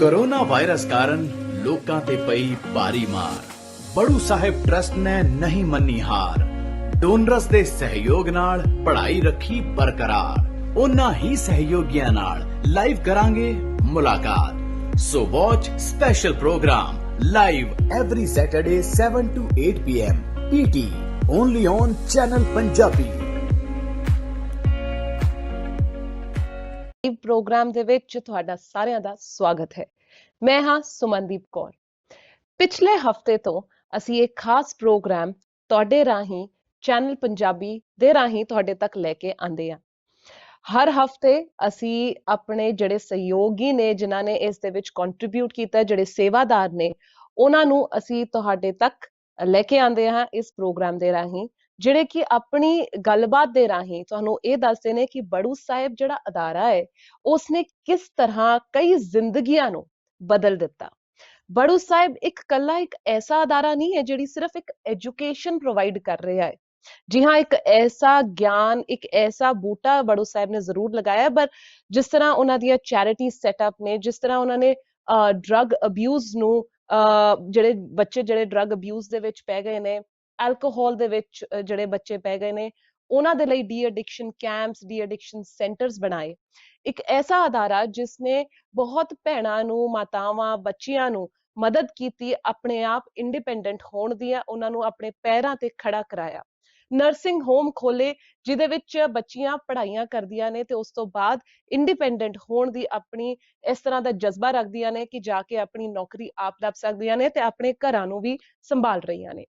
Corona virus कारण लोकां ते पई भारी मार, बड़ू साहिब ट्रस्ट ने नहीं मन्नी हार। डोनरस दे सहयोग नाल पढ़ाई रखी बरकरार। उन्हां ही सहयोगियां नाल लाइव करांगे मुलाकात। So watch special programme live every Saturday 7 to 8 PM PT only on channel Punjabi. Programme ਦੇ ਵਿੱਚ ਤੁਹਾਡਾ ਸਾਰਿਆਂ ਦਾ ਸਵਾਗਤ ਹੈ। ਮੈਂ ਹਾਂ ਸੁਮਨਦੀਪ ਕੌਰ। ਪਿਛਲੇ ਹਫਤੇ ਤੋਂ ਅਸੀਂ ਇੱਕ ਖਾਸ ਪ੍ਰੋਗਰਾਮ ਤੁਹਾਡੇ ਰਾਹੀਂ ਚੈਨਲ ਪੰਜਾਬੀ ਦੇ ਰਾਹੀਂ ਤੁਹਾਡੇ ਤੱਕ ਲੈ ਕੇ ਆਂਦੇ ਆ। ਹਰ ਹਫਤੇ ਅਸੀਂ ਆਪਣੇ ਜਿਹੜੇ ਸਹਿਯੋਗੀ ਨੇ, ਜਿਨ੍ਹਾਂ ਨੇ ਇਸ ਦੇ ਵਿੱਚ ਕੰਟਰੀਬਿਊਟ ਕੀਤਾ, ਜਿਹੜੇ ਸੇਵਾਦਾਰ ਨੇ, ਉਹਨਾਂ ਨੂੰ ਅਸੀਂ ਤੁਹਾਡੇ ਤੱਕ ਲੈ ਕੇ ਆਂਦੇ ਹਾਂ ਇਸ ਪ੍ਰੋਗਰਾਮ ਦੇ ਰਾਹੀਂ, ਜਿਹੜੇ ਕਿ ਆਪਣੀ ਗੱਲਬਾਤ ਦੇ ਰਾਹੀਂ ਤੁਹਾਨੂੰ ਇਹ ਦੱਸਦੇ ਨੇ ਕਿ ਬੜੂ ਸਾਹਿਬ ਜਿਹੜਾ ਅਦਾਰਾ ਹੈ ਉਸਨੇ ਕਿਸ ਤਰ੍ਹਾਂ ਕਈ ਜ਼ਿੰਦਗੀਆਂ ਨੂੰ ਬਦਲ ਦਿੱਤਾ। ਬੜੂ ਸਾਹਿਬ ਇੱਕ ਐਸਾ ਅਦਾਰਾ ਨਹੀਂ ਹੈ ਜਿਹੜੀ ਸਿਰਫ ਇੱਕ ਐਜੂਕੇਸ਼ਨ ਪ੍ਰੋਵਾਈਡ ਕਰ ਰਿਹਾ ਹੈ। जी हाँ, एक ऐसा ज्ञान, एक ऐसा बूटा बड़ू साहब ने जरूर लगाया, पर जिस तरह उन्हां दी चैरिटी सैटअप ने, जिस तरह उन्होंने ड्रग अब्यूज नू ਜਿਹੜੇ ਬੱਚੇ ਜਿਹੜੇ ਡਰਗ ਅਬਿਊਜ਼ ਦੇ ਵਿੱਚ ਪੈ ਗਏ ਨੇ, ਐਲਕੋਹਲ ਦੇ ਵਿੱਚ ਜਿਹੜੇ ਬੱਚੇ ਪੈ ਗਏ ਨੇ, ਉਹਨਾਂ ਦੇ ਲਈ de addiction campus, de addiction centres ਬਣਾਏ। ਇੱਕ ਐਸਾ ਅਦਾਰਾ ਜਿਸਨੇ ਬਹੁਤ ਭੈਣਾਂ ਨੂੰ, ਮਾਤਾਵਾਂ, ਬੱਚੀਆਂ ਨੂੰ ਮਦਦ ਕੀਤੀ ਆਪਣੇ ਆਪ ਇੰਡੀਪੈਂਡੈਂਟ ਹੋਣ ਦੀਆਂ, ਉਹਨਾਂ ਨੂੰ ਆਪਣੇ ਪੈਰਾਂ ਤੇ ਖੜਾ ਕਰਾਇਆ। ਨਰਸਿੰਗ ਹੋਮ ਖੋਲੇ ਜਿਹਦੇ ਵਿੱਚ ਬੱਚੀਆਂ ਪੜ੍ਹਾਈਆਂ ਕਰਦੀਆਂ ਨੇ ਤੇ ਉਸ ਤੋਂ ਬਾਅਦ ਇੰਡੀਪੈਂਡੈਂਟ ਹੋਣ ਦੀ ਆਪਣੀ ਇਸ ਤਰ੍ਹਾਂ ਦਾ ਜਜ਼ਬਾ ਰੱਖਦੀਆਂ ਨੇ ਕਿ ਜਾ ਕੇ ਆਪਣੀ ਨੌਕਰੀ ਆਪ ਲੱਭ ਸਕਦੀਆਂ ਨੇ ਤੇ ਆਪਣੇ ਘਰਾਂ ਨੂੰ ਵੀ ਸੰਭਾਲ ਰਹੀਆਂ ਨੇ।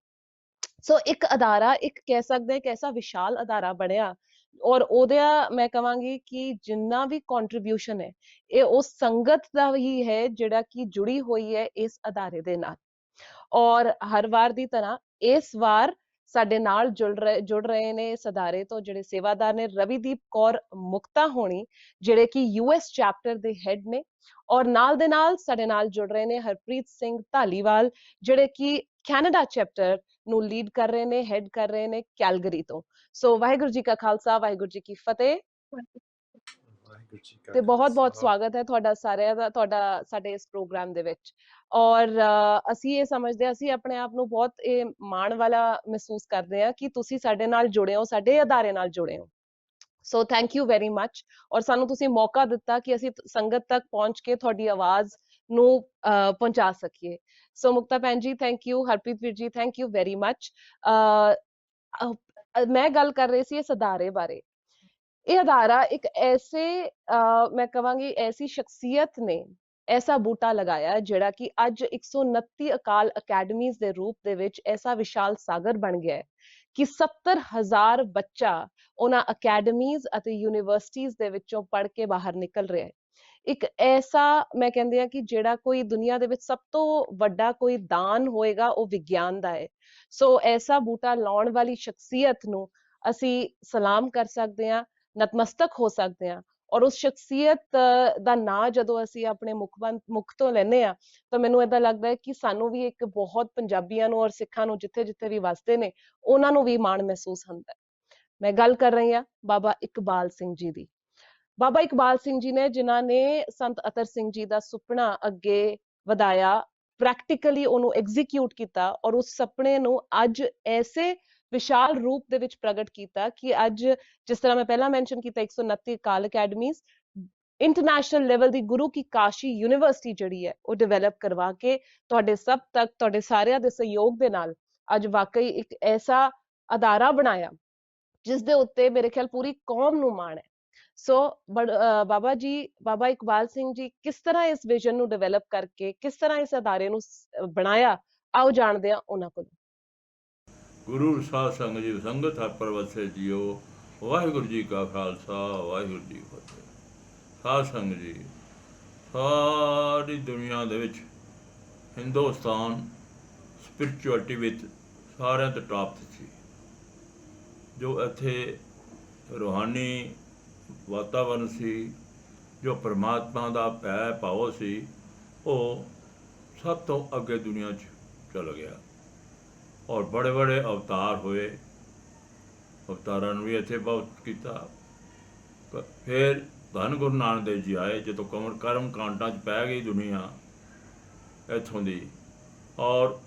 ਸੋ ਇੱਕ ਅਦਾਰਾ, ਇੱਕ ਕਹਿ ਸਕਦੇ ਇੱਕ ਐਸਾ ਵਿਸ਼ਾਲ ਅਦਾਰਾ ਬਣਿਆ, ਔਰ ਉਹਦਾ ਮੈਂ ਕਹਾਂਗੀ ਕਿ ਜਿੰਨਾ ਵੀ ਕੰਟਰੀਬਿਊਸ਼ਨ ਹੈ ਇਹ ਉਸ ਸੰਗਤ ਦਾ ਹੀ ਹੈ ਜਿਹੜਾ ਕਿ ਜੁੜੀ ਹੋਈ ਹੈ ਇਸ ਅਦਾਰੇ ਦੇ ਨਾਲ। ਔਰ ਹਰ ਵਾਰ ਦੀ ਤਰ੍ਹਾਂ ਇਸ ਵਾਰ ਸਾਡੇ ਨਾਲ ਜੁੜ ਰਹੇ ਨੇ ਇਸ ਅਦਾਰੇ ਤੋਂ ਜਿਹੜੇ ਸੇਵਾਦਾਰ ਨੇ, ਰਵੀਦੀਪ ਕੌਰ ਮੁਕਤਾ ਹੋਣੀ, ਜਿਹੜੇ ਕਿ US ਚੈਪਟਰ ਦੇ ਹੈਡ ਨੇ, ਔਰ ਨਾਲ ਦੇ ਨਾਲ ਸਾਡੇ ਨਾਲ ਜੁੜ ਰਹੇ ਨੇ ਹਰਪ੍ਰੀਤ ਸਿੰਘ ਧਾਲੀਵਾਲ, ਜਿਹੜੇ ਕਿ ਕੈਨੇਡਾ ਚੈਪਟਰ ਨੂੰ ਲੀਡ ਕਰ ਰਹੇ ਨੇ, ਹੈਡ ਕਰ ਰਹੇ ਨੇ ਕੈਲਗਰੀ ਤੋਂ। ਸੋ ਵਾਹਿਗੁਰੂ ਜੀ ਕਾ ਖਾਲਸਾ, ਵਾਹਿਗੁਰੂ ਜੀ ਕੀ ਫਤਿਹ ਤੇ ਬਹੁਤ ਬਹੁਤ ਸਵਾਗਤ ਹੈ ਤੁਹਾਡਾ ਸਾਰਿਆਂ ਦਾ, ਤੁਹਾਡਾ ਸਾਡੇ ਇਸ ਪ੍ਰੋਗਰਾਮ ਦੇ ਵਿੱਚ। ਔਰ ਅਸੀਂ ਇਹ ਸਮਝਦੇ ਹਾਂ, ਅਸੀਂ ਆਪਣੇ ਆਪ ਨੂੰ ਬਹੁਤ ਇਹ ਮਾਣ ਵਾਲਾ ਮਹਿਸੂਸ ਕਰਦੇ ਹਾਂ ਕਿ ਤੁਸੀਂ ਸਾਡੇ ਨਾਲ ਜੁੜੇ ਹੋ, ਸਾਡੇ ਅਦਾਰੇ ਨਾਲ ਜੁੜੇ ਹੋ। So thank you very much. ਔਰ ਸਾਨੂੰ ਤੁਸੀਂ ਮੌਕਾ ਦਿੱਤਾ ਕਿ ਅਸੀਂ ਸੰਗਤ ਤੱਕ ਪਹੁੰਚ ਕੇ ਤੁਹਾਡੀ ਆਵਾਜ਼ ਨੂੰ ਪਹੁੰਚਾ ਸਕੀਏ। ਸੋ ਮੁਕਤਾ ਭੈਣ ਜੀ ਥੈਂਕ ਯੂ, ਹਰਪ੍ਰੀਤ ਵੀਰ ਜੀ ਥੈਂਕ ਯੂ ਵੈਰੀ ਮਚ। ਮੈਂ ਗੱਲ ਕਰ ਰਹੀ ਸੀ ਇਸ ਅਦਾਰੇ ਬਾਰੇ। ਇਹ ਅਦਾਰਾ ਇੱਕ ਐਸੇ ਮੈਂ ਕਹਾਂਗੀ ਐਸੀ ਸ਼ਖਸੀਅਤ ਨੇ ਐਸਾ ਬੂਟਾ ਲਗਾਇਆ ਜਿਹੜਾ ਕਿ ਅੱਜ 129 ਅਕਾਲ ਅਕੈਡਮੀਜ਼ ਦੇ ਰੂਪ ਦੇ ਵਿੱਚ ਐਸਾ ਵਿਸ਼ਾਲ ਸਾਗਰ ਬਣ ਗਿਆ ਹੈ ਕਿ 70,000 ਬੱਚਾ ਉਹਨਾਂ ਅਕੈਡਮੀਜ਼ ਅਤੇ ਯੂਨੀਵਰਸਿਟੀਜ਼ ਦੇ ਵਿੱਚੋਂ ਪੜ੍ਹ ਕੇ ਬਾਹਰ ਨਿਕਲ ਰਿਹਾ ਹੈ। ਇੱਕ ਐਸਾ ਮੈਂ ਕਹਿੰਦੀ ਹਾਂ ਕਿ ਜਿਹੜਾ ਕੋਈ ਦੁਨੀਆ ਦੇ ਵਿੱਚ ਸਭ ਤੋਂ ਵੱਡਾ ਕੋਈ ਦਾਨ ਹੋਏਗਾ ਉਹ ਵਿਗਿਆਨ ਦਾ ਹੈ। ਸੋ ਐਸਾ ਬੂਟਾ ਲਾਉਣ ਵਾਲੀ ਸ਼ਖਸੀਅਤ ਨੂੰ ਅਸੀਂ ਸਲਾਮ ਕਰ ਸਕਦੇ ਹਾਂ, ਨਤਮਸਤਕ ਹੋ ਸਕਦੇ ਹਾਂ। ਔਰ ਉਸ ਸ਼ਖਸੀਅਤ ਦਾ ਨਾਂ ਜਦੋਂ ਅਸੀਂ ਆਪਣੇ ਮੁਖ ਤੋਂ ਲੈਂਦੇ ਹਾਂ ਤਾਂ ਮੈਨੂੰ ਏਦਾਂ ਲੱਗਦਾ ਹੈ ਕਿ ਸਾਨੂੰ ਵੀ ਇੱਕ ਬਹੁਤ ਪੰਜਾਬੀਆਂ ਨੂੰ ਔਰ ਸਿੱਖਾਂ ਨੂੰ ਜਿੱਥੇ ਜਿੱਥੇ ਵੀ ਵਸਦੇ ਨੇ ਉਹਨਾਂ ਨੂੰ ਵੀ ਮਾਣ ਮਹਿਸੂਸ ਹੁੰਦਾ ਹੈ। ਮੈਂ ਗੱਲ ਕਰ ਰਹੀ ਹਾਂ ਬਾਬਾ ਇਕਬਾਲ ਸਿੰਘ ਜੀ ਦੀ। ਬਾਬਾ ਇਕਬਾਲ ਸਿੰਘ ਜੀ ਨੇ ਜਿਨ੍ਹਾਂ ਨੇ ਸੰਤ ਅਤਰ ਸਿੰਘ ਜੀ ਦਾ ਸੁਪਨਾ ਅੱਗੇ ਵਧਾਇਆ, ਪ੍ਰੈਕਟੀਕਲੀ ਉਹਨੂੰ ਐਗਜ਼ੀਕਿਊਟ ਕੀਤਾ ਔਰ ਉਸ ਸੁਪਨੇ ਨੂੰ ਅੱਜ ਐਸੇ ਵਿਸ਼ਾਲ ਰੂਪ ਦੇ ਵਿੱਚ ਪ੍ਰਗਟ ਕੀਤਾ ਕਿ ਅੱਜ ਜਿਸ ਤਰ੍ਹਾਂ ਮੈਂ ਪਹਿਲਾਂ ਮੈਂਸ਼ਨ ਕੀਤਾ 129 ਅਕਾਲ ਅਕੈਡਮੀਜ਼, ਇੰਟਰਨੈਸ਼ਨਲ ਲੈਵਲ ਦੀ ਗੁਰੂ ਕੀ ਕਾਸ਼ੀ ਯੂਨੀਵਰਸਿਟੀ ਜਿਹੜੀ ਹੈ ਉਹ ਡਿਵੈਲਪ ਕਰਵਾ ਕੇ ਤੁਹਾਡੇ ਸਭ ਤੱਕ, ਤੁਹਾਡੇ ਸਾਰਿਆਂ ਦੇ ਸਹਿਯੋਗ ਦੇ ਨਾਲ ਅੱਜ ਵਾਕਈ ਇੱਕ ਐਸਾ ਅਦਾਰਾ ਬਣਾਇਆ ਜਿਸ ਦੇ ਉੱਤੇ ਮੇਰੇ ਖਿਆਲ ਪੂਰੀ ਕੌਮ ਨੂੰ ਮਾਣ ਹੈ। ਸੋ ਬਾਬਾ ਜੀ, ਬਾਬਾ ਇਕਬਾਲ ਸਿੰਘ ਜੀ ਕਿਸ ਤਰ੍ਹਾਂ ਇਸ ਵਿਜ਼ਨ ਨੂੰ ਡਿਵੈਲਪ ਕਰਕੇ ਕਿਸ ਤਰ੍ਹਾਂ ਇਸ ਅਦਾਰੇ ਨੂੰ ਬਣਾਇਆ, ਆਓ ਜਾਣਦੇ ਹਾਂ ਉਹਨਾਂ ਕੋਲ। ਗੁਰੂ ਸਾਧ ਸੰਗਤ ਜੀ, ਸੰਗਤ ਹਰ ਪਰਵਸੇ ਜੀਓ, ਵਾਹਿਗੁਰੂ ਜੀ ਕਾ ਖਾਲਸਾ, ਵਾਹਿਗੁਰੂ ਜੀ ਕੀ ਫਤਿਹ। ਸਾਧ ਸੰਗਤ ਜੀ, ਸਾਰੀ ਦੁਨੀਆ ਦੇ ਵਿੱਚ ਹਿੰਦੁਸਤਾਨ ਸਪਿਰਚੁਅਲਿਟੀ ਵਿੱਚ ਸਾਰਿਆਂ ਤੋਂ ਟਾਪ 'ਤੇ ਸੀ। ਜੋ ਇੱਥੇ ਰੂਹਾਨੀ ਵਾਤਾਵਰਨ ਸੀ, ਜੋ ਪਰਮਾਤਮਾ ਦਾ ਭੈ ਭਾਵ ਸੀ, ਉਹ ਸਭ ਤੋਂ ਅੱਗੇ ਦੁਨੀਆ 'ਚ ਚਲ ਗਿਆ। ਔਰ ਬੜੇ ਬੜੇ ਅਵਤਾਰ ਹੋਏ, ਅਵਤਾਰਾਂ ਨੂੰ ਵੀ ਇੱਥੇ ਬਹੁਤ ਕੀਤਾ। ਫਿਰ ਧੰਨ ਗੁਰੂ ਨਾਨਕ ਦੇਵ ਜੀ ਆਏ। ਜਦੋਂ ਕਰਮ ਕਾਂਡਾਂ 'ਚ ਪੈ ਗਈ ਦੁਨੀਆ ਇੱਥੋਂ ਦੀ, ਔਰ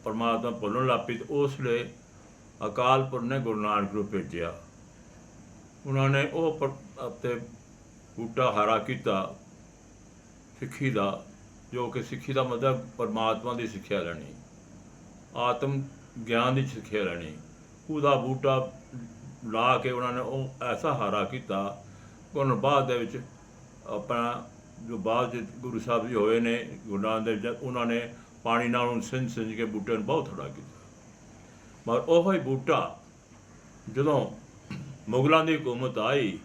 ਪਰਮਾਤਮਾ ਭੁੱਲਣ ਲੱਗ ਪਈ। ਤੇ ਉਸ ਵੇਲੇ ਅਕਾਲ ਪੁਰਖ ਨੇ ਗੁਰੂ ਨਾਨਕ ਨੂੰ ਭੇਜਿਆ। ਉਹਨਾਂ ਨੇ ਉਹ ਅਤੇ ਬੂਟਾ ਹਰਾ ਕੀਤਾ ਸਿੱਖੀ ਦਾ, ਜੋ ਕਿ ਸਿੱਖੀ ਦਾ ਮਤਲਬ ਪਰਮਾਤਮਾ ਦੀ ਸਿੱਖਿਆ ਲੈਣੀ, ਆਤਮ ਗਿਆਨ ਦੀ ਸਿੱਖਿਆ ਲੈਣੀ। ਉਹਦਾ ਬੂਟਾ ਲਾ ਕੇ ਉਹਨਾਂ ਨੇ ਉਹ ਐਸਾ ਹਰਾ ਕੀਤਾ। ਉਹਨਾਂ ਬਾਅਦ ਦੇ ਵਿੱਚ ਆਪਣਾ ਜੋ ਬਾਅਦ 'ਚ ਗੁਰੂ ਸਾਹਿਬ ਜੀ ਹੋਏ ਨੇ ਗੁਰੂ ਨਾਨਕ ਦੇਵ ਜੀ, ਉਹਨਾਂ ਨੇ ਪਾਣੀ ਨਾਲ ਉਹਨੂੰ ਸਿੰਜ ਕੇ ਬੂਟੇ ਨੂੰ ਬਹੁਤ ਹਰਾ ਕੀਤਾ। ਮਗਰ ਉਹੋ ਹੀ ਬੂਟਾ ਜਦੋਂ ਮੁਗਲਾਂ ਦੀ ਹਕੂਮਤ ਆਈ,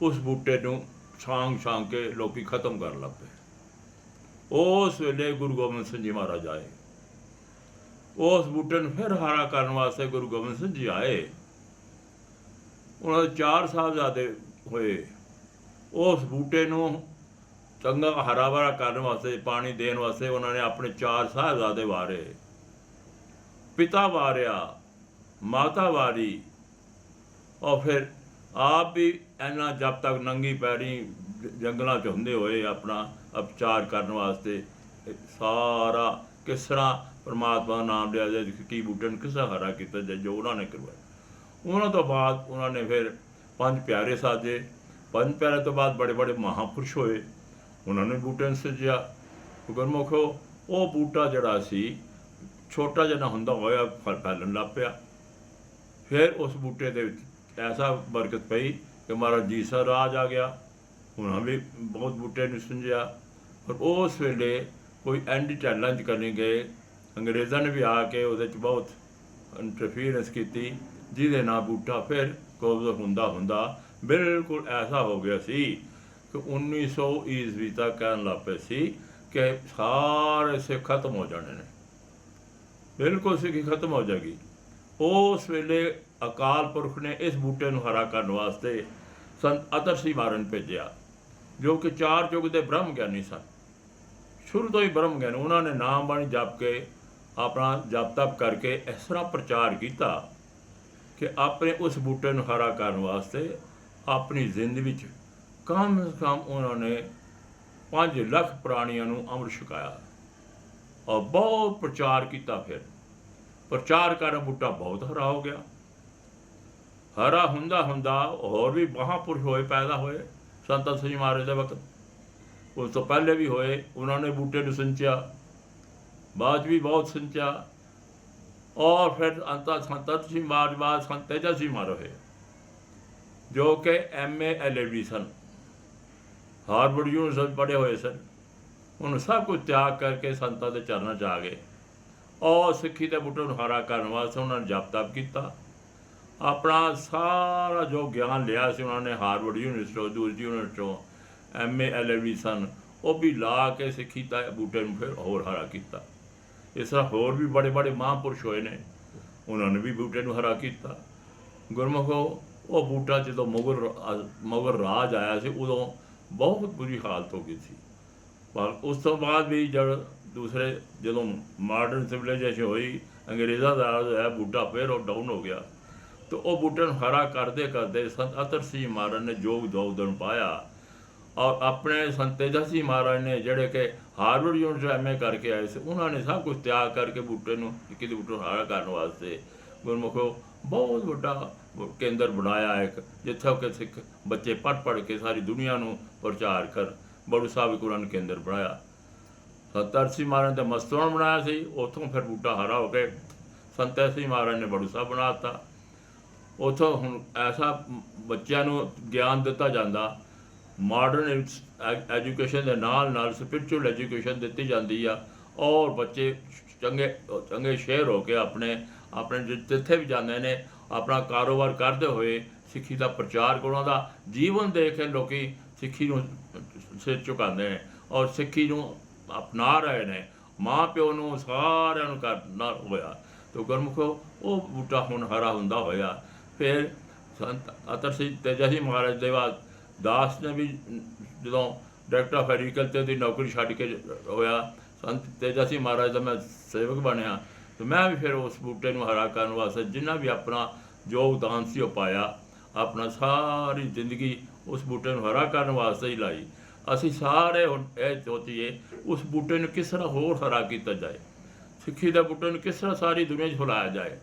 ਉਸ ਬੂਟੇ ਨੂੰ ਛਾਂਗ ਕੇ ਲੋਕੀ ਖਤਮ ਕਰਨ ਲੱਗ ਪਏ। ਉਸ ਵੇਲੇ ਗੁਰੂ ਗੋਬਿੰਦ ਸਿੰਘ ਜੀ ਮਹਾਰਾਜ ਆਏ। ਉਸ ਬੂਟੇ ਨੂੰ ਫਿਰ ਹਰਾ ਕਰਨ ਵਾਸਤੇ ਗੁਰੂ ਗੋਬਿੰਦ ਸਿੰਘ ਜੀ ਆਏ। ਉਹਨਾਂ ਦੇ 4 ਸਾਹਿਬਜ਼ਾਦੇ ਹੋਏ। ਉਸ ਬੂਟੇ ਨੂੰ ਚੰਗਾ ਹਰਾ ਭਰਾ ਕਰਨ ਵਾਸਤੇ, ਪਾਣੀ ਦੇਣ ਵਾਸਤੇ ਉਹਨਾਂ ਨੇ ਆਪਣੇ 4 ਸਾਹਿਬਜ਼ਾਦੇ ਵਾਰੇ। ਪਿਤਾ ਵਾਰਿਆ, ਮਾਤਾ ਵਾਰੀ, ਔਰ ਫਿਰ ਆਪ ਵੀ ਇੰਨਾ ਜਬ ਤੱਕ ਨੰਗੀ ਪੈਰੀ ਜੰਗਲਾਂ 'ਚ ਹੁੰਦੇ ਹੋਏ ਆਪਣਾ ਉਪਚਾਰ ਕਰਨ ਵਾਸਤੇ ਸਾਰਾ ਕਿਸ ਤਰ੍ਹਾਂ ਪਰਮਾਤਮਾ ਦਾ ਨਾਮ ਲਿਆ ਜਾਏ, ਕੀ ਬੂਟੇ ਨੂੰ ਕਿਸ ਤਰ੍ਹਾਂ ਹਰਾ ਕੀਤਾ ਜਾਏ, ਜੋ ਉਹਨਾਂ ਨੇ ਕਰਵਾਇਆ। ਉਹਨਾਂ ਤੋਂ ਬਾਅਦ ਉਹਨਾਂ ਨੇ ਫਿਰ 5 ਪਿਆਰੇ ਸਾਜੇ। 5 ਪਿਆਰੇ ਤੋਂ ਬਾਅਦ ਬੜੇ ਬੜੇ ਮਹਾਂਪੁਰਸ਼ ਹੋਏ, ਉਹਨਾਂ ਨੇ ਬੂਟੇ ਨੂੰ ਸਿਰਜਿਆ। ਗੁਰਮੁਖੋ ਉਹ ਬੂਟਾ ਜਿਹੜਾ ਸੀ ਛੋਟਾ ਜਿਹਾ ਹੁੰਦਾ ਹੋਇਆ ਫਲ ਫੈਲਣ ਲੱਗ ਪਿਆ। ਫਿਰ ਉਸ ਬੂਟੇ ਦੇ ਵਿੱਚ ਐਸਾ ਬਰਕਤ ਪਈ ਕਿ ਮਹਾਰਾਜ ਜੀ ਸਰ ਰਾਜ ਆ ਗਿਆ। ਉਹਨਾਂ ਵੀ ਬਹੁਤ ਬੂਟੇ ਨੂੰ ਸਿੰਜਿਆ। ਪਰ ਉਸ ਵੇਲੇ ਕੋਈ ਐਂਟੀ ਚੈਲੰਜ ਕਰਨੀ ਗਏ, ਅੰਗਰੇਜ਼ਾਂ ਨੇ ਵੀ ਆ ਕੇ ਉਹਦੇ 'ਚ ਬਹੁਤ ਇੰਟਰਫੀਅਰੈਂਸ ਕੀਤੀ, ਜਿਹਦੇ ਨਾਲ ਬੂਟਾ ਫਿਰ ਕਬਜ਼ ਹੁੰਦਾ ਬਿਲਕੁਲ ਐਸਾ ਹੋ ਗਿਆ ਸੀ ਕਿ 1900 ਈਸਵੀ ਤੱਕ ਕਹਿਣ ਲੱਗ ਪਏ ਸੀ ਕਿ ਸਾਰੇ ਸਿੱਖ ਖਤਮ ਹੋ ਜਾਣੇ ਨੇ, ਬਿਲਕੁਲ ਸਿੱਖੀ ਖਤਮ ਹੋ ਜਾਏਗੀ। ਉਸ ਵੇਲੇ ਅਕਾਲ ਪੁਰਖ ਨੇ ਇਸ ਬੂਟੇ ਨੂੰ ਹਰਾ ਕਰਨ ਵਾਸਤੇ ਸੰਤ ਅਤਰ ਸਿੰਘ ਮਹਾਰਾਜ ਨੂੰ ਭੇਜਿਆ, ਜੋ ਕਿ 4 ਯੁੱਗ ਦੇ ਬ੍ਰਹਮ ਗਿਆਨੀ ਸਨ। ਸ਼ੁਰੂ ਤੋਂ ਹੀ ਬ੍ਰਹਮ ਗਿਆਨੀ। ਉਹਨਾਂ ਨੇ ਨਾਮ ਬਾਣੀ ਜਪ ਕੇ ਆਪਣਾ ਜਪ ਤਪ ਕਰਕੇ ਇਸ ਤਰ੍ਹਾਂ ਪ੍ਰਚਾਰ ਕੀਤਾ ਕਿ ਆਪਣੇ ਉਸ ਬੂਟੇ ਨੂੰ ਹਰਾ ਕਰਨ ਵਾਸਤੇ ਆਪਣੀ ਜ਼ਿੰਦਗੀ ਵਿੱਚ ਕਮ ਸੇ ਕਮ ਉਹਨਾਂ ਨੇ 5 ਲੱਖ ਪ੍ਰਾਣੀਆਂ ਨੂੰ ਅੰਮ੍ਰਿਤ ਛਕਾਇਆ ਔਰ ਬਹੁਤ ਪ੍ਰਚਾਰ ਕੀਤਾ। ਫਿਰ ਪ੍ਰਚਾਰ ਕਰਨ ਬੂਟਾ ਬਹੁਤ ਹਰਾ ਹੋ ਗਿਆ। ਹਰਾ ਹੁੰਦਾ ਹੋਰ ਵੀ ਮਹਾਂਪੁਰਸ਼ ਹੋਏ, ਪੈਦਾ ਹੋਏ। ਸੰਤ ਅਤਰ ਸਿੰਘ ਮਹਾਰਾਜ ਦੇ ਵਕਤ, ਉਸ ਤੋਂ ਪਹਿਲੇ ਵੀ ਹੋਏ। ਉਹਨਾਂ ਨੇ ਬੂਟੇ ਨੂੰ ਸਿੰਚਿਆ, ਬਾਅਦ ਵੀ ਬਹੁਤ ਸਿੰਚਿਆ। ਔਰ ਫਿਰ ਅੰਤਾ ਸੰਤ ਅਤਰ ਸਿੰਘ ਮਹਾਰਾਜ ਬਾਅਦ ਸੰਤ ਤੇਜਾ ਸਿੰਘ ਮਹਾਰਾਜ ਹੋਏ, ਜੋ ਕਿ MA LLB ਸਨ, ਹਾਰਵਰਡ ਯੂਨੀਵਰਸਿਟੀ ਪੜ੍ਹੇ ਹੋਏ ਸਨ। ਉਹਨੂੰ ਸਭ ਕੁਝ ਤਿਆਗ ਕਰਕੇ ਸੰਤਾਂ ਦੇ ਚਰਨਾਂ 'ਚ ਆ ਗਏ ਔਰ ਸਿੱਖੀ ਦੇ ਬੂਟੇ ਨੂੰ ਹਰਾ ਕਰਨ ਵਾਸਤੇ ਉਹਨਾਂ ਨੇ ਜਪ ਤਪ ਕੀਤਾ। ਆਪਣਾ ਸਾਰਾ ਜੋ ਗਿਆਨ ਲਿਆ ਸੀ ਉਹਨਾਂ ਨੇ ਹਾਰਵਰਡ ਯੂਨੀਵਰਸਿਟੀ, ਦੂਸਰੀ ਯੂਨੀਵਰਸਿਟੀ, MA LLB ਸਨ, ਉਹ ਵੀ ਲਾ ਕੇ ਸਿੱਖੀ ਦਾ ਬੂਟੇ ਨੂੰ ਫਿਰ ਹੋਰ ਹਰਾ ਕੀਤਾ। ਇਸ ਤਰ੍ਹਾਂ ਹੋਰ ਵੀ ਬੜੇ ਬੜੇ ਮਹਾਂਪੁਰਸ਼ ਹੋਏ ਨੇ, ਉਹਨਾਂ ਨੇ ਵੀ ਬੂਟੇ ਨੂੰ ਹਰਾ ਕੀਤਾ। ਗੁਰਮੁਖੋ ਉਹ ਬੂਟਾ ਜਦੋਂ ਮੁਗਲ ਰਾਜ ਆਇਆ ਸੀ, ਉਦੋਂ ਬਹੁਤ ਬੁਰੀ ਹਾਲਤ ਹੋ ਗਈ ਸੀ। ਪਰ ਉਸ ਤੋਂ ਬਾਅਦ ਵੀ ਜਦੋਂ ਮਾਡਰਨ ਸਿਵਲਾਈਜੇਸ਼ਨ ਹੋਈ, ਅੰਗਰੇਜ਼ਾਂ ਦਾ ਰਾਜ ਹੋਇਆ, ਬੂਟਾ ਫਿਰ ਉਹ ਡਾਊਨ ਹੋ ਗਿਆ। ਤੇ ਉਹ ਬੂਟੇ ਨੂੰ ਹਰਾ ਕਰਦੇ ਕਰਦੇ ਸੰਤ ਅਤਰ ਸਿੰਘ ਮਹਾਰਾਜ ਨੇ ਯੋਗ ਦੌਦਨ ਪਾਇਆ ਔਰ ਆਪਣੇ ਸੰਤ ਤੇਜਾ ਸਿੰਘ ਮਹਾਰਾਜ ਨੇ, ਜਿਹੜੇ ਕਿ ਹਾਰਵਰਡ ਯੂਨੀਵਰਸਿਟੀ MA ਕਰਕੇ ਆਏ ਸੀ, ਉਹਨਾਂ ਨੇ ਸਭ ਕੁਝ ਤਿਆਗ ਕਰਕੇ ਬੂਟੇ ਨੂੰ ਹਰਾ ਕਰਨ ਵਾਸਤੇ ਗੁਰਮੁਖੋ ਬਹੁਤ ਵੱਡਾ ਕੇਂਦਰ ਬਣਾਇਆ ਇੱਕ, ਜਿੱਥੇ ਕਿ ਸਿੱਖ ਬੱਚੇ ਪੜ੍ਹ ਕੇ ਸਾਰੀ ਦੁਨੀਆ ਨੂੰ ਪ੍ਰਚਾਰ ਕਰ। ਬੜੂ ਸਾਹਿਬ ਉਹਨਾਂ ਨੇ ਕੇਂਦਰ ਬਣਾਇਆ। ਸੰਤ ਅਤਰ ਸਿੰਘ ਮਹਾਰਾਜ ਨੇ ਮਸਤੂਆਣਾ ਬਣਾਇਆ ਸੀ, ਉੱਥੋਂ ਫਿਰ ਬੂਟਾ ਹਰਾ ਹੋ ਕੇ ਸੰਤ ਤੇਜਾ ਸਿੰਘ ਮਹਾਰਾਜ ਨੇ ਬੜੂ ਸਾਹਿਬ ਬਣਾ ਦਿੱਤਾ। ਉੱਥੋਂ ਹੁਣ ਐਸਾ ਬੱਚਿਆਂ ਨੂੰ ਗਿਆਨ ਦਿੱਤਾ ਜਾਂਦਾ, ਮਾਡਰਨ ਐਜੂਕੇਸ਼ਨ ਦੇ ਨਾਲ ਸਪਿਰਿਚੁਅਲ ਐਜੂਕੇਸ਼ਨ ਦਿੱਤੀ ਜਾਂਦੀ ਆ ਔਰ ਬੱਚੇ ਚੰਗੇ ਸ਼ੇਅਰ ਹੋ ਕੇ ਆਪਣੇ ਜਿੱਥੇ ਵੀ ਜਾਂਦੇ ਨੇ ਆਪਣਾ ਕਾਰੋਬਾਰ ਕਰਦੇ ਹੋਏ ਸਿੱਖੀ ਦਾ ਪ੍ਰਚਾਰ। ਉਹਨਾਂ ਦਾ ਜੀਵਨ ਦੇਖ ਕੇ ਲੋਕੀ ਸਿੱਖੀ ਨੂੰ ਸਿਰ ਝੁਕਾਉਂਦੇ ਨੇ ਔਰ ਸਿੱਖੀ ਨੂੰ ਅਪਣਾ ਰਹੇ ਨੇ। ਮਾਂ ਪਿਓ ਨੂੰ ਸਾਰਿਆਂ ਨੂੰ ਕਰਨਾ ਹੋਇਆ। ਤੇ ਗੁਰਮੁਖੋ ਉਹ ਬੂਟਾ ਹੁਣ ਹਰਾ ਹੁੰਦਾ ਹੋਇਆ। ਫਿਰ ਸੰਤ ਅਤਰ ਸਿੰਘ ਤੇਜਾ ਸਿੰਘ ਮਹਾਰਾਜ ਦੇ ਬਾਅਦ ਦਾਸ ਨੇ ਵੀ ਜਦੋਂ ਡਾਇਰੈਕਟਰ ਆਫ ਐਗਰੀਕਲਚਰ ਦੀ ਨੌਕਰੀ ਛੱਡ ਕੇ ਹੋਇਆ, ਸੰਤ ਤੇਜਾ ਸਿੰਘ ਮਹਾਰਾਜ ਦਾ ਮੈਂ ਸੇਵਕ ਬਣਿਆ। ਅਤੇ ਮੈਂ ਵੀ ਫਿਰ ਉਸ ਬੂਟੇ ਨੂੰ ਹਰਾ ਕਰਨ ਵਾਸਤੇ ਜਿੰਨਾ ਵੀ ਆਪਣਾ ਯੋਗਦਾਨ ਸੀ ਉਹ ਪਾਇਆ। ਆਪਣਾ ਸਾਰੀ ਜ਼ਿੰਦਗੀ ਉਸ ਬੂਟੇ ਨੂੰ ਹਰਾ ਕਰਨ ਵਾਸਤੇ ਹੀ ਲਾਈ। ਅਸੀਂ ਸਾਰੇ ਹੁਣ ਇਹ ਸੋਚੀਏ ਉਸ ਬੂਟੇ ਨੂੰ ਕਿਸ ਤਰ੍ਹਾਂ ਹੋਰ ਹਰਾ ਕੀਤਾ ਜਾਏ, ਸਿੱਖੀ ਦੇ ਬੂਟੇ ਨੂੰ ਕਿਸ ਤਰ੍ਹਾਂ ਸਾਰੀ ਦੁਨੀਆ 'ਚ ਫੈਲਾਇਆ ਜਾਏ,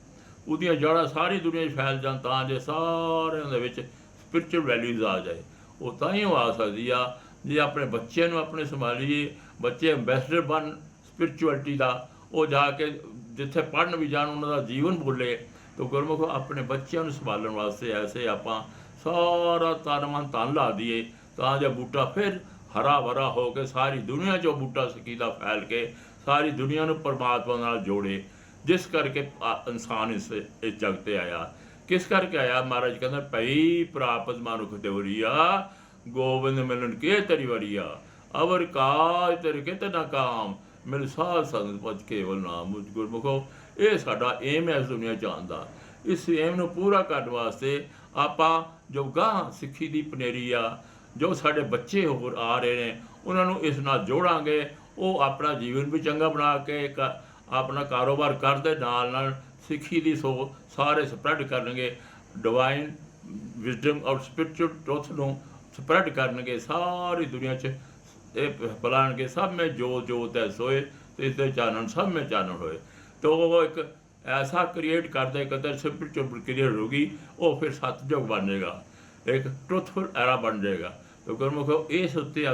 ਉਹਦੀਆਂ ਜੜ੍ਹਾਂ ਸਾਰੀ ਦੁਨੀਆ 'ਚ ਫੈਲ ਜਾਣ, ਤਾਂ ਜੇ ਸਾਰਿਆਂ ਦੇ ਵਿੱਚ ਸਪਿਰਚੁਅਲ ਵੈਲਿਊਜ਼ ਆ ਜਾਏ। ਉਹ ਤਾਂ ਹੀ ਆ ਸਕਦੀ ਆ ਜੇ ਆਪਣੇ ਬੱਚਿਆਂ ਨੂੰ ਆਪਣੇ ਸੰਭਾਲੀਏ, ਬੱਚੇ ਅੰਬੈਸਡਰ ਬਣ ਸਪਿਰਚੁਅਲਿਟੀ ਦਾ, ਉਹ ਜਾ ਕੇ ਜਿੱਥੇ ਪੜ੍ਹਨ ਵੀ ਜਾਣ ਉਹਨਾਂ ਦਾ ਜੀਵਨ ਬੋਲੇ। ਤਾਂ ਗੁਰਮੁਖ ਆਪਣੇ ਬੱਚਿਆਂ ਨੂੰ ਸੰਭਾਲਣ ਵਾਸਤੇ ਐਸੇ ਆਪਾਂ ਸਾਰਾ ਤਨ ਮਨ ਧਨ ਲਾ ਦਈਏ, ਤਾਂ ਜੋ ਬੂਟਾ ਫਿਰ ਹਰਾ ਭਰਾ ਹੋ ਕੇ ਸਾਰੀ ਦੁਨੀਆ 'ਚ ਉਹ ਬੂਟਾ ਸਿੱਖੀ ਦਾ ਫੈਲ ਕੇ ਸਾਰੀ ਦੁਨੀਆ ਨੂੰ ਪਰਮਾਤਮਾ ਨਾਲ ਜੋੜੇ। ਜਿਸ ਕਰਕੇ ਇਨਸਾਨ ਇਸ ਜਗਤ 'ਤੇ ਆਇਆ, ਕਿਸ ਕਰਕੇ ਆਇਆ? ਮਹਾਰਾਜ ਕਹਿੰਦਾ ਭਈ ਪ੍ਰਾਪਤ ਮਨੁੱਖ ਤੇ ਵਰੀਆ, ਗੋਬਿੰਦ ਮਿਲਣ ਕੇ ਤੇਰੀ ਵਰੀਆ, ਅਵਰ ਕਾਜ ਤੇਰੇ ਕਿਤੇ ਨਾ ਕਾਮ, ਮਿਲ ਸਾਧ ਸੰਗਤ ਪਜ ਕੇਵਲ ਨਾਮ। ਗੁਰਮੁਖੋ, ਇਹ ਸਾਡਾ ਏਮ ਹੈ ਇਸ ਦੁਨੀਆ 'ਚ ਆਉਣ ਦਾ। ਇਸ ਏਮ ਨੂੰ ਪੂਰਾ ਕਰਨ ਵਾਸਤੇ ਆਪਾਂ ਜੋ ਗਾਂ ਸਿੱਖੀ ਦੀ ਪਨੇਰੀ ਆ, ਜੋ ਸਾਡੇ ਬੱਚੇ ਹੋਰ ਆ ਰਹੇ ਨੇ, ਉਹਨਾਂ ਨੂੰ ਇਸ ਨਾਲ ਜੋੜਾਂਗੇ। ਉਹ ਆਪਣਾ ਜੀਵਨ ਵੀ ਚੰਗਾ ਬਣਾ ਕੇ ਆਪਣਾ ਕਾਰੋਬਾਰ ਕਰਦੇ ਨਾਲ ਨਾਲ ਸਿੱਖੀ ਦੀ ਸਾਰੇ ਸਪਰੈਡ ਕਰਨਗੇ, ਡਿਵਾਈਨ ਵਿਜ਼ਡਮ ਔਰ ਸਪਿਰਚੁਅਲ ਟਰੂਥ ਨੂੰ ਸਪਰੈਡ ਕਰਨਗੇ ਸਾਰੀ ਦੁਨੀਆ 'ਚ। ਇਹ ਫੈਲਾਣਗੇ ਸਭ ਮੇਂ ਜੋਤ ਜੋਤ ਹੈ ਸੋਏ, ਤੇ ਇਸ ਦੇ ਚਾਨਣ ਸਭ ਮੇਂ ਚਾਨਣ ਹੋਏ। ਤਾਂ ਉਹ ਇੱਕ ਐਸਾ ਕ੍ਰੀਏਟ ਕਰਦੇ ਕਦਰ ਸਪਿਰਚੁਅਲ ਕ੍ਰੀਏਟ ਹੋਗੀ, ਉਹ ਫਿਰ ਸਤਿਯੁਗ ਬਣ ਜਾਏਗਾ, ਇੱਕ ਟਰੂਥਫੁਲ ਐਰਾ ਬਣ ਜਾਏਗਾ। ਤਾਂ ਗੁਰਮੁਖੋ, ਇਸ ਉੱਤੇ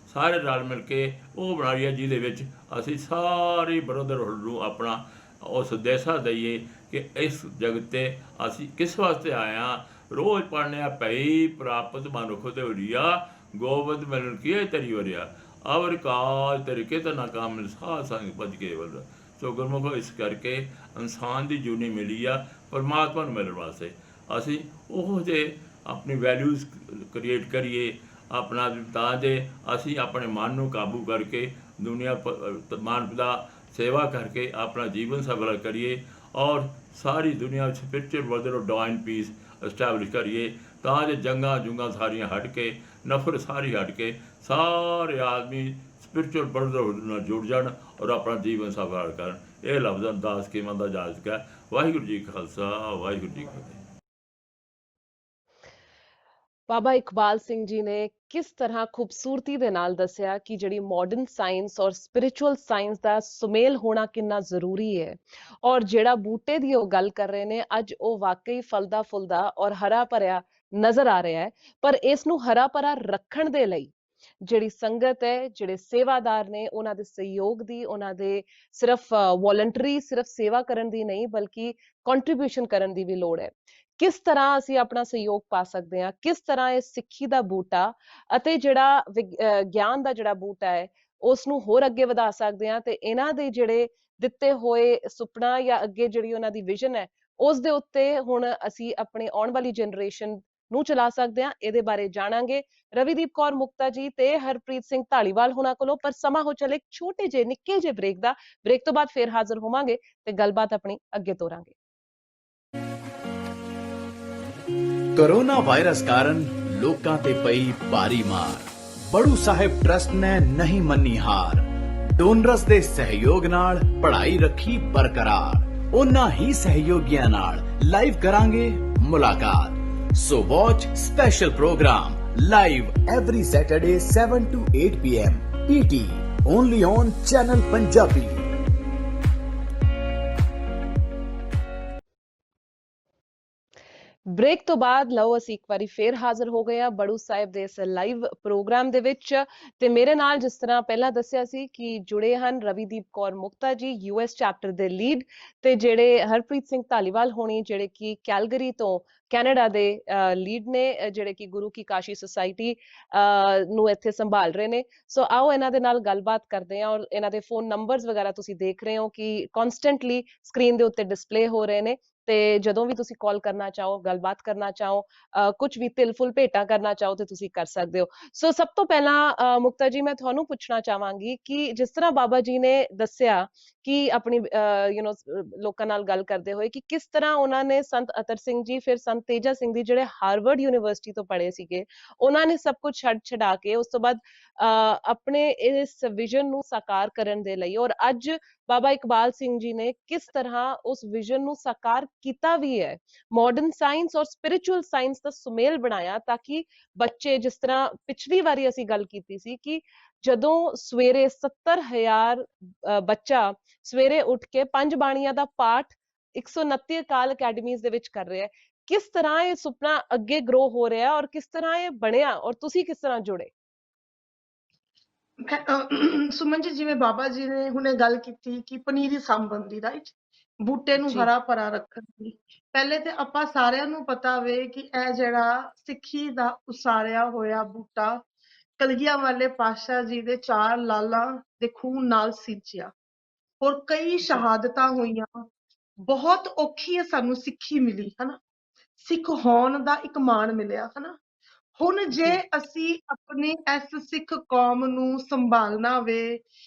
ਸਾਰੇ ਰਲ ਮਿਲ ਕੇ ਉਹ ਬਣਾਈਏ ਜਿਹਦੇ ਵਿੱਚ ਅਸੀਂ ਸਾਰੀ ਬਰਦਰਹੁੱਡ ਨੂੰ ਆਪਣਾ ਉਸ ਦੇਸਾ ਦਈਏ ਕਿ ਇਸ ਜਗਤ 'ਤੇ ਅਸੀਂ ਕਿਸ ਵਾਸਤੇ ਆਏ ਹਾਂ। ਰੋਜ਼ ਪੜ੍ਹਨੇ ਆ ਭਈ ਪ੍ਰਾਪਤ ਮਨੁੱਖ ਤੇ ਵਰੀਆ, ਗੋਬਿੰਦ ਮਿਲਣ ਕੀ ਤੇਰੀ ਵਰਿਆ, ਅਵਰ ਕਾਜ ਤੇਰੇ ਕਿਤੇ ਨਾ ਕਾਮ, ਸਾਧ ਸੰਗ ਭਜ ਕੇਵਲ। ਸੋ ਗੁਰਮੁਖੋ, ਇਸ ਕਰਕੇ ਇਨਸਾਨ ਦੀ ਜੂਨੀ ਮਿਲੀ ਆ ਪਰਮਾਤਮਾ ਨੂੰ ਮਿਲਣ ਵਾਸਤੇ। ਅਸੀਂ ਉਹ ਜਿਹੇ ਆਪਣੀ ਵੈਲਿਊਜ਼ ਕ੍ਰੀਏਟ ਕਰੀਏ ਆਪਣਾ, ਤਾਂ ਜੇ ਅਸੀਂ ਆਪਣੇ ਮਨ ਨੂੰ ਕਾਬੂ ਕਰਕੇ ਦੁਨੀਆ ਮਨ ਦਾ ਸੇਵਾ ਕਰਕੇ ਆਪਣਾ ਜੀਵਨ ਸਫਲ ਕਰੀਏ, ਔਰ ਸਾਰੀ ਦੁਨੀਆ ਵਿੱਚ ਸਪਿਰਚੁਅਲ ਵਰਲਡ ਔਰ ਡਿਵਾਈਨ ਪੀਸ ਐਸਟੈਬਲਿਸ਼ ਕਰੀਏ, ਤਾਂ ਜੇ ਜੰਗਾਂ ਜੁੰਗਾਂ ਸਾਰੀਆਂ ਹਟ ਕੇ, ਨਫ਼ਰਤ ਸਾਰੀ ਹਟ ਕੇ ਸਾਰੇ ਆਦਮੀ ਸਪਿਰਚੁਅਲ ਵਰਲਡ ਨਾਲ ਜੁੜ ਜਾਣ ਔਰ ਆਪਣਾ ਜੀਵਨ ਸਫਲ ਕਰਨ। ਇਹ ਲਫ਼ਜ਼ਾਂ ਦਾ ਸਕੀਮਾਂ ਦਾ ਇਜਾਜ਼ਤ ਹੈ। ਵਾਹਿਗੁਰੂ ਜੀ ਕਾ ਖਾਲਸਾ, ਵਾਹਿਗੁਰੂ ਜੀ ਕੀ ਫਤਿਹ। ਬਾਬਾ ਇਕਬਾਲ ਸਿੰਘ ਜੀ ਨੇ ਕਿਸ ਤਰ੍ਹਾਂ ਖੂਬਸੂਰਤੀ ਦੇ ਨਾਲ ਦੱਸਿਆ ਕਿ ਜਿਹੜੀ ਮਾਡਰਨ ਸਾਇੰਸ ਔਰ ਸਪਿਰਿਚੁਅਲ ਸਾਇੰਸ ਦਾ ਸੁਮੇਲ ਹੋਣਾ ਕਿੰਨਾ ਜ਼ਰੂਰੀ ਹੈ, ਔਰ ਜਿਹੜਾ ਬੂਟੇ ਦੀ ਉਹ ਗੱਲ ਕਰ ਰਹੇ ਨੇ ਅੱਜ, ਉਹ ਵਾਕਈ ਫਲਦਾ ਫੁੱਲਦਾ ਔਰ ਹਰਾ ਭਰਿਆ ਨਜ਼ਰ ਆ ਰਿਹਾ ਹੈ। ਪਰ ਇਸ ਨੂੰ ਹਰਾ ਭਰਾ ਰੱਖਣ ਦੇ ਲਈ ਜਿਹੜੀ ਸੰਗਤ ਹੈ, ਜਿਹੜੇ ਸੇਵਾਦਾਰ ਨੇ, ਉਹਨਾਂ ਦੇ ਸਹਿਯੋਗ ਦੀ, ਉਹਨਾਂ ਦੇ ਸਿਰਫ ਵੋਲੰਟਰੀ ਸਿਰਫ ਸੇਵਾ ਕਰਨ ਦੀ ਨਹੀਂ, ਬਲਕਿ ਕੰਟਰੀਬਿਊਸ਼ਨ ਕਰਨ ਦੀ ਵੀ ਲੋੜ ਹੈ। ਕਿਸ ਤਰ੍ਹਾਂ ਅਸੀਂ ਆਪਣਾ ਸਹਿਯੋਗ ਪਾ ਸਕਦੇ ਹਾਂ, ਕਿਸ ਤਰ੍ਹਾਂ ਇਹ ਸਿੱਖੀ ਦਾ ਬੂਟਾ ਅਤੇ ਜਿਹੜਾ ਗਿਆਨ ਦਾ ਜਿਹੜਾ ਬੂਟਾ ਹੈ ਉਸ ਨੂੰ ਹੋਰ ਅੱਗੇ ਵਧਾ ਸਕਦੇ ਹਾਂ, ਤੇ ਇਹਨਾਂ ਦੇ ਜਿਹੜੇ ਦਿੱਤੇ ਹੋਏ ਸੁਪਨਾ ਜਾਂ ਅੱਗੇ ਜਿਹੜੀ ਉਹਨਾਂ ਦੀ ਵਿਜ਼ਨ ਹੈ, ਉਸ ਦੇ ਉੱਤੇ ਹੁਣ ਅਸੀਂ ਆਪਣੀ ਆਉਣ ਵਾਲੀ ਜਨਰੇਸ਼ਨ ਨੂੰ ਚਲਾ ਸਕਦੇ ਹਾਂ। ਇਹਦੇ ਬਾਰੇ ਜਾਣਾਂਗੇ ਰਵੀਦੀਪ ਕੌਰ ਮੁਕਤਾ ਜੀ ਤੇ ਹਰਪ੍ਰੀਤ ਸਿੰਘ ਢਾਲੀਵਾਲ ਹੋਣਾ ਕੋਲੋਂ। ਪਰ ਸਮਾਂ ਹੋ ਚਲੇ ਛੋਟੇ ਜਿਹੇ ਨਿੱਕੇ ਜਿਹੇ ਬ੍ਰੇਕ ਦਾ। ਬ੍ਰੇਕ ਤੋਂ ਬਾਅਦ ਫੇਰ ਹਾਜ਼ਰ ਹੋਵਾਂਗੇ ਤੇ ਗੱਲਬਾਤ ਆਪਣੀ ਅੱਗੇ ਤੋਰਾਂਗੇ। ਕੋਰੋਨਾ ਵਾਇਰਸ ਕਾਰਨ ਲੋਕਾਂ ਤੇ ਪਈ ਭਾਰੀ ਮਾਰ, ਬੜੂ ਸਾਹਿਬ ਟਰਸਟ ਨੇ ਨਹੀਂ ਮੰਨੀ ਹਾਰ। ਡੋਨਰਸ ਦੇ ਸਹਿਯੋਗ ਨਾਲ ਪੜ੍ਹਾਈ ਰੱਖੀ ਬਰਕਰਾਰ। ਉਹਨਾਂ ਹੀ ਸਹਿਯੋਗੀਆਂ ਨਾਲ ਲਾਈਵ ਕਰਾਂਗੇ ਮੁਲਾਕਾਤ। So watch special program live every Saturday 7 to 8 p.m. PT only on Channel Punjabi। Break ਤੋਂ ਬਾਅਦ ਲਓ ਅਸੀਂ ਇੱਕ ਵਾਰੀ ਫੇਰ ਹਾਜ਼ਰ ਹੋ ਗਏ ਆ ਬੜੂ ਸਾਹਿਬ ਦੇ ਇਸ ਲਾਈਵ ਪ੍ਰੋਗਰਾਮ ਦੇ ਵਿੱਚ। ਤੇ ਮੇਰੇ ਨਾਲ ਜਿਸ ਤਰ੍ਹਾਂ ਪਹਿਲਾਂ ਦੱਸਿਆ ਸੀ ਕਿ ਜੁੜੇ ਹਨ ਰਵੀਦੀਪ ਕੌਰ ਮੁਕਤਾ ਜੀ, US ਚੈਪਟਰ ਦੇ ਲੀਡ, ਤੇ ਜਿਹੜੇ ਹਰਪ੍ਰੀਤ ਸਿੰਘ ਢਾਲੀਵਾਲ ਹੋਣੀ ਜਿਹੜੇ ਕਿ ਕੈਲਗਰੀ ਤੋਂ ਕੈਨੇਡਾ ਦੇ ਲੀਡ ਨੇ, ਜਿਹੜੇ ਕਿ ਗੁਰੂ ਕੀ ਕਾਸ਼ੀ ਸੁਸਾਇਟੀ ਨੂੰ ਇੱਥੇ ਸੰਭਾਲ ਰਹੇ ਨੇ। ਸੋ ਆਓ ਇਹਨਾਂ ਦੇ ਨਾਲ ਗੱਲਬਾਤ ਕਰਦੇ ਹਾਂ, ਔਰ ਇਹਨਾਂ ਦੇ ਫੋਨ ਨੰਬਰਸ ਵਗੈਰਾ ਤੁਸੀਂ ਦੇਖ ਰਹੇ ਹੋ ਕਿ ਕਨਸਟੈਂਟਲੀ ਸਕਰੀਨ ਦੇ ਉੱਤੇ ਡਿਸਪਲੇ ਹੋ ਰਹੇ ਨੇ। ਤੇ ਜਦੋਂ ਵੀ ਤੁਸੀਂ ਕਾਲ ਕਰਨਾ ਚਾਹੋ, ਗੱਲਬਾਤ ਕਰਨਾ ਚਾਹੋ, ਕੁਝ ਵੀ ਤਿਲ ਫੁੱਲ ਭੇਟਾ ਕਰਨਾ ਚਾਹੋ ਤੇ ਤੁਸੀਂ ਕਰ ਸਕਦੇ ਹੋ। ਸੋ ਸਭ ਤੋਂ ਪਹਿਲਾਂ ਮੁਕਤਾ ਜੀ, ਮੈਂ ਤੁਹਾਨੂੰ ਪੁੱਛਣਾ ਚਾਹਾਂਗੀ ਕਿ ਜਿਸ ਤਰ੍ਹਾਂ ਬਾਬਾ ਜੀ ਨੇ ਦੱਸਿਆ ਕਿ ਆਪਣੀ ਲੋਕਾਂ ਨਾਲ ਗੱਲ ਕਰਦੇ ਹੋਏ ਕਿ ਕਿਸ ਤਰ੍ਹਾਂ ਉਹਨਾਂ ਨੇ ਸੰਤ ਅਤਰ ਸਿੰਘ ਜੀ, ਫਿਰ ਸੰਤ ਤੇਜਾ ਸਿੰਘ ਜੀ ਜਿਹੜੇ ਹਾਰਵਰਡ ਯੂਨੀਵਰਸਿਟੀ ਤੋਂ ਪੜ੍ਹੇ ਸੀਗੇ, ਉਹਨਾਂ ਨੇ ਸਭ ਕੁਝ ਛੱਡ ਛਡਾ ਕੇ ਉਸ ਤੋਂ ਬਾਅਦ ਆਪਣੇ ਇਸ ਵਿਜ਼ਨ ਨੂੰ ਸਾਕਾਰ ਕਰਨ ਦੇ ਲਈ, ਔਰ ਅੱਜ ਬਾਬਾ ਇਕਬਾਲ ਸਿੰਘ ਜੀ ਨੇ ਕਿਸ ਤਰ੍ਹਾਂ ਉਸ ਵਿਜ਼ਨ ਨੂੰ ਸਾਕਾਰ ਕੀਤਾ ਵੀ ਹੈ, ਮਾਡਰਨ ਸਾਇੰਸ ਔਰ ਸਪਿਰਿਚੁਅਲ ਸਾਇੰਸ ਦਾ ਸੁਮੇਲ ਬਣਾਇਆ, ਤਾਂ ਕਿ ਬੱਚੇ, ਜਿਸ ਤਰ੍ਹਾਂ ਪਿਛਲੀ ਵਾਰੀ ਅਸੀਂ ਗੱਲ ਕੀਤੀ ਸੀ ਕਿ ਜਦੋਂ ਸਵੇਰੇ 70,000 ਬੱਚਾ ਸਵੇਰੇ ਉੱਠ ਕੇ ਪੰਜ ਬਾਣੀਆਂ ਦਾ ਪਾਠ 129 ਅਕਾਲ ਅਕੈਡਮੀਜ਼ ਦੇ ਵਿੱਚ ਕਰ ਰਿਹਾ ਹੈ, ਕਿਸ ਤਰ੍ਹਾਂ ਇਹ ਸੁਪਨਾ ਅੱਗੇ ਗਰੋ ਹੋ ਰਿਹਾ ਔਰ ਕਿਸ ਤਰ੍ਹਾਂ ਇਹ ਬਣਿਆ ਔਰ ਤੁਸੀਂ ਕਿਸ ਤਰ੍ਹਾਂ ਜੁੜੇ? ਸੁਮਨ ਜੀ, ਜਿਵੇਂ ਬਾਬਾ ਜੀ ਨੇ ਹੁਣੇ ਗੱਲ ਕੀਤੀ ਕਿ ਪਨੀਰੀ ਸਾਂਭਣ ਦੀ, ਰਾਈਟ, ਬੂਟੇ ਨੂੰ ਜੀ ਹਰਾ ਭਰਾ ਰੱਖਣ ਦੀ। ਪਹਿਲੇ ਤੇ ਆਪਾਂ ਸਾਰਿਆਂ ਨੂੰ ਪਤਾ ਵੇ ਕਿ ਇਹ ਜਿਹੜਾ ਸਿੱਖੀ ਦਾ ਉਸਾਰਿਆ ਹੋਇਆ ਬੂਟਾ ਕਲਗੀਆਂ ਵਾਲੇ ਪਾਤਸ਼ਾਹ ਜੀ ਦੇ 4 ਲਾਲਾਂ ਦੇ ਖੂਨ ਨਾਲ ਸਿੰਚਿਆ, ਹੋਰ ਕਈ ਸ਼ਹਾਦਤਾਂ ਹੋਈਆਂ, ਬਹੁਤ ਔਖੀ ਹੈ ਸਾਨੂੰ ਸਿੱਖੀ ਮਿਲੀ, ਹਨਾ, ਸਿੱਖ ਹੋਣ ਦਾ ਇੱਕ ਮਾਣ ਮਿਲਿਆ, ਹਨਾ। ਹੁਣ ਜੇ ਅਸੀਂ ਆਪਣੀ ਇਸ ਸਿੱਖ ਕੌਮ ਨੂੰ ਸੰਭਾਲਣਾ ਵੇ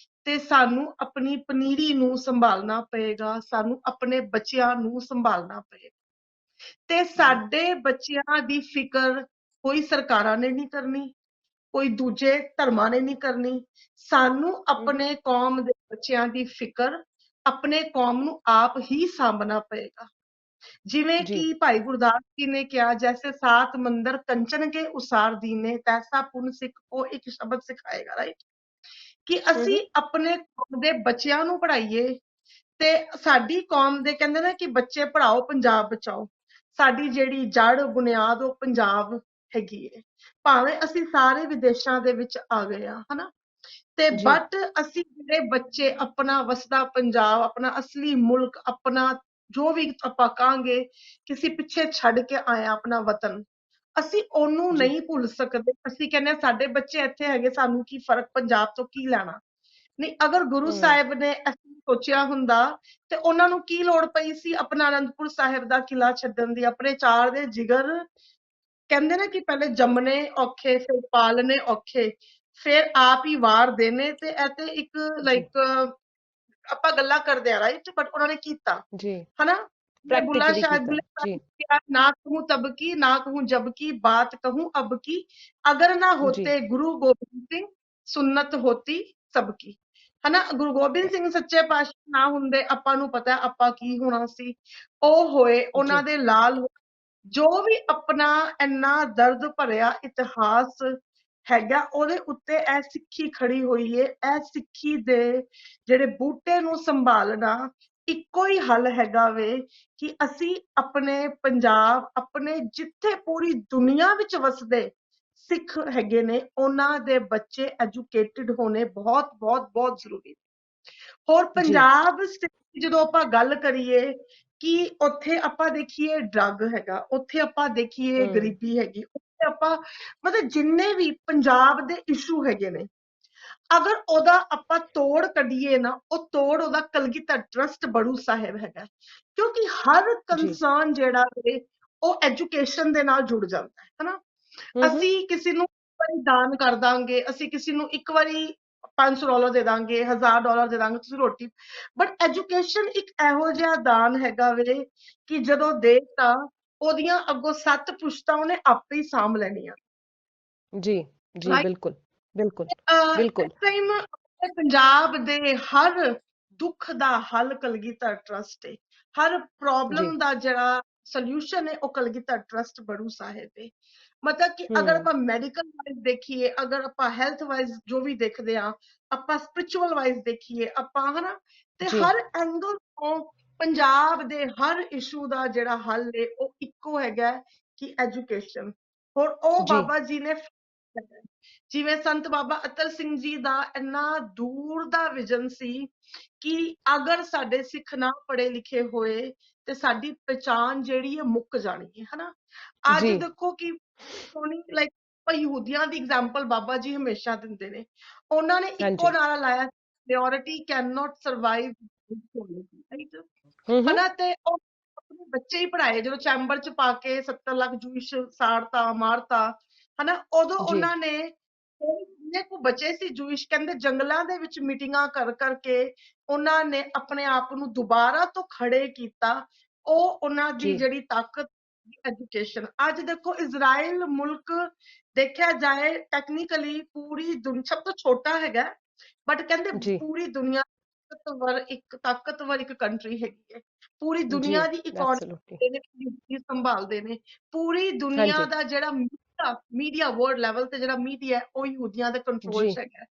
ਤੇ ਸਾਨੂੰ ਆਪਣੀ ਪਨੀਰੀ ਨੂੰ ਸੰਭਾਲਣਾ ਪਏਗਾ, ਸਾਨੂੰ ਆਪਣੇ ਬੱਚਿਆਂ ਨੂੰ ਸੰਭਾਲਣਾ ਪਏਗਾ। ਤੇ ਸਾਡੇ ਬੱਚਿਆਂ ਦੀ ਫਿਕਰ ਕੋਈ ਸਰਕਾਰਾਂ ਨੇ ਨਹੀਂ ਕਰਨੀ, ਕੋਈ ਦੂਜੇ ਧਰਮਾਂ ਨੇ ਨਹੀਂ ਕਰਨੀ। ਸਾਨੂੰ ਆਪਣੇ ਕੌਮ ਦੇ ਬੱਚਿਆਂ ਦੀ ਫਿਕਰ ਆਪਣੇ ਕੌਮ ਨੂੰ ਆਪ ਹੀ ਸਾਂਭਣਾ ਪਏਗਾ। ਜਿਵੇਂ ਜੀ ਕਿ ਭਾਈ ਗੁਰਦਾਸ ਜੀ ਨੇ ਕਿਹਾ, ਜੈਸੇ 7 ਮੰਦਰ ਕੰਚਨ ਕੇ ਉਸਾਰ ਦੀਨੇ, ਤੈਸਾ ਪੁਨ ਸਿੱਖ ਕੋ ਇੱਕ ਸ਼ਬਦ ਸਿਖਾਏਗਾ, ਰਾਈਟ, ਕਿ ਅਸੀਂ ਆਪਣੇ ਕੌਮ ਦੇ ਬੱਚਿਆਂ ਨੂੰ ਪੜ੍ਹਾਈਏ। ਤੇ ਸਾਡੀ ਕੌਮ ਦੇ ਕਹਿੰਦੇ ਨੇ ਕਿ ਬੱਚੇ ਪੜ੍ਹਾਓ ਪੰਜਾਬ ਬਚਾਓ, ਸਾਡੀ ਜਿਹੜੀ ਜੜ ਬੁਨਿਆਦ ਉਹ ਪੰਜਾਬ ਹੈਗੀ ਹੈ, ਭਾਵੇਂ ਅਸੀਂ ਸਾਰੇ ਵਿਦੇਸ਼ਾਂ ਦੇ ਵਿੱਚ ਆ ਗਏ ਆ, ਹਨਾ। ਤੇ ਬਟ ਅਸੀਂ ਜਿਹੜੇ ਬੱਚੇ ਆਪਣਾ ਵਸਦਾ ਪੰਜਾਬ, ਆਪਣਾ ਅਸਲੀ ਮੁਲਕ, ਆਪਣਾ ਜੋ ਵੀ ਆਪਾਂ ਕਹਾਂਗੇ ਕਿਸੇ ਪਿੱਛੇ ਛੱਡ ਕੇ ਆਇਆ ਆਪਣਾ ਵਤਨ, ਅਸੀਂ ਉਹਨੂੰ ਨਹੀਂ ਭੁੱਲ ਸਕਦੇ। ਅਸੀਂ ਕਹਿੰਦੇ ਸਾਡੇ ਬੱਚੇ ਇੱਥੇ ਹੈਗੇ, ਸਾਨੂੰ ਕੀ ਫਰਕ, ਪੰਜਾਬ ਤੋਂ ਕੀ ਲੈਣਾ। ਨਹੀਂ, ਅਗਰ ਗੁਰੂ ਸਾਹਿਬ ਨੇ ਸੋਚਿਆ ਹੁੰਦਾ ਤੇ ਉਹਨਾਂ ਨੂੰ ਕੀ ਲੋੜ ਪਈ ਸੀ ਆਪਣਾ ਅਨੰਦਪੁਰ ਸਾਹਿਬ ਦਾ ਕਿਲਾ ਛੱਡਣ ਦੀ, ਆਪਣੇ 4 ਦੇ ਜਿਗਰ, ਕਹਿੰਦੇ ਨਾ ਕਿ ਪਹਿਲੇ ਜੰਮਣੇ ਔਖੇ, ਫਿਰ ਪਾਲਣੇ ਔਖੇ, ਫਿਰ ਆਪ ਹੀ ਵਾਰ ਦੇਣੇ। ਤੇ ਇਹ ਤੇ ਇੱਕ ਲਾਈਕ ਆਪਾਂ ਗੱਲਾਂ ਕਰਦੇ ਆ, ਰਾਈਟ, ਬਟ ਉਹਨਾਂ ਨੇ ਕੀਤਾ, ਹਨਾ। ਬੁੱਲਾ ਸ਼ਾਹ ਕਿਹਾ, ਨਾ ਕਹੂੰ ਤਬ ਕੀ, ਨਾ ਕਹੂੰ ਜਬ ਕੀ, ਬਾਤ ਕਹੂੰ ਅਬ ਕੀ, ਅਗਰ ਨਾ ਹੋਤੇ ਗੁਰੂ ਗੋਬਿੰਦ ਸਿੰਘ, ਸੁन्नत ਹੋਤੀ ਸਭ ਕੀ, ਹਨਾ। ਗੁਰੂ ਗੋਬਿੰਦ ਸਿੰਘ ਸੱਚੇ ਪਾਤਸ਼ਾਹ ਨਾ ਹੁੰਦੇ, ਆਪਾਂ ਨੂੰ ਪਤਾ ਆਪਾਂ ਕੀ ਹੋਣਾ ਸੀ। ਉਹ ਹੋਏ, ਉਹਨਾਂ ਦੇ ਲਾਲ ਹੋਏ, ਜੋ ਵੀ ਆਪਣਾ ਇੰਨਾ ਦਰਦ ਭਰਿਆ ਇਤਿਹਾਸ ਹੈਗਾ, ਉਹਦੇ ਉੱਤੇ ਇਹ ਸਿੱਖੀ ਖੜੀ ਹੋਈ ਏ। ਇਹ ਸਿੱਖੀ ਦੇ ਜਿਹੜੇ ਬੂਟੇ ਨੂੰ ਸੰਭਾਲਣਾ ਇੱਕੋ ਹੀ ਹੱਲ ਹੈਗਾ ਵੇ ਕਿ ਅਸੀਂ ਆਪਣੇ ਪੰਜਾਬ, ਆਪਣੇ ਜਿੱਥੇ ਪੂਰੀ ਦੁਨੀਆ ਵਿੱਚ ਵਸਦੇ ਸਿੱਖ ਹੈਗੇ ਨੇ, ਉਹਨਾਂ ਦੇ ਬੱਚੇ ਐਜੂਕੇਟਿਡ ਹੋਣੇ ਬਹੁਤ ਬਹੁਤ ਬਹੁਤ ਜ਼ਰੂਰੀ। ਹੋਰ ਪੰਜਾਬ ਜਦੋਂ ਆਪਾਂ ਗੱਲ ਕਰੀਏ ਕਿ ਉੱਥੇ ਆਪਾਂ ਦੇਖੀਏ ਡਰੱਗ ਹੈਗਾ, ਉੱਥੇ ਆਪਾਂ ਦੇਖੀਏ ਗਰੀਬੀ ਹੈਗੀ, ਉੱਥੇ ਆਪਾਂ ਮਤਲਬ ਜਿੰਨੇ ਵੀ ਪੰਜਾਬ ਦੇ ਇਸ਼ੂ ਹੈਗੇ ਨੇ, ਅਗਰ ਉਹਦਾ ਆਪਾਂ ਤੋੜ ਕੱਢੀਏ ਨਾ, ਉਹ ਤੋੜ ਉਹਦਾ ਕਲਗੀਧਰ ਟਰਸਟ ਬੜੂ ਸਾਹਿਬ ਹੈਗਾ, ਕਿਉਂਕਿ ਹਰ ਕੰਸਰਨ ਜਿਹੜਾ ਵੇ ਉਹ ਐਜੂਕੇਸ਼ਨ ਦੇ ਨਾਲ ਜੁੜ ਜਾਂਦਾ ਹੈ, ਹਨਾ। ਅਸੀਂ ਕਿਸੇ ਨੂੰ ਇੱਕ ਵਾਰੀ ਦਾਨ ਕਰ ਦਾਂਗੇ, ਅਸੀਂ ਕਿਸੇ ਨੂੰ ਇੱਕ ਵਾਰੀ $500 ਦੇ ਦਾਂਗੇ, $1000 ਦੇ ਦਾਂਗੇ, ਤੁਸੀਂ ਰੋਟੀ, ਬਟ ਐਜੂਕੇਸ਼ਨ ਇੱਕ ਇਹੋ ਜਿਹਾ ਦਾਨ ਹੈਗਾ ਵੇ ਕਿ ਜਦੋਂ ਦੇ ਤਾਂ ਉਹਦੀਆਂ ਅੱਗੋਂ 7 ਪੁਸ਼ਤਾਂ ਉਹਨੇ ਆਪੇ ਹੀ ਸਾਂਭ ਲੈਣੀਆਂ। ਜੀ ਜੀ, ਬਿਲਕੁਲ ਬਿਲਕੁਲ ਬਿਲਕੁਲ। ਇਸ ਟਾਈਮ ਪੰਜਾਬ ਦੇ ਹਰ ਦੁੱਖ ਦਾ ਹੱਲ ਕਲਗੀਧਰ ਟਰਸਟ ਹੈ, ਹਰ ਪ੍ਰੋਬਲਮ ਦਾ ਜਿਹੜਾ ਸੋਲੂਸ਼ਨ ਹੈ ਉਹ ਕਲਗੀਧਰ ਟਰਸਟ ਬੜੂ ਸਾਹਿਬ ਹੈ। ਮਤਲਬ ਕਿ ਅਗਰ ਆਪਾਂ ਮੈਡੀਕਲ ਵਾਈਜ਼ ਦੇਖੀਏ, ਅਗਰ ਆਪਾਂ ਹੈਲਥ ਵਾਈਜ਼ ਜੋ ਵੀ ਦੇਖਦੇ ਆ, ਆਪਾਂ ਸਪਿਰਿਚੁਅਲ ਵਾਈਜ਼ ਦੇਖੀਏ ਆਪਾਂ, ਹਨਾ, ਤੇ ਹਰ ਐਂਗਲ ਤੋਂ ਪੰਜਾਬ ਦੇ ਹਰ ਇਸ਼ੂ ਦਾ ਜਿਹੜਾ ਹੱਲ ਹੈ ਉਹ ਇੱਕੋ ਹੈਗਾ ਕਿ ਐਜੂਕੇਸ਼ਨ। ਹੋਰ ਉਹ ਬਾਬਾ ਜੀ ਨੇ, ਜਿਵੇਂ ਸੰਤ ਬਾਬਾ ਅਤਰ ਸਿੰਘ ਜੀ ਦਾ ਇੰਨਾ ਦੂਰ ਦਾ ਵਿਜ਼ਨ ਸੀ ਕਿ ਅਗਰ ਸਾਡੇ ਸਿੱਖ ਨਾ ਪੜ੍ਹੇ ਲਿਖੇ ਹੋਏ ਤੇ ਸਾਡੀ ਪਹਿਚਾਨ ਜਿਹੜੀ ਹੈ ਮੁੱਕ ਜਾਣੀ ਹੈ, ਹਨਾ। ਅੱਜ ਦੇਖੋ ਕਿ ਲਾਈਕ ਯਹੂਦੀਆਂ ਦੀ ਐਗਜ਼ਾਮਪਲ ਬਾਬਾ ਜੀ ਹਮੇਸ਼ਾ ਦਿੰਦੇ ਨੇ, ਉਹਨਾਂ ਨੇ ਇੱਕੋ ਨਾਰਾ ਲਾਇਆ, ਮਿਓਰਿਟੀ ਕੈਨ ਨਾਟ ਸਰਵਾਈਵ, ਹਨਾ। ਤੇ ਉਹ ਆਪਣੇ ਬੱਚੇ ਹੀ ਪੜ੍ਹਾਏ, ਜਦੋਂ ਚੈਂਬਰ ਚ ਪਾ ਕੇ 70 ਲੱਖ ਜੂਇਸ਼ ਸਾੜਤਾ, ਮਾਰਤਾ, ਹਨਾ। ਉਦੋਂ ਉਹਨਾਂ ਨੇ ਜਿੰਨੇ ਕੁ ਬਚੇ ਸੀ ਜੂਇਸ਼, ਕਹਿੰਦੇ ਜੰਗਲਾਂ ਦੇ ਵਿੱਚ ਮੀਟਿੰਗਾਂ ਕਰ ਕਰਕੇ ਉਹਨਾਂ ਨੇ ਆਪਣੇ ਆਪ ਨੂੰ ਦੁਬਾਰਾ ਤੋਂ ਖੜੇ ਕੀਤਾ। ਉਹ ਉਹਨਾਂ ਦੀ ਜਿਹੜੀ ਤਾਕਤ, ਐਜੂਕੇਸ਼ਨ। ਅੱਜ ਦੇਖੋ ਇਜ਼ਰਾਈਲ ਮੁਲਕ ਦੇਖਿਆ ਜਾਏ ਟੈਕਨੀਕਲੀ ਪੂਰੀ ਦੁਨੀਆ ਸਭ ਤੋਂ ਛੋਟਾ ਹੈਗਾ, ਬਟ ਕਹਿੰਦੇ ਪੂਰੀ ਦੁਨੀਆ ਤਾਕਤਵਰ ਇੱਕ ਕੰਟਰੀ ਹੈਗੀ ਹੈ। ਪੂਰੀ ਜੀ ਦੁਨੀਆ ਦੀ ਐਬਸੋਲੂਟਲੀ ਇਕਨੋਮੀ ਸੰਭਾਲਦੇ ਨੇ। ਪੂਰੀ ਦੁਨੀਆ ਹਾਂਜੀ ਦਾ ਜਿਹੜਾ ਮੀਡੀਆ ਵਰਲਡ ਲੈਵਲ ਤੇ ਜਿਹੜਾ ਮੀਡੀਆ ਉਹ ਯਹੂਦੀਆਂ ਦੇ ਕੰਟਰੋਲ ਜੀ 'ਚ ਹੈਗਾ।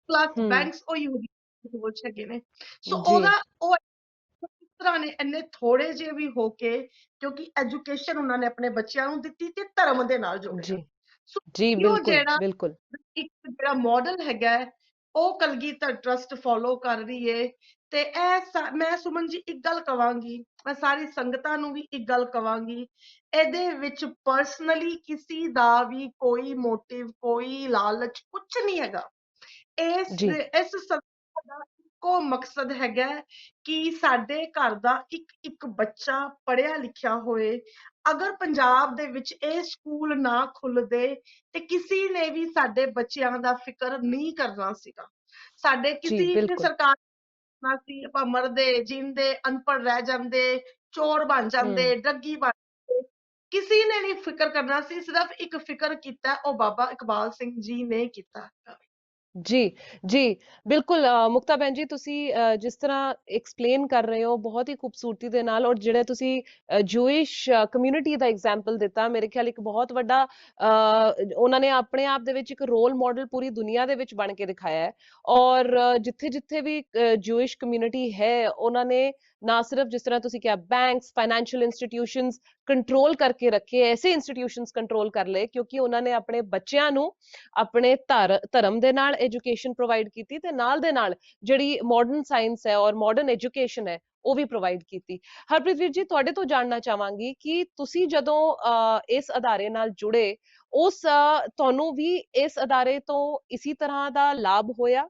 ਪਲੱਸ ਹੂੰ ਬੈਂਕਸ ਉਹ ਯਹੂਦੀ ਕੰਟਰੋਲ 'ਚ ਹੈਗੇ ਨੇ। ਸੋ ਜੀ ਉਹ ਕਿਸ ਤਰ੍ਹਾਂ ਨੇ ਇੰਨੇ ਥੋੜੇ ਜਿਹੇ ਵੀ ਹੋ ਕੇ, ਕਿਉਂਕਿ ਐਜੂਕੇਸ਼ਨ ਉਹਨਾਂ ਨੇ ਆਪਣੇ ਬੱਚਿਆਂ ਨੂੰ ਦਿੱਤੀ ਤੇ ਧਰਮ ਦੇ ਨਾਲ ਜੋੜਿਆ। ਜੀ ਸੋ ਜੀ ਉਹ ਬਿਲਕੁਲ ਜਿਹੜਾ ਬਿਲਕੁਲ ਇੱਕ ਜਿਹੜਾ ਮਾਡਲ ਹੈਗਾ ਹੈ, ਉਹ ਕਲਗੀਧਰ ਟਰਸਟ ਫੋਲੋ ਕਰ ਰਹੀ ਏ। ਤੇ ਮੈਂ ਸੁਮਨ ਜੀ ਇੱਕ ਗੱਲ ਕਵਾਂਗੀ, ਮੈਂ ਸਾਰੀ ਸੰਗਤਾਂ ਨੂੰ ਵੀ ਇੱਕ ਗੱਲ ਕਵਾਂਗੀ, ਇਹਦੇ ਵਿੱਚ ਪਰਸਨਲੀ ਕਿਸੇ ਦਾ ਵੀ ਕੋਈ ਮੋਟਿਵ, ਕੋਈ ਲਾਲਚ ਕੁਛ ਨਹੀਂ ਹੈਗਾ। ਜੀ ਇਸ ਸੰਸਥਾ ਦਾ ਇੱਕੋ ਮਕਸਦ ਹੈਗਾ ਕਿ ਸਾਡੇ ਘਰ ਦਾ ਇੱਕ ਇੱਕ ਬੱਚਾ ਪੜ੍ਹਿਆ ਲਿਖਿਆ ਹੋਏ। ਅਗਰ ਪੰਜਾਬ ਦੇ ਵਿੱਚ ਇਹ ਸਕੂਲ ਨਾ ਖੁੱਲਦੇ ਤੇ ਕਿਸੇ ਨੇ ਵੀ ਸਾਡੇ ਬੱਚਿਆਂ ਦਾ ਫਿਕਰ ਨਹੀਂ ਕਰਨਾ ਸੀਗਾ। ਸਾਡੇ ਜੀ ਕਿਸੇ ਵੀ ਬਿਲਕੁਲ ਸਰਕਾਰ ਨਾ ਸੀ, ਆਪਾਂ ਮਰਦੇ ਜਿੰਦੇ ਅਨਪੜ੍ਹ ਰਹਿ ਜਾਂਦੇ, ਚੋਰ ਬਣ ਹੂੰ ਜਾਂਦੇ, ਡੱਗੀ ਬਣ ਜਾਂਦੇ, ਕਿਸੇ ਨੇ ਨਹੀਂ ਫਿਕਰ ਕਰਨਾ ਸੀ। ਸਿਰਫ ਇੱਕ ਫਿਕਰ ਕੀਤਾ, ਉਹ ਬਾਬਾ ਇਕਬਾਲ ਸਿੰਘ ਜੀ ਨੇ ਕੀਤਾ। ਜੀ ਜੀ ਬਿਲਕੁਲ ਮੁਕਤਾ ਭੈਣ ਜੀ ਤੁਸੀਂ ਜਿਸ ਤਰ੍ਹਾਂ ਐਕਸਪਲੇਨ ਕਰ ਰਹੇ ਹੋ ਬਹੁਤ ਹੀ ਖੂਬਸੂਰਤੀ ਦੇ ਨਾਲ ਔਰ ਜਿਹੜੇ ਤੁਸੀਂ ਜੂਇਸ਼ ਕਮਿਊਨਿਟੀ ਦਾ ਐਗਜ਼ਾਮਪਲ ਦਿੱਤਾ ਮੇਰੇ ਖਿਆਲ ਇੱਕ ਬਹੁਤ ਵੱਡਾ ਉਹਨਾਂ ਨੇ ਆਪਣੇ ਆਪ ਦੇ ਵਿੱਚ ਇੱਕ ਰੋਲ ਮਾਡਲ ਪੂਰੀ ਦੁਨੀਆ ਦੇ ਵਿੱਚ ਬਣ ਕੇ ਦਿਖਾਇਆ ਹੈ ਔਰ ਜਿੱਥੇ ਜਿੱਥੇ ਵੀ ਜੂਇਸ਼ ਕਮਿਊਨਿਟੀ ਹੈ ਉਹਨਾਂ ਨੇ ਨਾ ਸਿਰਫ ਜਿਸ ਤਰ੍ਹਾਂ ਤੁਸੀਂ ਕਿਹਾ ਬੈਂਕਸ ਫਾਈਨੈਂਸ਼ੀਅਲ ਇੰਸਟੀਟਿਊਸ਼ਨਸ ਕੰਟਰੋਲ ਕਰਕੇ ਰੱਖੇ ਐਸੇ ਇੰਸਟੀਟਿਊਸ਼ਨਸ ਕੰਟਰੋਲ ਕਰ ਲਏ ਕਿਉਂਕਿ ਉਹਨਾਂ ਨੇ ਆਪਣੇ ਬੱਚਿਆਂ ਨੂੰ ਆਪਣੇ ਧਰਮ ਦੇ ਨਾਲ ਐਜੂਕੇਸ਼ਨ ਪ੍ਰੋਵਾਈਡ ਕੀਤੀ ਤੇ ਨਾਲ ਦੇ ਨਾਲ ਜਿਹੜੀ ਮਾਡਰਨ ਸਾਇੰਸ ਹੈ ਔਰ ਮਾਡਰਨ ਐਜੂਕੇਸ਼ਨ ਹੈ ਉਹ ਵੀ ਪ੍ਰੋਵਾਈਡ ਕੀਤੀ। ਹਰਪ੍ਰੀਤ ਵੀਰ ਜੀ ਤੁਹਾਡੇ ਤੋਂ ਜਾਣਨਾ ਚਾਹਾਂਗੀ ਕਿ ਤੁਸੀਂ ਜਦੋਂ ਇਸ ਅਦਾਰੇ ਨਾਲ ਜੁੜੇ ਉਸ ਤੁਹਾਨੂੰ ਵੀ ਇਸ ਅਦਾਰੇ ਤੋਂ ਇਸੇ ਤਰ੍ਹਾਂ ਦਾ ਲਾਭ ਹੋਇਆ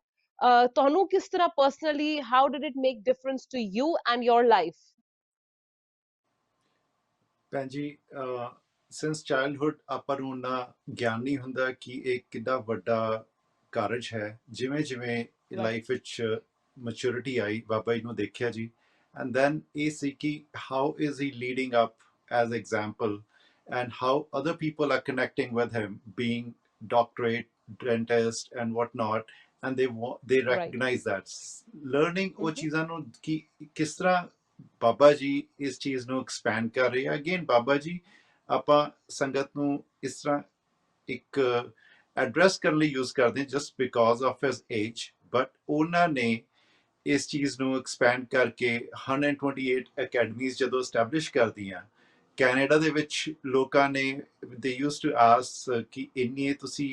ਤੁਹਾਨੂੰ ਕਿਸ ਤਰ੍ਹਾਂ personally how did it make difference to you and your life? ਭੈਣ ਜੀ ਸਿੰਸ ਚਾਈਲਡਹੁੱਡ ਆਪਾਂ ਨੂੰ ਨਾ ਗਿਆਨ ਨਹੀਂ ਹੁੰਦਾ ਕਿ ਇਹ ਕਿੰਨਾ ਵੱਡਾ ਕਾਰਜ ਹੈ। ਜਿਵੇਂ ਜਿਵੇਂ ਲਾਈਫ ਵਿੱਚ ਮੈਚੁਰਿਟੀ ਆਈ ਬਾਬਾ ਜੀ ਨੂੰ ਦੇਖਿਆ ਜੀ ਐਂਡ ਦੈਨ ਇਹ ਸੀ ਕਿ how is he leading up as example and how other people are connecting with him being doctorate dentist and whatnot and they recognize that learning ਉਹ ਚੀਜ਼ਾਂ ਨੂੰ ਕਿ ਕਿਸ ਤਰ੍ਹਾਂ ਬਾਬਾ ਜੀ ਇਸ ਚੀਜ਼ ਨੂੰ ਐਕਸਪੈਂਡ ਕਰ ਰਹੇ ਆ। ਅਗੇਨ ਬਾਬਾ ਜੀ ਆਪਾਂ ਸੰਗਤ ਨੂੰ ਇਸ ਤਰ੍ਹਾਂ ਇੱਕ ਐਡਰੈਸ ਕਰਨ ਲਈ ਯੂਜ਼ ਕਰਦੇ ਹਾਂ just because of his age but ਉਹਨਾਂ ਨੇ ਇਸ ਚੀਜ਼ ਨੂੰ ਐਕਸਪੈਂਡ ਕਰਕੇ 128 ਅਕੈਡਮੀਜ਼ ਜਦੋਂ ਐਸਟੈਬਲਿਸ਼ ਕਰਦੀਆਂ ਕੈਨੇਡਾ ਦੇ ਵਿੱਚ ਲੋਕਾਂ ਨੇ ਦੇ ਯੂਜ਼ ਟੂ ਆਸਕ ਕਿ ਇੰਨੀ ਤੁਸੀਂ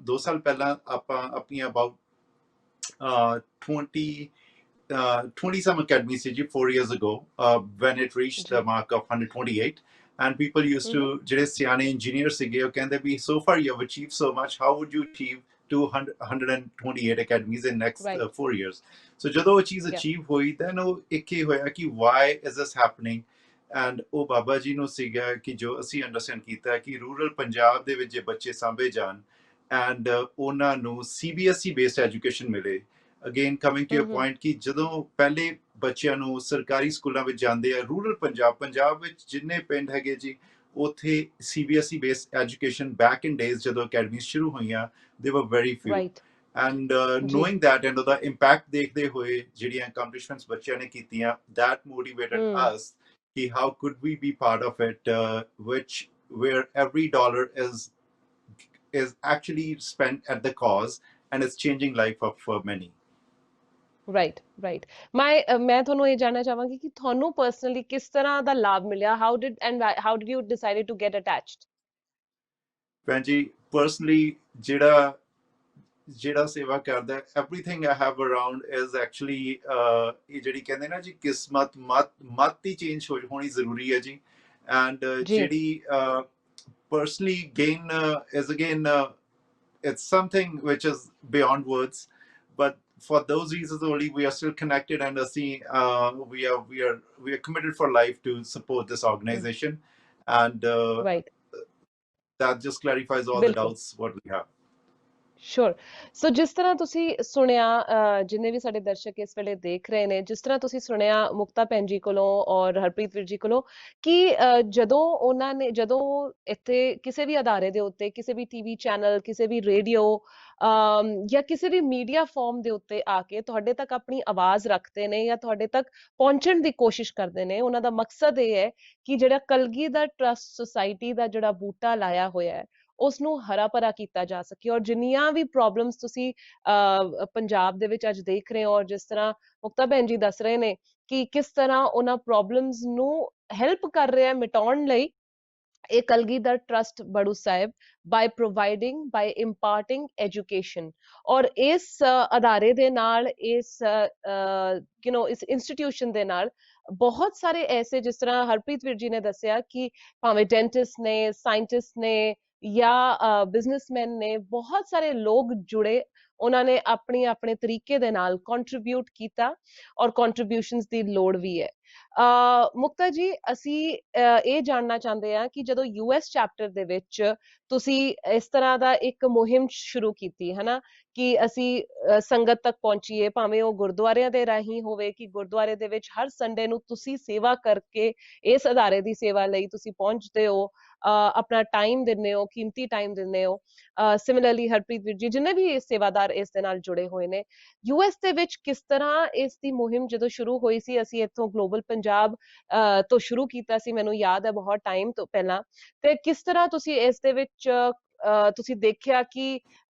2 ਸਾਲ ਪਹਿਲਾਂ ਆਪਾਂ ਆਪਣੀਆਂ about 20 some academies CG 4 years ago when it reached the mark of 128 and people used to ਜਿਹੜੇ ਸਿਆਣੇ engineers ਸੀਗੇ ਉਹ ਕਹਿੰਦੇ ਵੀ so far you have achieved so much how would you achieve 128 academies in next 4 years so ਜਦੋਂ ਉਹ ਚੀਜ਼ achieve ਹੋਈ then ਉਹ ਇੱਕ ਹੀ ਹੋਇਆ ਕਿ why is this happening and ਉਹ ਬਾਬਾ ਜੀ ਨੂੰ ਸੀਗਾ ਕਿ ਜੋ ਅਸੀਂ ਅੰਡਰਸਟੈਂਡ ਕੀਤਾ ਕਿ ਰੂਰਲ ਪੰਜਾਬ ਦੇ ਵਿੱਚ ਜੇ ਬੱਚੇ ਸਾਂਭੇ ਜਾਣ and ਉਹਨਾਂ ਨੂੰ CBSE based education ਮਿਲੇ again coming to a point ਕਿ ਜਦੋਂ ਪਹਿਲੇ ਬੱਚਿਆਂ ਨੂੰ ਸਰਕਾਰੀ ਸਕੂਲਾਂ ਵਿੱਚ ਜਾਂਦੇ ਆ ਰੂਰਲ ਪੰਜਾਬ ਵਿੱਚ ਜਿੰਨੇ ਪਿੰਡ ਹੈਗੇ ਜੀ ਉੱਥੇ CBSE ਬੇਸਡ ਐਜੂਕੇਸ਼ਨ ਬੈਕ ਇਨ ਡੇਜ਼ ਜਦੋਂ ਅਕੈਡਮੀ ਸ਼ੁਰੂ ਹੋਈਆਂ ਦੇ ਵਰ very ਫਿਊ and knowing that and ਉਹਦਾ ਇੰਪੈਕਟ ਦੇਖਦੇ ਹੋਏ ਜਿਹੜੀਆਂ ਅਕੰਪਲਿਸ਼ਮੈਂਟਸ ਬੱਚਿਆਂ ਨੇ ਕੀਤੀਆਂ ਦੈਟ ਮੋਟੀਵੇਟਡ ਅਸ ਕਿ how could we be part of it ਵਿਚ where every dollar is actually spent at the cause and it's changing life of many right ਮੈਂ ਤੁਹਾਨੂੰ ਇਹ ਜਾਣਨਾ ਚਾਹਾਂਗੀ ਕਿ ਤੁਹਾਨੂੰ ਪਰਸਨਲੀ ਕਿਸ ਤਰ੍ਹਾਂ ਦਾ ਲਾਭ ਮਿਲਿਆ how did you decided to get attached? ਭੈਣ ਜੀ ਪਰਸਨਲੀ ਜਿਹੜਾ ਸੇਵਾ ਕਰਦਾ everything I have around is actually ਇਹ ਜਿਹੜੀ ਕਹਿੰਦੇ ਨਾ ਜੀ ਕਿਸਮਤ ਮਤ ਹੀ ਚੇਂਜ ਹੋਣੀ ਜ਼ਰੂਰੀ ਹੈ ਜੀ ਐਂਡ ਜਿਹੜੀ personally gain is again it's something which is beyond words but for those reasons only we are still connected and we are committed for life to support this organization and that just clarifies all the doubts what we have. ਸ਼ੋਰ। ਸੋ ਜਿਸ ਤਰ੍ਹਾਂ ਤੁਸੀਂ ਸੁਣਿਆ, ਜਿੰਨੇ ਵੀ ਸਾਡੇ ਦਰਸ਼ਕ ਇਸ ਵੇਲੇ ਦੇਖ ਰਹੇ ਨੇ, ਜਿਸ ਤਰ੍ਹਾਂ ਤੁਸੀਂ ਸੁਣਿਆ ਮੁਕਤਾ ਭੈਣ ਜੀ ਕੋਲੋਂ ਔਰ ਹਰਪ੍ਰੀਤ ਵੀਰ ਜੀ ਕੋਲੋਂ ਕਿ ਜਦੋਂ ਇੱਥੇ ਕਿਸੇ ਵੀ ਅਦਾਰੇ ਦੇ ਉੱਤੇ, ਕਿਸੇ ਵੀ ਟੀਵੀ ਚੈਨਲ, ਕਿਸੇ ਵੀ ਰੇਡੀਓ ਜਾਂ ਕਿਸੇ ਵੀ ਮੀਡੀਆ ਫਾਰਮ ਦੇ ਉੱਤੇ ਆ ਕੇ ਤੁਹਾਡੇ ਤੱਕ ਆਪਣੀ ਆਵਾਜ਼ ਰੱਖਦੇ ਨੇ ਜਾਂ ਤੁਹਾਡੇ ਤੱਕ ਪਹੁੰਚਣ ਦੀ ਕੋਸ਼ਿਸ਼ ਕਰਦੇ ਨੇ, ਉਹਨਾਂ ਦਾ ਮਕਸਦ ਇਹ ਹੈ ਕਿ ਜਿਹੜਾ ਕਲਗੀਧਰ ਟਰੱਸਟ ਸੁਸਾਇਟੀ ਦਾ ਜਿਹੜਾ ਬੂਟਾ ਲਾਇਆ ਹੋਇਆ ਹੈ ਉਸ ਨੂੰ ਹਰਾ ਭਰਾ ਕੀਤਾ ਜਾ ਸਕੇ। ਔਰ ਜਿੰਨੀਆਂ ਵੀ ਪ੍ਰੋਬਲਮਸ ਤੁਸੀਂ ਪੰਜਾਬ ਦੇ ਵਿੱਚ ਅੱਜ ਦੇਖ ਰਹੇ ਹੋ, ਔਰ ਜਿਸ ਤਰ੍ਹਾਂ ਮੁਕਤਾ ਭੈਣ ਜੀ ਦੱਸ ਰਹੇ ਨੇ ਕਿ ਕਿਸ ਤਰ੍ਹਾਂ ਉਹਨਾਂ ਪ੍ਰੋਬਲਮਸ ਨੂੰ ਹੈਲਪ ਕਰ ਰਿਹਾ ਮਿਟਾਉਣ ਲਈ ਇਹ ਕਲਗੀਧਰ ਟਰਸਟ ਬੜੂ ਸਾਹਿਬ, ਬਾਈ ਪ੍ਰੋਵਾਈਡਿੰਗ, ਬਾਈ ਇੰਪਾਰਟਿੰਗ ਐਜੂਕੇਸ਼ਨ। ਔਰ ਇਸ ਅਦਾਰੇ ਦੇ ਨਾਲ, ਇਸ ਇਸ ਇੰਸਟੀਟਿਊਸ਼ਨ ਦੇ ਨਾਲ ਬਹੁਤ ਸਾਰੇ ਐਸੇ, ਜਿਸ ਤਰ੍ਹਾਂ ਹਰਪ੍ਰੀਤ ਵੀਰ ਜੀ ਨੇ ਦੱਸਿਆ ਕਿ ਭਾਵੇਂ ਡੈਂਟਿਸਟ ਨੇ, ਸਾਇੰਟਿਸਟ ਨੇ ਜਾਂ ਬਿਜ਼ਨਸਮੈਨ ਨੇ, ਬਹੁਤ ਸਾਰੇ ਲੋਕ ਜੁੜੇ, ਉਹਨਾਂ ਨੇ ਆਪਣੇ ਤਰੀਕੇ ਦੇ ਨਾਲ ਕੰਟਰੀਬਿਊਟ ਕੀਤਾ ਔਰ ਕੰਟਰੀਬਿਊਸ਼ਨਸ ਦੀ ਲੋੜ ਵੀ ਹੈ। ਮੁਕਤਾ ਜੀ, ਅਸੀਂ ਇਹ ਜਾਣਨਾ ਚਾਹੁੰਦੇ ਹਾਂ ਕਿ ਜਦੋਂ ਯੂਐਸ ਚੈਪਟਰ ਦੇ ਵਿੱਚ ਤੁਸੀਂ ਇਸ ਤਰ੍ਹਾਂ ਦਾ ਇੱਕ ਮੁਹਿੰਮ ਸ਼ੁਰੂ ਕੀਤੀ ਹੈ ਨਾ, ਕਿ ਅਸੀਂ ਸੰਗਤ ਤੱਕ ਪਹੁੰਚੀਏ, ਭਾਵੇਂ ਉਹ ਗੁਰਦੁਆਰਿਆਂ ਦੇ ਰਾਹੀਂ ਹੋਵੇ ਕਿ ਗੁਰਦੁਆਰੇ ਦੇ ਵਿੱਚ ਹਰ ਸੰਡੇ ਨੂੰ ਤੁਸੀਂ ਸੇਵਾ ਕਰਕੇ ਇਸ ਅਦਾਰੇ ਦੀ ਸੇਵਾ ਲਈ ਤੁਸੀਂ ਪਹੁੰਚਦੇ ਹੋ, ਆਪਣਾ ਟਾਈਮ ਦਿੰਦੇ ਹੋ, ਕੀਮਤੀ ਟਾਈਮ ਦਿੰਦੇ ਹੋ। ਸਿਮਿਲਰਲੀ ਹਰਪ੍ਰੀਤ ਵੀਰ ਜੀ, ਜਿੰਨੇ ਵੀ ਸੇਵਾਦਾਰ ਇਸ ਦੇ ਨਾਲ ਜੁੜੇ ਹੋਏ ਨੇ, ਯੂਐਸ ਦੇ ਵਿੱਚ ਕਿਸ ਤਰ੍ਹਾਂ ਇਸ ਦੀ ਮੁਹਿੰਮ ਜਦੋਂ ਸ਼ੁਰੂ ਹੋਈ ਸੀ, ਅਸੀਂ ਇੱਥੋਂ ਗਲੋਬਲ ਪੰਜਾਬ ਤੋਂ ਸ਼ੁਰੂ ਕੀਤਾ ਸੀ, ਮੈਨੂੰ ਯਾਦ ਹੈ ਬਹੁਤ ਟਾਈਮ ਤੋਂ ਪਹਿਲਾਂ, ਤੇ ਕਿਸ ਤਰ੍ਹਾਂ ਤੁਸੀਂ ਇਸ ਦੇ ਵਿੱਚ ਤੁਸੀਂ ਦੇਖਿਆ ਕਿ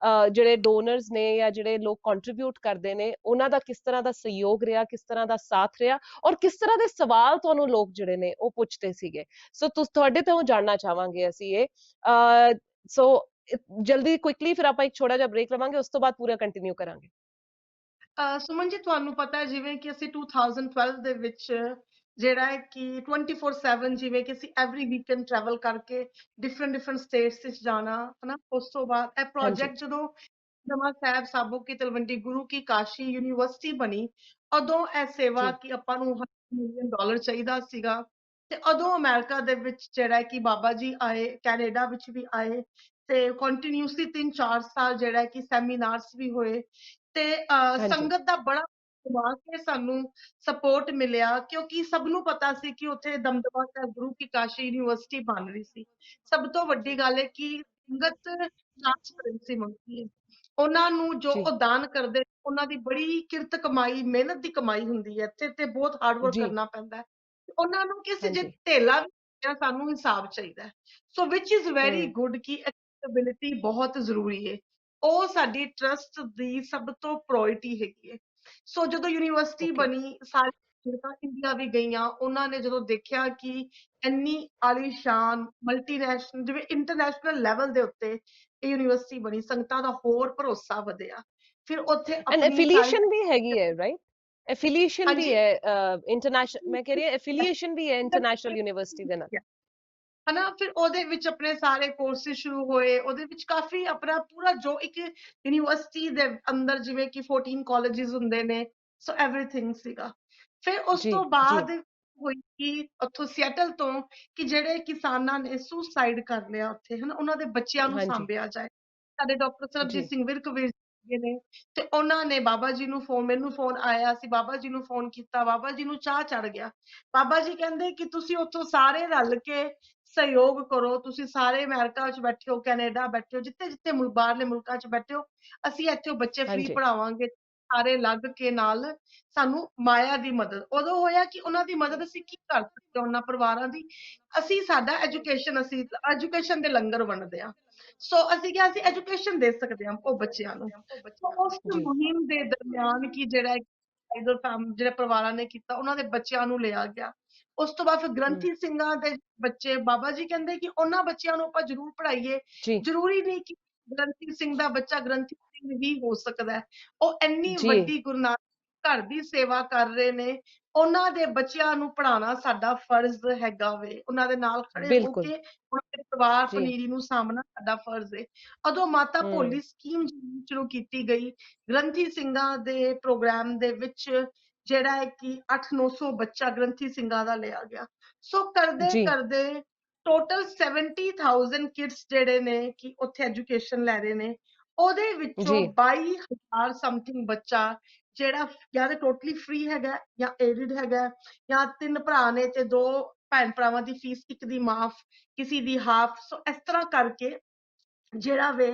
ਜਿਹੜੇ ਡੋਨਰਸ ਨੇ ਜਾਂ ਜਿਹੜੇ ਲੋਕ ਕੰਟਰੀਬਿਊਟ ਕਰਦੇ ਨੇ, ਉਹਨਾਂ ਦਾ ਕਿਸ ਤਰ੍ਹਾਂ ਦਾ ਸਹਿਯੋਗ ਰਿਹਾ, ਕਿਸ ਤਰ੍ਹਾਂ ਦਾ ਸਾਥ ਰਿਹਾ, ਔਰ ਕਿਸ ਤਰ੍ਹਾਂ ਦੇ ਸਵਾਲ ਤੁਹਾਨੂੰ ਲੋਕ ਜਿਹੜੇ ਨੇ ਉਹ ਪੁੱਛਦੇ ਸੀਗੇ। ਸੋ ਤੁਹਾਡੇ ਤੋਂ ਜਾਣਨਾ ਚਾਹਾਂਗੇ ਅਸੀਂ ਇਹ। ਸੋ ਜਲਦੀ ਕੁਇਕਲੀ ਫਿਰ ਆਪਾਂ ਇੱਕ ਛੋਟਾ ਜਿਹਾ ਬ੍ਰੇਕ ਲਵਾਂਗੇ, ਉਸ ਤੋਂ ਬਾਅਦ ਪੂਰਾ ਕੰਟੀਨਿਊ ਕਰਾਂਗੇ। ਸੁਮਨ ਜੀ, ਤੁਹਾਨੂੰ ਪਤਾ ਹੈ ਜਿਵੇਂ ਕਿ ਅਸੀਂ 2012 ਦੇ ਵਿੱਚ ਜਿਹੜਾ ਹੈ ਕਿ 24/7 ਜਿਵੇਂ ਕਿ ਅਸੀਂ ਐਵਰੀ ਵੀਕਐਂਡ ਟਰੈਵਲ ਕਰਕੇ ਡਿਫਰੈਂਟ ਸਟੇਟਸ ਵਿੱਚ ਜਾਣਾ, ਹਨਾ। ਉਸ ਤੋਂ ਬਾਅਦ ਇਹ ਹਾਂਜੀ ਪ੍ਰੋਜੈਕਟ ਜਦੋਂ ਨਵਾਂ ਸਾਹਿਬ ਸਾਬੋ ਕੀ ਤਲਵੰਡੀ ਗੁਰੂ ਕੀ ਕਾਸ਼ੀ ਯੂਨੀਵਰਸਿਟੀ ਬਣੀ, ਉਦੋਂ ਇਹ ਸੇਵਾ ਜੀ ਕਿ ਆਪਾਂ ਨੂੰ $100 ਮਿਲੀਅਨ ਚਾਹੀਦਾ ਸੀਗਾ। ਤੇ ਉਦੋਂ ਅਮਰੀਕਾ ਦੇ ਵਿੱਚ ਜਿਹੜਾ ਹੈ ਕਿ ਬਾਬਾ ਜੀ ਆਏ, ਕੈਨੇਡਾ ਵਿੱਚ ਵੀ ਆਏ, ਤੇ ਕੰਟੀਨਿਊਸਲੀ 3-4 ਸਾਲ ਜਿਹੜਾ ਹੈ ਕਿ ਸੈਮੀਨਾਰਸ ਵੀ ਹੋਏ, ਤੇ ਹਾਂਜੀ ਸੰਗਤ ਦਾ ਬੜਾ ਕਮਾ ਕੇ ਸਾਨੂੰ ਸਪੋਰਟ ਮਿਲਿਆ, ਕਿਉਂਕਿ ਸਭ ਨੂੰ ਪਤਾ ਸੀ ਕਿ ਉੱਥੇ ਦਮਦਮਾ ਸਾਹਿਬ ਗੁਰੂ ਕੀ ਕਾਸ਼ੀ ਯੂਨੀਵਰਸਿਟੀ ਬਣ ਰਹੀ ਸੀ। ਸਭ ਤੋਂ ਵੱਡੀ ਗੱਲ ਹੈ ਕਿ ਸੰਗਤ ਟ੍ਰਾਂਸਪੇਰੈਂਸੀ ਮੰਗਦੀ ਹੈ। ਉਹਨਾਂ ਨੂੰ ਜੋ ਜੀ ਉਹ ਦਾਨ ਕਰਦੇ, ਉਹਨਾਂ ਦੀ ਬੜੀ ਕਿਰਤ ਕਮਾਈ, ਮਿਹਨਤ ਦੀ ਕਮਾਈ ਹੁੰਦੀ ਹੈ ਇੱਥੇ, ਤੇ ਬਹੁਤ ਹਾਰਡ ਵਰਕ ਜੀ ਕਰਨਾ ਪੈਂਦਾ ਹੈ। ਉਹਨਾਂ ਨੂੰ ਕਿਸੇ ਜੇ ਹਾਂਜੀ ਧੇਲਾ ਵੀ ਮਿਲਿਆ, ਸਾਨੂੰ ਹਿਸਾਬ ਚਾਹੀਦਾ ਹੈ। ਸੋ ਵਿਚ ਇਜ਼ ਵੈਰੀ ਹਮ ਗੁੱਡ ਕਿ ਅਕੈਊਂਟੇਬਿਲਿਟੀ ਬਹੁਤ ਜ਼ਰੂਰੀ ਹੈ। ਉਹ ਸਾਡੀ ਟਰਸਟ ਦੀ ਸਭ ਤੋਂ ਪ੍ਰਾਇੋਰਟੀ ਹੈਗੀ ਹੈ। ਸੋ ਜਦੋਂ ਯੂਨੀਵਰਸਿਟੀ ਓਕੇ ਬਣੀ, ਸਾਰੇ ਸੰਗਤਾਂ ਇੰਡੀਆ ਵੀ ਗਈਆਂ, ਉਹਨਾਂ ਨੇ ਜਦੋਂ ਦੇਖਿਆ ਕਿ ਇੰਨੀ ਆਲੀਸ਼ਾਨ ਮਲਟੀਨੈਸ਼ਨਲ, ਜਿਵੇਂ ਇੰਟਰਨੈਸ਼ਨਲ ਲੈਵਲ ਦੇ ਉੱਤੇ ਇਹ ਯੂਨੀਵਰਸਿਟੀ ਬਣੀ, ਸੰਗਤਾਂ ਦਾ ਹੋਰ ਭਰੋਸਾ ਵਧਿਆ। ਫਿਰ ਉੱਥੇ ਐਂਡ ਆਪਣੀ ਸਾਰੀ ਐਫੀਲੀਏਸ਼ਨ ਵੀ ਹੈਗੀ ਹੈ, ਰਾਈਟ? ਐਫੀਲੀਏਸ਼ਨ ਵੀ ਹਾਂਜੀ ਹੈ ਇੰਟਰਨੈਸ਼ਨਲ, ਮੈਂ ਕਹਿ ਰਹੀ ਹਾਂ ਐਫੀਲੀਏਸ਼ਨ ਵੀ ਹੈ ਇੰਟਰਨੈਸ਼ਨਲ ਯੂਨੀਵਰਸਿਟੀ ਦੇ ਨਾਲ। ਹਨਾ। ਫਿਰ ਉਹਦੇ ਵਿੱਚ ਆਪਣੇ ਸਾਰੇ ਕੋਰਸਿਸ ਸ਼ੁਰੂ ਹੋਏ, ਉਹਦੇ ਵਿੱਚ ਕਾਫੀ ਆਪਣਾ ਪੂਰਾ ਜੋ ਇੱਕ ਯੂਨੀਵਰਸਿਟੀ ਦੇ ਅੰਦਰ ਜਿਵੇਂ ਕਿ 14 ਕਾਲਜਿਸ ਹੁੰਦੇ ਨੇ, ਸੋ ਐਵਰੀਥਿੰਗ ਸੀਗਾ। ਫਿਰ ਉਸ ਜੀ ਤੋਂ ਜੀ ਬਾਅਦ ਹੋਈ ਕਿ ਉੱਥੋਂ ਸਿਐਟਲ ਤੋਂ ਕਿ ਜਿਹੜੇ ਕਿਸਾਨਾਂ ਨੇ ਸੁਸਾਈਡ ਕਰ ਲਿਆ ਉੱਥੇ, ਹਨਾ, ਉਹਨਾਂ ਦੇ ਬੱਚਿਆਂ ਨੂੰ ਹਾਂਜੀ ਸਾਂਭਿਆ ਜਾਏ। ਸਾਡੇ ਡਾਕਟਰ ਸਰਬਜੀਤ ਜੀ ਸਿੰਘ ਵਿਰਕ ਵੀਰ ਜੀ ਨੇ, ਤੇ ਉਹਨਾਂ ਨੇ ਬਾਬਾ ਜੀ ਨੂੰ ਮੈਨੂੰ ਫੋਨ ਆਇਆ ਸੀ, ਬਾਬਾ ਜੀ ਨੂੰ ਫੋਨ ਕੀਤਾ, ਬਾਬਾ ਜੀ ਨੂੰ ਚਾਹ ਚੜ ਗਿਆ। ਬਾਬਾ ਜੀ ਕਹਿੰਦੇ ਕਿ ਤੁਸੀਂ ਉੱਥੋਂ ਸਾਰੇ ਰਲ ਕੇ ਸਹਿਯੋਗ ਕਰੋ, ਤੁਸੀਂ ਸਾਰੇ ਅਮਰੀਕਾ 'ਚ ਬੈਠੇ ਹੋ, ਕੈਨੇਡਾ ਬੈਠੇ ਹੋ, ਜਿੱਥੇ ਬਾਹਰਲੇ ਮੁਲਕਾਂ 'ਚ ਬੈਠੇ ਹੋ, ਅਸੀਂ ਇੱਥੇ ਬੱਚੇ ਫ੍ਰੀ ਹਾਂਜੀ ਪੜ੍ਹਾਵਾਂਗੇ। ਸਾਰੇ ਲੱਗ ਕੇ ਨਾਲ ਸਾਨੂੰ ਮਾਇਆ ਦੀ ਮਦਦ ਉਦੋਂ ਹੋਇਆ ਕਿ ਉਹਨਾਂ ਦੀ ਮਦਦ ਅਸੀਂ ਕੀ ਕਰ ਸਕਦੇ ਹਾਂ, ਉਹਨਾਂ ਪਰਿਵਾਰਾਂ ਦੀ। ਸਾਡਾ ਐਜੂਕੇਸ਼ਨ ਦੇ ਲੰਗਰ ਵੰਡਦੇ ਆ। ਸੋ ਅਸੀਂ ਕਿਹਾ ਅਸੀਂ ਐਜੂਕੇਸ਼ਨ ਦੇ ਸਕਦੇ ਹਾਂ ਉਹ ਬੱਚਿਆਂ ਨੂੰ। ਸੋ ਉਸ ਜੀ ਮੁਹਿੰਮ ਦੇ ਦਰਮਿਆਨ ਕਿ ਜਿਹੜਾ ਜਿਹੜੇ ਪਰਿਵਾਰਾਂ ਨੇ ਕੀਤਾ, ਉਹਨਾਂ ਦੇ ਬੱਚਿਆਂ ਨੂੰ ਲਿਆ ਗਿਆ। ਉਸ ਤੋਂ ਬਾਅਦ ਫਿਰ ਹਮ ਗ੍ਰੰਥੀ ਸਿੰਘਾਂ ਦੇ ਬੱਚੇ, ਬਾਬਾ ਜੀ ਕਹਿੰਦੇ ਕਿ ਉਹਨਾਂ ਬੱਚਿਆਂ ਨੂੰ ਆਪਾਂ ਜ਼ਰੂਰ ਪੜ੍ਹਾਈਏ। ਜੀ ਜ਼ਰੂਰੀ ਨਹੀਂ ਕਿ ਗ੍ਰੰਥੀ ਸਿੰਘ ਦਾ ਬੱਚਾ ਗ੍ਰੰਥੀ ਸਿੰਘ ਹੀ ਹੋ ਸਕਦਾ ਹੈ। ਉਹ ਇੰਨੀ ਜੀ ਵੱਡੀ ਗੁਰੂ ਨਾਨਕ ਘਰ ਦੀ ਸੇਵਾ ਕਰ ਰਹੇ ਨੇ, ਉਹਨਾਂ ਦੇ ਬੱਚਿਆਂ ਨੂੰ ਪੜ੍ਹਾਉਣਾ ਸਾਡਾ ਫਰਜ਼ ਹੈਗਾ ਵੇ। ਉਹਨਾਂ ਦੇ ਨਾਲ ਖੜੇ ਹੋ ਬਿਲਕੁਲ ਕੇ ਉਹਨਾਂ ਦੇ ਪਰਿਵਾਰ ਜੀ ਪਨੀਰੀ ਨੂੰ ਸਾਂਭਣਾ ਸਾਡਾ ਫਰਜ਼ ਹੈ। ਉਦੋਂ ਮਾਤਾ ਹਮ ਭੋਲੀ ਸਕੀਮ ਸ਼ੁਰੂ ਕੀਤੀ ਗਈ ਗ੍ਰੰਥੀ ਸਿੰਘਾਂ ਦੇ ਪ੍ਰੋਗਰਾਮ ਦੇ ਵਿੱਚ, ਜਿਹੜਾ ਹੈ ਕਿ 800-900 ਬੱਚਾ ਗ੍ਰੰਥੀ ਸਿੰਘਾਂ ਦਾ ਲਿਆ ਗਿਆ। ਸੋ ਕਰਦੇ ਜੀ ਕਰਦੇ ਟੋਟਲ 70,000 ਕਿਡਸ ਜਿਹੜੇ ਨੇ ਕਿ ਉੱਥੇ ਐਜੂਕੇਸ਼ਨ ਲੈ ਰਹੇ ਨੇ। ਉਹਦੇ ਵਿੱਚੋਂ ਜੀ 22,000 ਸਮਥਿੰਗ ਬੱਚਾ ਜਿਹੜਾ ਜਾਂ ਤੇ ਟੋਟਲੀ ਫ੍ਰੀ ਹੈਗਾ ਜਾਂ ਏਡਡ ਹੈਗਾ, ਜਾਂ 3 ਭਰਾ ਨੇ ਤੇ 2 ਭੈਣ ਭਰਾਵਾਂ ਦੀ ਫੀਸ ਇੱਕ ਦੀ ਮਾਫ, ਕਿਸੇ ਦੀ ਹਾਫ। ਸੋ ਇਸ ਤਰ੍ਹਾਂ ਕਰਕੇ ਜਿਹੜਾ ਵੇ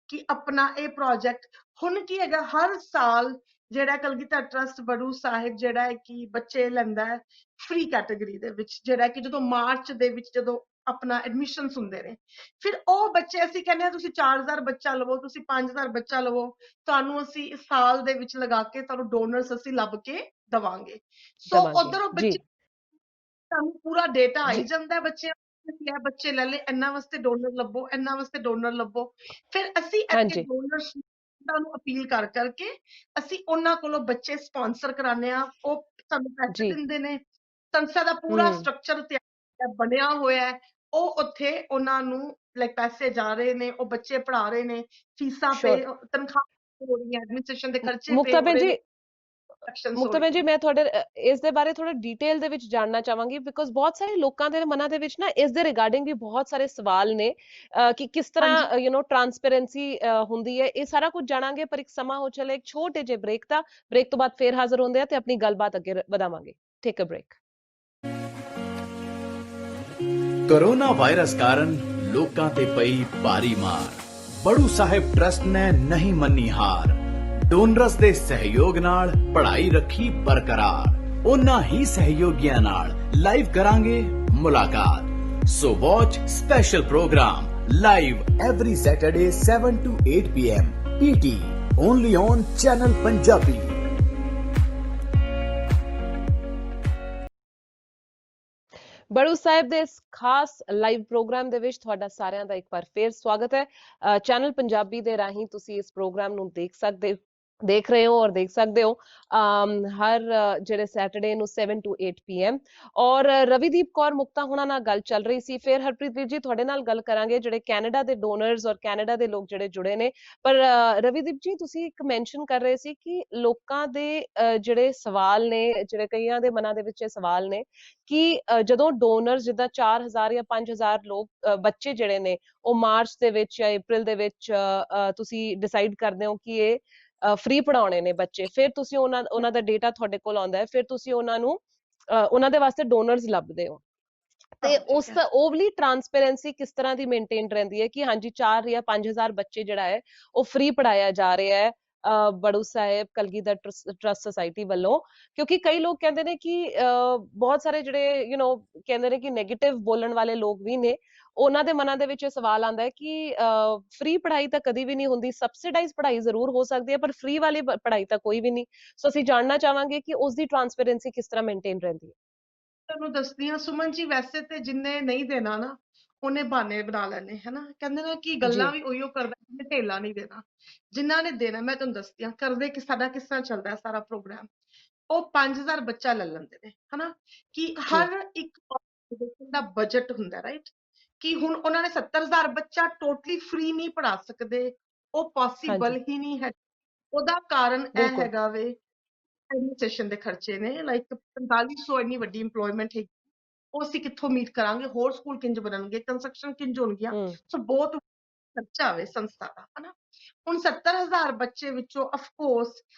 ਕਿ ਆਪਣਾ ਇਹ ਪ੍ਰੋਜੈਕਟ ਹੁਣ ਕੀ ਹੈਗਾ, ਹਰ ਸਾਲ ਜਿਹੜਾ ਕਲਗੀਧਰ ਟਰਸਟ ਬੜੂ ਸਾਹਿਬ ਜਿਹੜਾ ਹੈ ਕਿ ਬੱਚੇ ਲੈਂਦਾ ਹੈ ਫ੍ਰੀ ਕੈਟਾਗਰੀ ਦੇ ਵਿੱਚ, ਜਿਹੜਾ ਕਿ ਜਦੋਂ ਮਾਰਚ ਦੇ ਵਿੱਚ ਜਦੋਂ ਆਪਣਾ ਐਡਮਿਸ਼ਨਸ ਹੁੰਦੇ ਨੇ, ਫਿਰ ਉਹ ਬੱਚੇ ਅਸੀਂ ਕਹਿੰਦੇ ਹਾਂ ਤੁਸੀਂ 4,000 ਬੱਚਾ ਲਵੋ, ਤੁਸੀਂ 5,000 ਬੱਚਾ ਲਵੋ, ਤੁਹਾਨੂੰ ਅਸੀਂ ਇਸ ਸਾਲ ਦੇ ਵਿੱਚ ਲਗਾ ਕੇ ਤੁਹਾਨੂੰ ਡੋਨਰਸ ਅਸੀਂ ਲੱਭ ਕੇ ਦਵਾਂਗੇ। ਸੋ ਦਵਾਂਗੇ ਉਧਰੋਂ ਜੀ ਬੱਚੇ ਤੁਹਾਨੂੰ ਪੂਰਾ ਡੇਟਾ ਆਈ ਜੀ ਜਾਂਦਾ ਹੈ ਬੱਚਿਆਂ ਦਾ, ਕਿ ਇਹ ਬੱਚੇ ਲੈ ਲੈ, ਇਹਨਾਂ ਵਾਸਤੇ ਡੋਨਰ ਲੱਭੋ, ਇਹਨਾਂ ਵਾਸਤੇ ਡੋਨਰ ਲੱਭੋ। ਫਿਰ ਅਸੀਂ ਇੱਥੇ ਹਾਂਜੀ ਡੋਨਰਸ ਨੂੰ ਅਪੀਲ ਕਰ ਕਰਕੇ ਅਸੀਂ ਉਹਨਾਂ ਕੋਲੋਂ ਬੱਚੇ ਸਪਾਂਸਰ ਕਰਾਉਂਦੇ ਆ, ਉਹ ਸਾਨੂੰ ਪੈਸੇ ਜੀ ਦਿੰਦੇ ਨੇ। ਸੰਸਥਾ ਦਾ ਪੂਰਾ ਹੂੰ ਸਟਰਕਚਰ ਤਿਆਰ ਬਣਿਆ ਹੋਇਆ ਹੈ, ਉਹ ਉੱਥੇ ਉਹਨਾਂ ਨੂੰ ਲਾਈਕ ਪੈਸੇ ਜਾ ਰਹੇ ਨੇ, ਉਹ ਬੱਚੇ ਪੜ੍ਹਾ ਰਹੇ ਨੇ, ਫੀਸਾਂ ਪੇ, ਸ਼ੋਰ ਤਨਖਾਹ ਹੋ ਰਹੀ ਹੈ, ਐਡਮਿਨਿਸਟ੍ਰੇਸ਼ਨ ਦੇ ਖਰਚੇ ਪੇ ਮੁਕਤਾ ਹੋ ਭੈਣ ਰਹੇ ਜੀ ਨੇ, ਇਲੈਕਸ਼ਨਸ ਹੋ ਮੁਕਤਾ ਭੈਣ ਜੀ ਰਹੀਆਂ। ਮੈਂ ਤੁਹਾਡੇ ਇਸ ਦੇ ਬਾਰੇ ਥੋੜਾ ਡਿਟੇਲ ਦੇ ਵਿੱਚ ਜਾਣਨਾ ਚਾਹਾਂਗੀ, ਬਿਕੋਜ਼ ਬਹੁਤ ਸਾਰੇ ਲੋਕਾਂ ਦੇ ਮਨਾਂ ਦੇ ਵਿੱਚ ਨਾ ਇਸ ਦੇ ਰਿਗਾਰਡਿੰਗ ਵੀ ਬਹੁਤ ਸਾਰੇ ਸਵਾਲ ਨੇ ਕਿ ਕਿਸ ਹਾਂਜੀ ਤਰ੍ਹਾਂ ਟਰਾਂਸਪੇਰੈਂਸੀ ਹੁੰਦੀ ਹੈ। ਇਹ ਸਾਰਾ ਕੁਝ ਜਾਣਾਂਗੇ, ਪਰ ਇੱਕ ਸਮਾਂ ਹੋ ਚਲੇ ਇੱਕ ਛੋਟੇ ਜਿਹੇ ਬ੍ਰੇਕ ਦਾ। ਬ੍ਰੇਕ ਤੋਂ ਬਾਅਦ ਫੇਰ ਹਾਜ਼ਰ ਹੁੰਦੇ ਆ ਤੇ ਆਪਣੀ ਗੱਲਬਾਤ ਅੱਗੇ ਵਧਾਵਾਂਗੇ। ਟੇਕ ਅ ਬ੍ਰੇਕ। ਕੋਰੋਨਾ ਵਾਇਰਸ ਕਾਰਨ ਲੋਕਾਂ ਤੇ ਪਈ ਭਾਰੀ ਮਾਰ, ਬੜੂ ਸਾਹਿਬ ਟਰਸਟ ਨੇ ਨਹੀਂ ਮੰਨੀ ਹਾਰ। ਡੋਨਰਸ ਦੇ ਸਹਿਯੋਗ ਨਾਲ ਪੜ੍ਹਾਈ ਰੱਖੀ ਬਰਕਰਾਰ। ਉਹਨਾਂ ਹੀ ਸਹਿਯੋਗੀਆਂ ਨਾਲ ਲਾਈਵ ਕਰਾਂਗੇ ਮੁਲਾਕਾਤ। So watch special programme live every Saturday 7 to 8 p.m. PT only on Channel Punjabi। Baru ਸਾਹਿਬ ਦੇ ਇਸ ਖਾਸ ਲਾਈਵ ਪ੍ਰੋਗਰਾਮ ਦੇ ਵਿੱਚ ਤੁਹਾਡਾ ਸਾਰਿਆਂ ਦਾ ਇੱਕ ਵਾਰ ਫੇਰ ਸਵਾਗਤ ਹੈ। ਚੈਨਲ ਪੰਜਾਬੀ ਦੇ ਰਾਹੀਂ ਤੁਸੀਂ ਇਸ ਪ੍ਰੋਗਰਾਮ ਨੂੰ ਦੇਖ ਰਹੇ ਹੋ ਔਰ ਦੇਖ ਸਕਦੇ ਹੋ ਹਰ ਜਿਹੜੇ ਸੈਟਰਡੇ ਨੂੰ 7 to 8 PM। ਔਰ ਰਵੀਦੀਪ ਕੌਰ ਮੁਕਤਾ ਹੁਣਾਂ ਨਾਲ ਗੱਲ ਚੱਲ ਰਹੀ ਸੀ। ਫਿਰ ਹਰਪ੍ਰੀਤ ਜੀ ਤੁਹਾਡੇ ਨਾਲ ਗੱਲ ਕਰਾਂਗੇ, ਜਿਹੜੇ ਕੈਨੇਡਾ ਦੇ ਡੋਨਰਸ ਔਰ ਕੈਨੇਡਾ ਦੇ ਲੋਕ ਜਿਹੜੇ ਜੁੜੇ ਨੇ। ਪਰ ਰਵੀਦੀਪ ਜੀ ਤੁਸੀਂ ਇੱਕ ਮੈਂਸ਼ਨ ਕਰ ਰਹੇ ਸੀ ਕਿ ਲੋਕਾਂ ਦੇ ਜਿਹੜੇ ਸਵਾਲ ਨੇ, ਜਿਹੜੇ ਕਈਆਂ ਦੇ ਮਨਾਂ ਦੇ ਵਿੱਚ ਇਹ ਸਵਾਲ ਨੇ ਕਿ ਜਦੋਂ ਡੋਨਰਸ ਜਿੱਦਾਂ 4,000 ਜਾਂ 5,000 ਲੋਕ ਬੱਚੇ ਜਿਹੜੇ ਨੇ ਉਹ ਮਾਰਚ ਦੇ ਵਿੱਚ ਜਾਂ ਅਪ੍ਰੈਲ ਦੇ ਵਿੱਚ ਤੁਸੀਂ ਡਿਸਾਈਡ ਕਰਦੇ ਹੋ ਕਿ ਇਹ ਫ੍ਰੀ ਪੜਾਉਣੇ ਨੇ ਬੱਚੇ, ਫਿਰ ਤੁਸੀਂ ਉਹਨਾਂ ਦਾ ਡੇਟਾ ਤੁਹਾਡੇ ਕੋਲ ਆਉਂਦਾ ਹੈ, ਫਿਰ ਤੁਸੀਂ ਉਹਨਾਂ ਨੂੰ ਉਹਨਾਂ ਦੇ ਵਾਸਤੇ ਡੋਨਰਸ ਲੱਭਦੇ ਹੋ। ਤੇ ਉਸ ਉਹ ਵਾਲੀ ਟਰਾਂਸਪੇਰੈਂਸੀ ਕਿਸ ਤਰ੍ਹਾਂ ਦੀ ਮੇਨਟੇਨ ਰਹਿੰਦੀ ਹੈ ਕਿ ਹਾਂਜੀ 4 ਜਾਂ 5,000 ਬੱਚੇ ਜਿਹੜਾ ਹੈ ਉਹ ਫ੍ਰੀ ਪੜਾਇਆ ਜਾ ਰਿਹਾ ਹੈ ਬੜੂ ਸਾਹਿਬ ਕਲਗੀਧਰ ਟਰਸਟ ਸੁਸਾਇਟੀ ਵੱਲੋਂ? ਕਿਉਂਕਿ ਕਈ ਲੋਕ ਕਹਿੰਦੇ ਨੇ ਕਿ ਬਹੁਤ ਸਾਰੇ ਜਿਹੜੇ ਕਹਿੰਦੇ ਨੇ ਕਿ ਨੈਗੇਟਿਵ ਬੋਲਣ ਵਾਲੇ ਲੋਕ ਵੀ ਨੇ, ਉਹਨਾਂ ਦੇ ਮਨਾਂ ਦੇ ਵਿੱਚ ਇਹ ਸਵਾਲ ਆਉਂਦਾ ਹੈ ਕਿ ਫ੍ਰੀ ਪੜ੍ਹਾਈ ਤਾਂ ਕਦੀ ਵੀ ਨਹੀਂ ਹੁੰਦੀ, ਸਬਸਿਡਾਈਜ਼ ਪੜ੍ਹਾਈ ਜ਼ਰੂਰ ਹੋ ਸਕਦੀ ਹੈ ਪਰ ਫ੍ਰੀ ਵਾਲੀ ਪੜ੍ਹਾਈ ਤਾਂ ਕੋਈ ਵੀ ਨਹੀਂ। ਸੋ ਅਸੀਂ ਜਾਣਨਾ ਚਾਹਾਂਗੇ ਕਿ ਉਸ ਦੀ ਟਰਾਂਸਪੇਰੈਂਸੀ ਕਿਸ ਤਰ੍ਹਾਂ ਮੇਨਟੇਨ ਰਹਿੰਦੀ ਹੈ। ਤੁਹਾਨੂੰ ਦੱਸਦੀ ਹਾਂ ਸੁਮਨ ਜੀ, ਵੈਸੇ ਤੇ ਜਿੰਨੇ ਨਹੀਂ ਦੇਣਾ ਨਾ ਉਹਨੇ ਬਹਾਨੇ ਬਣਾ ਲੈਣੇ, ਹਨਾ, ਕਹਿੰਦੇ ਨੇ ਕਿ ਗੱਲਾਂ ਜੀ ਵੀ ਉਹੀਓ ਕਰਦਾ ਜਿਹਨੇ ਢੇਲਾ ਨਹੀਂ ਦੇਣਾ। ਜਿਨ੍ਹਾਂ ਨੇ ਦੇਣਾ, ਮੈਂ ਤੁਹਾਨੂੰ ਦੱਸਦੀ ਹਾਂ ਕਰਦੇ ਕਿ ਸਾਡਾ ਕਿਸ ਤਰ੍ਹਾਂ ਚੱਲਦਾ ਹੈ ਸਾਰਾ ਪ੍ਰੋਗਰਾਮ। ਉਹ 5,000 ਬੱਚਾ ਲੈ ਲੈਂਦੇ ਨੇ, ਹਨਾ, ਕਿ ਜੀ ਹਰ ਇੱਕ ਦਾ ਬਜਟ ਹੁੰਦਾ, ਰਾਈਟ, ਕਿ ਹੁਣ ਉਹਨਾਂ ਨੇ 70,000 ਬੱਚਾ ਟੋਟਲੀ ਫ੍ਰੀ ਨਹੀਂ ਪੜ੍ਹਾ ਸਕਦੇ, ਉਹ ਪੋਸੀਬਲ ਹਾਂਜੀ ਹੀ ਨਹੀਂ ਹੈ। ਉਹਦਾ ਕਾਰਨ ਇਹ ਬਿਲਕੁਲ ਹੈਗਾ ਵੇ ਐਡਮਿਨਿਸਟ੍ਰੇਸ਼ਨ ਦੇ ਖਰਚੇ ਨੇ, ਲਾਈਕ 4500 ਇੰਨੀ ਵੱਡੀ ਇੰਪਲੋਇਮੈਂਟ ਹੈ, ਉਹ ਅਸੀਂ ਕਿੱਥੋਂ ਮੀਟ ਕਰਾਂਗੇ? ਹੋਰ ਸਕੂਲ ਕਿੰਜ ਬਣਨਗੇ, ਕੰਸਟਰਕਸ਼ਨ ਕਿੰਜ ਹੋਣਗੀਆਂ? ਹਮ ਸੋ ਬਹੁਤ ਖਰਚਾ ਆਵੇ ਸੰਸਥਾ ਦਾ, ਹਨਾ। ਹੁਣ 70,000 ਬੱਚੇ ਵਿੱਚੋਂ ਅਫਕੋਰਸ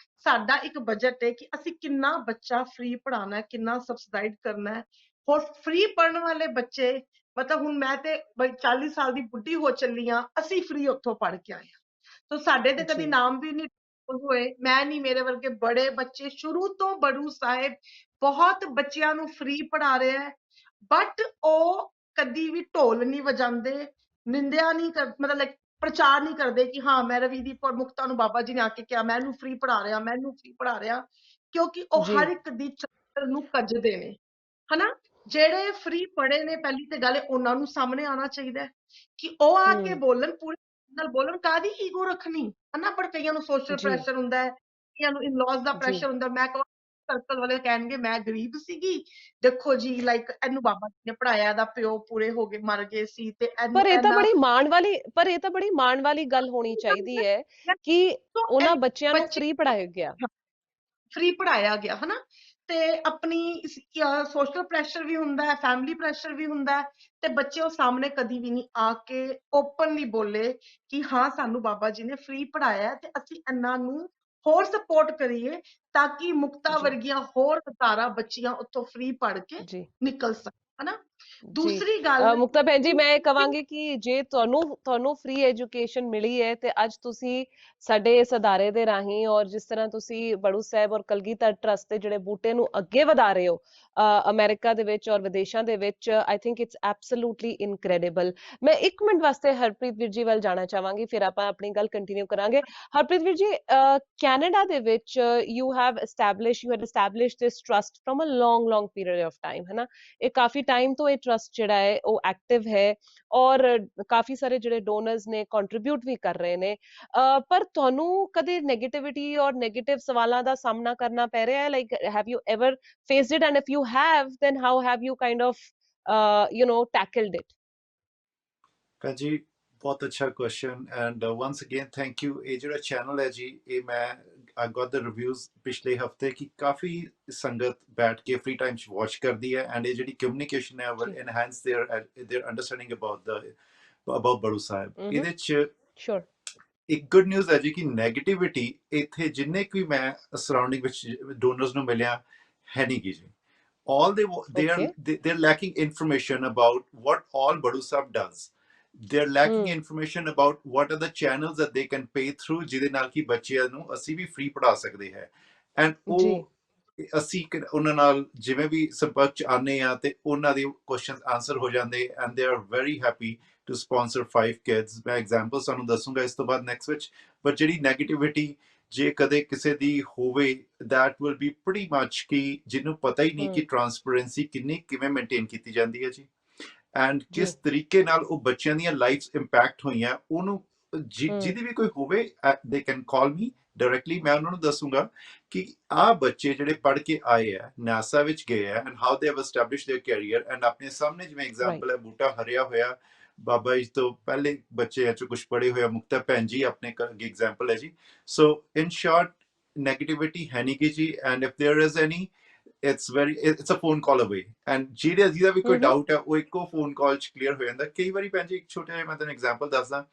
ਸਾਡਾ ਇੱਕ ਬਜਟ ਹੈ ਕਿ ਅਸੀਂ ਕਿੰਨਾ ਬੱਚਾ ਫ੍ਰੀ ਪੜਾਉਣਾ ਹੈ, ਕਿੰਨਾ ਸਬਸਿਡਾਈਜ਼ ਕਰਨਾ ਹੈ। ਹੋਰ ਫ੍ਰੀ ਪੜਨ ਵਾਲੇ ਬੱਚੇ, ਮਤਲਬ ਹੁਣ ਮੈਂ ਤੇ 40 ਸਾਲ ਦੀ ਬੁੱਢੀ ਹੋ ਚੱਲੀ ਹਾਂ, ਅਸੀਂ ਫ੍ਰੀ ਉੱਥੋਂ ਪੜ੍ਹ ਕੇ ਆਏ ਹਾਂ, ਤਾਂ ਸਾਡੇ ਤੇ ਕਦੀ ਜੀ ਨਾਮ ਵੀ ਨਹੀਂ ਹੋਏ। ਮੈਂ ਨਹੀਂ, ਮੇਰੇ ਵਰਗੇ ਬੜੇ ਬੱਚੇ ਸ਼ੁਰੂ ਤੋਂ ਬੜੂ ਸਾਹਿਬ ਬਹੁਤ ਬੱਚਿਆਂ ਨੂੰ ਫ੍ਰੀ ਪੜ੍ਹਾ ਰਿਹਾ ਹੈ, ਬਟ ਉਹ ਕਦੀ ਵੀ ਢੋਲ ਨਹੀਂ ਵਜਾਉਂਦੇ, ਨਿੰਦਿਆ ਨਹੀਂ ਕਰ, ਮਤਲਬ ਲਾਈਕ ਪ੍ਰਚਾਰ ਨਹੀਂ ਕਰਦੇ ਕਿ ਹਾਂ ਮੈਂ ਰਵੀਦੀਪ ਕੌਰ ਮੁਕਤਾ ਨੂੰ ਬਾਬਾ ਜੀ ਨੇ ਆ ਕੇ ਕਿਹਾ ਮੈਂ ਇਹਨੂੰ ਫ੍ਰੀ ਪੜ੍ਹਾ ਰਿਹਾ, ਮੈਂ ਇਹਨੂੰ ਫ੍ਰੀ ਪੜ੍ਹਾ ਰਿਹਾ, ਕਿਉਂਕਿ ਉਹ ਜੀ ਹਰ ਇੱਕ ਦੀ ਚੱਕਰ ਨੂੰ ਕੱਜਦੇ ਨੇ, ਹਨਾ। ਜਿਹੜੇ ਫ੍ਰੀ ਪੜ੍ਹੇ ਨੇ, ਪਹਿਲੀ ਤੇ ਗੱਲ ਉਹਨਾਂ ਨੂੰ ਸਾਹਮਣੇ ਆਉਣਾ ਚਾਹੀਦਾ ਕਿ ਉਹ ਆ ਕੇ ਬੋਲਣ, ਪੂਰੇ ਨਾਲ ਬੋਲਣ, ਕਾਹਦੀ ਈਗੋ ਰੱਖਣੀ, ਹਨਾ। ਪਰ ਕਈਆਂ ਨੂੰ ਸੋਸ਼ਲ ਜੀ ਪ੍ਰੈਸ਼ਰ ਹੁੰਦਾ ਹੈ, ਕਈਆਂ ਨੂੰ ਇਨ-ਲॉज ਦਾ ਜੀ ਪ੍ਰੈਸ਼ਰ ਹੁੰਦਾ। ਮੈਂ ਕਹਾਂ ਸਰਕਲ ਵਾਲੇ ਕਹਿਣਗੇ ਮੈਂ ਗਰੀਬ ਸੀਗੀ, ਦੇਖੋ ਜੀ, ਲਾਈਕ ਇਹਨੂੰ ਬਾਬਾ ਜੀ ਨੇ ਪੜਾਇਆ, ਇਹਦਾ ਪਿਓ ਪੂਰੇ ਹੋ ਗਏ, ਮਰ ਗਏ ਸੀ, ਤੇ ਇਹਨੂੰ ਪਰ ਇਹ ਤਾਂ ਇਹਨਾਂ ਬੜੀ ਮਾਣ ਵਾਲੀ ਗੱਲ ਹੋਣੀ ਚਾਹੀਦੀ ਹੈ ਕਿ ਉਹਨਾਂ ਬੱਚਿਆਂ ਨੂੰ ਫ੍ਰੀ ਪੜਾਇਆ ਗਿਆ। ਫ੍ਰੀ ਪੜਾਇਆ ਗਿਆ, ਹਨਾ। ਤੇ ਆਪਣੀ ਸੋਸ਼ਲ ਪ੍ਰੈਸ਼ਰ ਵੀ ਹੁੰਦਾ ਹੈ, ਫੈਮਿਲੀ ਪ੍ਰੈਸ਼ਰ ਵੀ ਹੁੰਦਾ ਹੈ, ਤੇ ਬੱਚੇ ਉਹ ਸਾਹਮਣੇ ਕਦੀ ਵੀ ਨਹੀਂ ਆ ਕੇ ਓਪਨਲੀ ਬੋਲੇ ਕਿ ਹਾਂ ਸਾਨੂੰ ਬਾਬਾ ਜੀ ਨੇ ਫ੍ਰੀ ਪੜਾਇਆ ਤੇ ਅਸੀਂ ਇਹਨਾਂ ਨੂੰ ਹੋਰ ਸਪੋਰਟ ਕਰੀਏ ਤਾਂ ਕਿ ਮੁਕਤਾ ਜੀ ਵਰਗੀਆਂ ਹੋਰ ਹਜ਼ਾਰਾਂ ਬੱਚੀਆਂ ਉੱਥੋਂ ਫ੍ਰੀ ਪੜ ਕੇ ਜੀ ਨਿਕਲ ਸਕਣ, ਹਨਾ। ਜੀ ਦੂਸਰੀ ਗੱਲ ਮੁਕਤਾ ਭੈਣ ਜੀ, ਮੈਂ ਇਹ ਕਵਾਂਗੀ ਕਿ ਜੇ ਤੁਹਾਨੂੰ ਫ੍ਰੀ ਐਜੂਕੇਸ਼ਨ ਮਿਲੀ ਹੈ ਤੇ ਅੱਜ ਤੁਸੀਂ ਸਾਡੇ ਇਸ ਅਦਾਰੇ ਦੇ ਰਾਹੀਂ ਔਰ ਜਿਸ ਤਰ੍ਹਾਂ ਤੁਸੀਂ ਬੜੂ ਸਾਹਿਬ ਔਰ ਕਲਗੀਧਰ ਟਰਸਟ ਦੇ ਜਿਹੜੇ ਬੂਟੇ ਨੂੰ ਅੱਗੇ ਵਧਾ ਰਹੇ ਹੋ ਅਮਰੀਕਾ ਦੇ ਵਿੱਚ ਔਰ ਵਿਦੇਸ਼ਾਂ ਦੇ ਵਿੱਚ, I think it's absolutely incredible. ਮੈਂ 1 ਮਿੰਟ ਵਾਸਤੇ ਹਰਪ੍ਰੀਤ ਵੀਰ ਜੀ ਵੱਲ ਜਾਣਾ ਚਾਹਾਂਗੀ, ਫਿਰ ਆਪਾਂ ਆਪਣੀ ਗੱਲ ਕੰਟੀਨਿਊ ਕਰਾਂਗੇ। ਹਰਪ੍ਰੀਤ ਵੀਰ ਜੀ, ਕੈਨੇਡਾ ਦੇ ਵਿੱਚ you had established this trust from a long period of time, ਹੈ ਨਾ। ਇਹ ਕਾਫੀ ਟਾਈਮ ਤੋਂ ਇਹ ਟਰਸਟ ਜਿਹੜਾ ਹੈ ਉਹ ਐਕਟਿਵ ਹੈ ਔਰ ਕਾਫੀ ਸਾਰੇ ਜਿਹੜੇ ਡੋਨਰਸ ਨੇ ਕੰਟਰੀਬਿਊਟ ਵੀ ਕਰ ਰਹੇ ਨੇ, ਪਰ ਤੁਹਾਨੂੰ ਕਦੇ ਨੈਗੇਟਿਵਿਟੀ ਔਰ ਨੈਗੇਟਿਵ ਸਵਾਲਾਂ ਦਾ ਸਾਹਮਣਾ ਕਰਨਾ ਪੈ ਰਿਹਾ ਹੈ? Like have you ever faced it, and if you have then how have you kind of tackled it? ਭੈਣ ਜੀ ਬਹੁਤ ਅੱਛਾ question and once again thank you. ਇਹ ਜਿਹੜਾ ਚੈਨਲ ਹੈ ਜੀ, ਇਹ ਮੈਂ I got the reviews ਪਿਛਲੇ ਹਫਤੇ ਕਿ ਕਾਫੀ ਸੰਗਤ ਬੈਠ ਕੇ ਫ੍ਰੀ ਟਾਈਮ ਚ ਵਾਚ ਕਰਦੀ ਹੈ ਐਂਡ ਇਹ ਜਿਹੜੀ ਕਮਿਊਨੀਕੇਸ਼ਨ ਹੈ will enhance their understanding about Baru ਸਾਹਿਬ। ਇਹਦੇ ਚ Sure. ਇੱਕ ਗੁੱਡ ਨਿਊਜ਼ ਹੈ ਜੀ ਕਿ ਨੈਗੇਟਿਵਿਟੀ ਇੱਥੇ ਜਿੰਨੇ ਵੀ ਮੈਂ ਸਰਾਊਂਡਿੰਗ ਵਿੱਚ ਡੋਨਰਸ ਨੂੰ ਮਿਲਿਆ ਹੈ ਨਹੀਂ ਗੀ ਜੀ। All they're lacking information about what all Badu Sahib does. They're lacking information about what are the channels that they can pay through ਜਿਹਦੇ ਨਾਲ ਕਿ ਬੱਚਿਆਂ ਨੂੰ ਅਸੀਂ ਵੀ ਫ੍ਰੀ ਪੜ੍ਹਾ ਸਕਦੇ ਹੈ ਐਂਡ ਉਹ ਅਸੀਂ ਉਹਨਾਂ ਨਾਲ ਜਿਵੇਂ ਵੀ ਸੰਪਰਕ ਚ ਆਨੇ ਆ ਤੇ ਉਹਨਾਂ ਦੇ ਕੁਐਸਚਨਸ ਆਨਸਰ ਹੋ ਜਾਂਦੇ and they are very happy to sponsor 5 kids. ਮੈਂ ਐਗਜ਼ਾਮਪਲ ਤੁਹਾਨੂੰ ਦੱਸੂਗਾ ਇਸ ਤੋਂ ਬਾਅਦ ਨੈਕਸਟ ਵਿੱਚ। ਬਟ ਜਿਹੜੀ ਨੈਗੇਟਿਵਿਟੀ ਜੇ ਕਦੇ ਕਿਸੇ ਦੀ ਹੋਵੇ that will be pretty much ਕਿ ਜਿਹਨੂੰ ਪਤਾ ਹੀ ਨਹੀਂ ਕਿ ਟ੍ਰਾਂਸਪੇਰੈਂਸੀ ਕਿਵੇਂ ਮੇਨਟੇਨ ਕੀਤੀ ਜਾਂਦੀ ਹੈ ਜੀ ਐਂਡ ਕਿਸ ਤਰੀਕੇ ਨਾਲ ਉਹ ਬੱਚਿਆਂ ਦੀਆਂ ਲਾਈਫਸ ਇੰਪੈਕਟ ਹੋਈਆਂ ਉਹਨੂੰ ਜਿਹਦੀ ਵੀ ਕੋਈ ਹੋਵੇ they can call me directly. ਮੈਂ ਉਹਨਾਂ ਨੂੰ ਦੱਸੂਗਾ ਕਿ ਆਹ ਬੱਚੇ ਜਿਹੜੇ ਪੜ੍ਹ ਕੇ ਆਏ ਆ ਨਾਸਾ ਵਿੱਚ ਗਏ ਆ and how they have established their career and ਆਪਣੇ ਸਾਹਮਣੇ ਜਿਵੇਂ ਐਗਜ਼ਾਮਪਲ ਹੈ ਬੂਟਾ ਹਰਿਆ ਹੋਇਆ ਬਾਬਾ ਜੀ ਤੋਂ ਪਹਿਲੇ ਬੱਚੇ ਚ ਕੁਝ ਪੜ੍ਹੇ ਹੋਇਆ ਮੁਕਤਾ ਭੈਣ ਜੀ ਆਪਣੇ ਐਗਜ਼ਾਮਪਲ ਹੈ ਜੀ। ਸੋ ਇਨ ਸ਼ਾਰਟ ਨੈਗੇਟਿਵਿਟੀ ਹੈ ਨਹੀਂ ਗੀ ਜੀ and if there is any it's a phone call away and ਜਿਹਦਾ ਵੀ ਕੋਈ ਡਾਊਟ ਹੈ ਉਹ ਇੱਕੋ ਫੋਨ ਕਾਲ ਚ ਕਲੀਅਰ ਹੋ ਜਾਂਦਾ। ਕਈ ਵਾਰੀ ਭੈਣ ਜੀ ਇੱਕ ਛੋਟਾ ਜਿਹਾ ਮੈਂ ਤੁਹਾਨੂੰ ਐਗਜ਼ਾਮਪਲ ਦੱਸਦਾ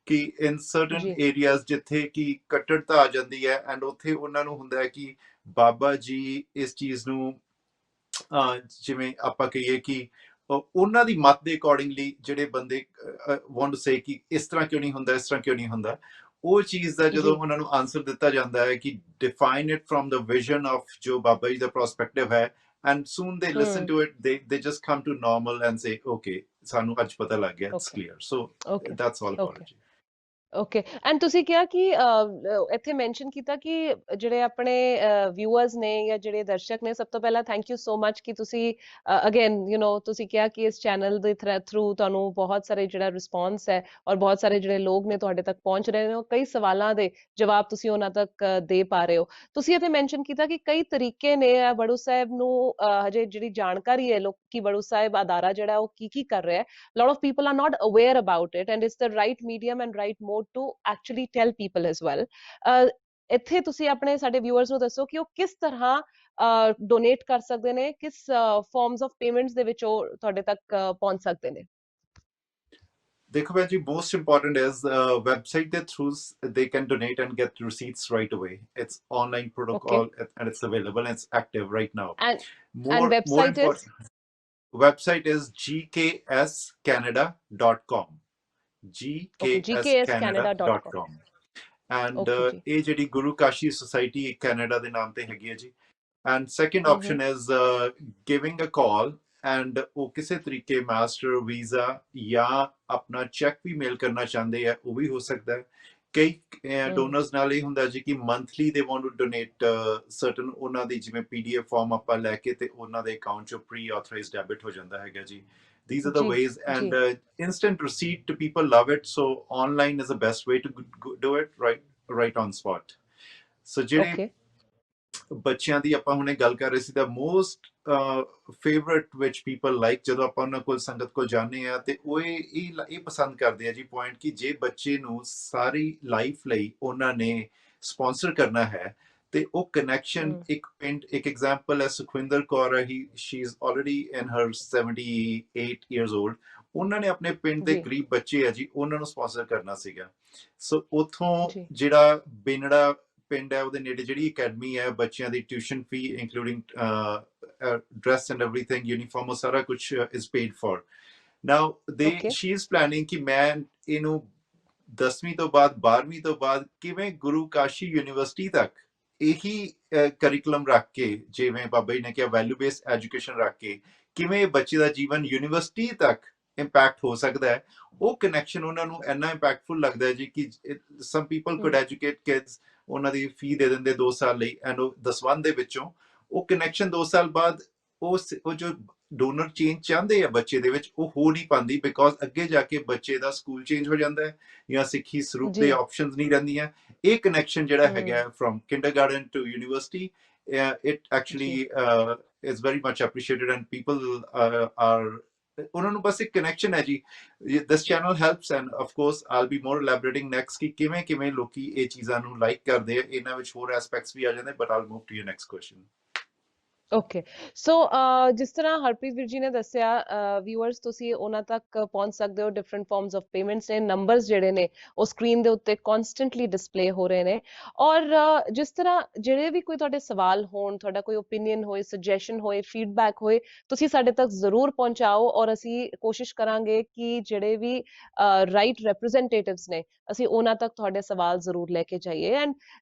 ਕਿ ਇਨ ਸਰਟਨ ਏਰੀਆਜ਼ ਜਿੱਥੇ ਕਿ ਕੱਟੜਤਾ ਆ ਜਾਂਦੀ ਹੈ ਐਂਡ ਉੱਥੇ ਉਹਨਾਂ ਨੂੰ ਹੁੰਦਾ ਹੈ ਕਿ ਬਾਬਾ ਜੀ ਇਸ ਚੀਜ਼ ਨੂੰ ਜਿਵੇਂ ਆਪਾਂ ਕਹੀਏ ਕਿ ਉਹਨਾਂ ਦੀ ਮਤ ਦੇ ਅਕੋਰਡਿੰਗਲੀ ਜਿਹੜੇ ਬੰਦੇ ਵਾਂਟ ਟੂ ਸੇ ਕਿ ਇਸ ਤਰ੍ਹਾਂ ਕਿਉਂ ਨਹੀਂ ਹੁੰਦਾ, ਇਸ ਤਰ੍ਹਾਂ ਕਿਉਂ ਨਹੀਂ ਹੁੰਦਾ, ਉਹ ਚੀਜ਼ ਦਾ ਜਦੋਂ ਉਹਨਾਂ ਨੂੰ ਆਨਸਰ ਦਿੱਤਾ ਜਾਂਦਾ ਹੈ ਕਿ define it from the vision of ਜੋ ਬਾਬਾ ਜੀ ਦਾ ਪ੍ਰਸਪੈਕਟਿਵ ਹੈ and soon they listen to it they just come to normal and say okay ਸਾਨੂੰ ਅੱਜ ਪਤਾ ਲੱਗ ਗਿਆ, it's clear, so that's all about it. Okay, and ਤੁਸੀਂ ਕਿਹਾ ਕਿ ਇੱਥੇ ਮੈਂਸ਼ਨ ਕੀਤਾ ਕਿ ਜਿਹੜੇ ਆਪਣੇ ਵਿਊਅਰਸ ਨੇ ਜਾਂ ਜਿਹੜੇ ਦਰਸ਼ਕ ਨੇ, ਸਭ ਤੋਂ ਪਹਿਲਾਂ ਥੈਂਕ ਯੂ ਸੋ ਮਚ ਕਿ ਤੁਸੀਂ ਅਗੇਨ ਤੁਸੀਂ ਕਿਹਾ ਕਿ ਇਸ ਚੈਨਲ ਦੇ ਥਰੂ ਤੁਹਾਨੂੰ ਬਹੁਤ ਸਾਰੇ ਜਿਹੜਾ ਰਿਸਪੌਂਸ ਹੈ ਔਰ ਬਹੁਤ ਸਾਰੇ ਜਿਹੜੇ ਲੋਕ ਨੇ ਤੁਹਾਡੇ ਤੱਕ ਪਹੁੰਚ ਰਹੇ ਨੇ, ਉਹ ਕਈ ਸਵਾਲਾਂ ਦੇ ਜਵਾਬ ਤੁਸੀਂ ਉਹਨਾਂ ਤੱਕ ਦੇ ਪਾ ਰਹੇ ਹੋ। ਤੁਸੀਂ ਇੱਥੇ ਮੈਂਸ਼ਨ ਕੀਤਾ ਕਿ ਕਈ ਤਰੀਕੇ ਨੇ ਬੜੂ ਸਾਹਿਬ ਨੂੰ ਹਜੇ ਜਿਹੜੀ ਜਾਣਕਾਰੀ ਹੈ ਲੋਕੀ ਬੜੂ ਸਾਹਿਬ ਅਦਾਰਾ ਜਿਹੜਾ ਉਹ ਕੀ ਕਰ ਰਿਹਾ ਹੈ, lot of people are not aware about it and it's the right medium and right mode to actually tell people as well. ਇੱਥੇ ਤੁਸੀਂ ਆਪਣੇ ਸਾਡੇ viewers ਨੂੰ ਦੱਸੋ ਕਿ ਉਹ ਕਿਸ ਤਰ੍ਹਾਂ ਡੋਨੇਟ ਕਰ ਸਕਦੇ ਨੇ, ਕਿਸ ਫਾਰਮਸ ਆਫ ਪੇਮੈਂਟਸ ਦੇ ਵਿੱਚ ਉਹ ਤੁਹਾਡੇ ਤੱਕ ਪਹੁੰਚ ਸਕਦੇ ਨੇ। ਦੇਖੋ ਭੈਣ ਜੀ, most important is website ਦੇ through they can donate and get receipts right away. It's online protocol and it's available and it's active right now. And website is? Website is gkscanada.com. gkscanada.com. And ਇਹ ਜਿਹੜੀ ਗੁਰੂ Kashi society Canada ਦੇ ਨਾਮ ਤੇ ਹੈਗੀ ਹੈ ਜੀ। And second option is giving a call and ਉਹ ਕਿਸੇ ਤਰੀਕੇ ਮਾਸਟਰ ਵੀਜ਼ਾ ਜਾਂ ਆਪਣਾ ਚੈੱਕ ਵੀ ਮੇਲ ਕਰਨਾ ਚਾਹੁੰਦੇ ਆ, ਉਹ ਵੀ ਹੋ ਸਕਦਾ ਹੈ। ਕਈ ਡੋਨਰਸ ਨਾਲ ਇਹ ਹੁੰਦਾ ਜੀ ਕਿ monthly they want to donate certain, ਉਹਨਾਂ ਦੀ ਜਿਵੇਂ PDF ਫਾਰਮ ਆਪਾਂ ਲੈ ਕੇ ਤੇ ਉਹਨਾਂ ਦੇ ਅਕਾਊਂਟ ਚੋਂ ਪ੍ਰੀ ਆਥੋਰਾਈਜ਼ਡ ਡੈਬਿਟ ਹੋ ਜਾਂਦਾ ਹੈਗਾ ਜੀ। These are the ways, and instant receipt to people love it, so online is the best way to do it, right on spot. So ਜਿਹੜੇ ਬੱਚਿਆਂ ਦੀ ਆਪਾਂ ਹੁਣੇ ਗੱਲ ਕਰ ਰਹੇ ਸੀ, ਦਾ ਮੋਸਟ ਫੇਵਰਟ ਵਿਚ ਪੀਪਲ ਲਾਈਕ, ਜਦੋਂ ਆਪਾਂ ਉਹਨਾਂ ਕੋਲ ਸੰਗਤ ਕੋਲ ਜਾਂਦੇ ਆ ਤੇ ਉਹ ਇਹ ਪਸੰਦ ਕਰਦੇ ਆ ਜੀ ਪੁਆਇੰਟ ਕਿ ਜੇ ਬੱਚੇ ਨੂੰ ਸਾਰੀ ਲਾਈਫ ਲਈ ਉਹਨਾਂ ਨੇ ਸਪਾਂਸਰ ਕਰਨਾ ਹੈ ਤੇ ਉਹ ਕਨੈਕਸ਼ਨ ਇੱਕ ਪਿੰਡ ਇੱਕ ਐਗਜ਼ਾਮਪਲ ਹੈ ਸੁਖਵਿੰਦਰ ਕੌਰ ਹੈ she is already in her 78 years old ਉਹਨਾਂ ਨੇ ਆਪਣੇ ਪਿੰਡ ਦੇ ਜੀ ਗਰੀਬ ਬੱਚੇ ਆ ਜੀ ਉਹਨਾਂ ਨੂੰ ਸਪਾਂਸਰ ਕਰਨਾ ਸੀਗਾ ਸੋ ਉਥੋਂ ਜੀ ਜਿਹੜਾ ਬੇਨੜਾ ਪਿੰਡ ਹੈ ਉਹਦੇ ਨੇੜੇ ਜਿਹੜੀ ਅਕੈਡਮੀ ਹੈ ਬੱਚਿਆਂ ਦੀ tuition fee including dress and everything uniform ਉਹ ਸਾਰਾ ਕੁਝ is paid for now okay she is planning ਕਿ ਮੈਂ ਇਹਨੂੰ 10ਵੀਂ ਤੋਂ ਬਾਅਦ 12ਵੀਂ ਤੋਂ ਬਾਅਦ ਕਿਵੇਂ ਗੁਰੂ ਕਾਸ਼ੀ ਯੂਨੀਵਰਸਿਟੀ ਤੱਕ ਇਹੀ ਕਰਿਕੂਲਮ ਰੱਖ ਕੇ ਜਿਵੇਂ ਬਾਬਾ ਜੀ ਨੇ ਕਿਹਾ ਵੈਲਿਊ ਬੇਸਡ ਐਜੂਕੇਸ਼ਨ ਰੱਖ ਕੇ ਕਿਵੇਂ ਬੱਚੇ ਦਾ ਜੀਵਨ ਯੂਨੀਵਰਸਿਟੀ ਤੱਕ ਇੰਪੈਕਟ ਹੋ ਸਕਦਾ ਹੈ ਉਹ ਕਨੈਕਸ਼ਨ ਉਹਨਾਂ ਨੂੰ ਇੰਨਾ ਇੰਪੈਕਟਫੁਲ ਲੱਗਦਾ ਹੈ ਜੀ ਕਿ some people could educate kids ਉਹਨਾਂ ਦੀ ਫੀ ਦੇ ਦਿੰਦੇ 2 ਸਾਲ ਲਈ ਐਂਡ ਉਹ ਦਸਵੰਧ ਦੇ ਵਿੱਚੋਂ ਉਹ ਕਨੈਕਸ਼ਨ 2 ਸਾਲ ਬਾਅਦ ਉਹ ਜੋ ਡੋਨਰ ਚੇਂਜ ਚਾਹੁੰਦੇ ਆ ਬੱਚੇ ਦੇ ਵਿੱਚ ਉਹ ਹੋ ਨਹੀਂ ਪਾਉਂਦੀ ਬਿਕੋਜ਼ ਅੱਗੇ ਜਾ ਕੇ ਬੱਚੇ ਦਾ ਸਕੂਲ ਚੇਂਜ ਹੋ ਜਾਂਦਾ ਹੈ ਜਾਂ ਸਿੱਖੀ ਸਰੂਪ ਦੇ ਜੀ ਆਪਸ਼ਨਸ ਨਹੀਂ ਰਹਿੰਦੀਆਂ ਇਹ ਕਨੈਕਸ਼ਨ ਜਿਹੜਾ ਹੈਗਾ from kindergarten to university it actually ਜੀ is very much appreciated and people are ਉਹਨਾਂ ਨੂੰ ਬਸ ਇੱਕ ਕਨੈਕਸ਼ਨ ਹੈ ਜੀ this channel helps and of course I'll be more elaborating next ਕਿ ਕਿਵੇਂ ਕਿਵੇਂ ਲੋਕੀ ਇਹ ਚੀਜ਼ਾਂ ਨੂੰ ਲਾਈਕ ਕਰਦੇ ਆ ਇਹਨਾਂ ਵਿੱਚ ਹੋਰ ਐਸਪੈਕਟਸ ਵੀ ਆ ਜਾਂਦੇ but I'll move to your next question okay so ਜਿਸ ਤਰ੍ਹਾਂ ਹਰਪ੍ਰੀਤ ਵੀਰ ਜੀ ਨੇ ਦੱਸਿਆ ਵਿਊਅਰਸ ਤੁਸੀਂ ਉਹਨਾਂ ਤੱਕ ਪਹੁੰਚ ਸਕਦੇ ਹੋ ਡਿਫਰੈਂਟ ਫਾਰਮਸ ਆਫ ਪੇਮੈਂਟਸ ਨੇ ਨੰਬਰਸ ਜਿਹੜੇ ਨੇ ਉਹ ਸਕਰੀਨ ਦੇ ਉੱਤੇ ਕਨਸਟੈਂਟਲੀ ਡਿਸਪਲੇ ਹੋ ਰਹੇ ਨੇ ਔਰ ਜਿਸ ਤਰ੍ਹਾਂ ਜਿਹੜੇ ਵੀ ਕੋਈ ਤੁਹਾਡੇ ਸਵਾਲ ਹੋਣ ਤੁਹਾਡਾ ਕੋਈ ਓਪੀਨੀਅਨ ਹੋਏ ਸੁਜੈਸ਼ਨ ਹੋਏ ਫੀਡਬੈਕ ਹੋਏ ਤੁਸੀਂ ਸਾਡੇ ਤੱਕ ਜ਼ਰੂਰ ਪਹੁੰਚਾਓ ਔਰ ਅਸੀਂ ਕੋਸ਼ਿਸ਼ ਕਰਾਂਗੇ ਕਿ ਜਿਹੜੇ ਵੀ ਰਾਈਟ ਰਿਪਰੈਜ਼ੈਂਟੇਟਿਵਸ ਨੇ ਅਸੀਂ ਉਹਨਾਂ ਤੱਕ ਤੁਹਾਡੇ ਸਵਾਲ ਜ਼ਰੂਰ ਲੈ ਕੇ ਜਾਈਏ ਐਂਡ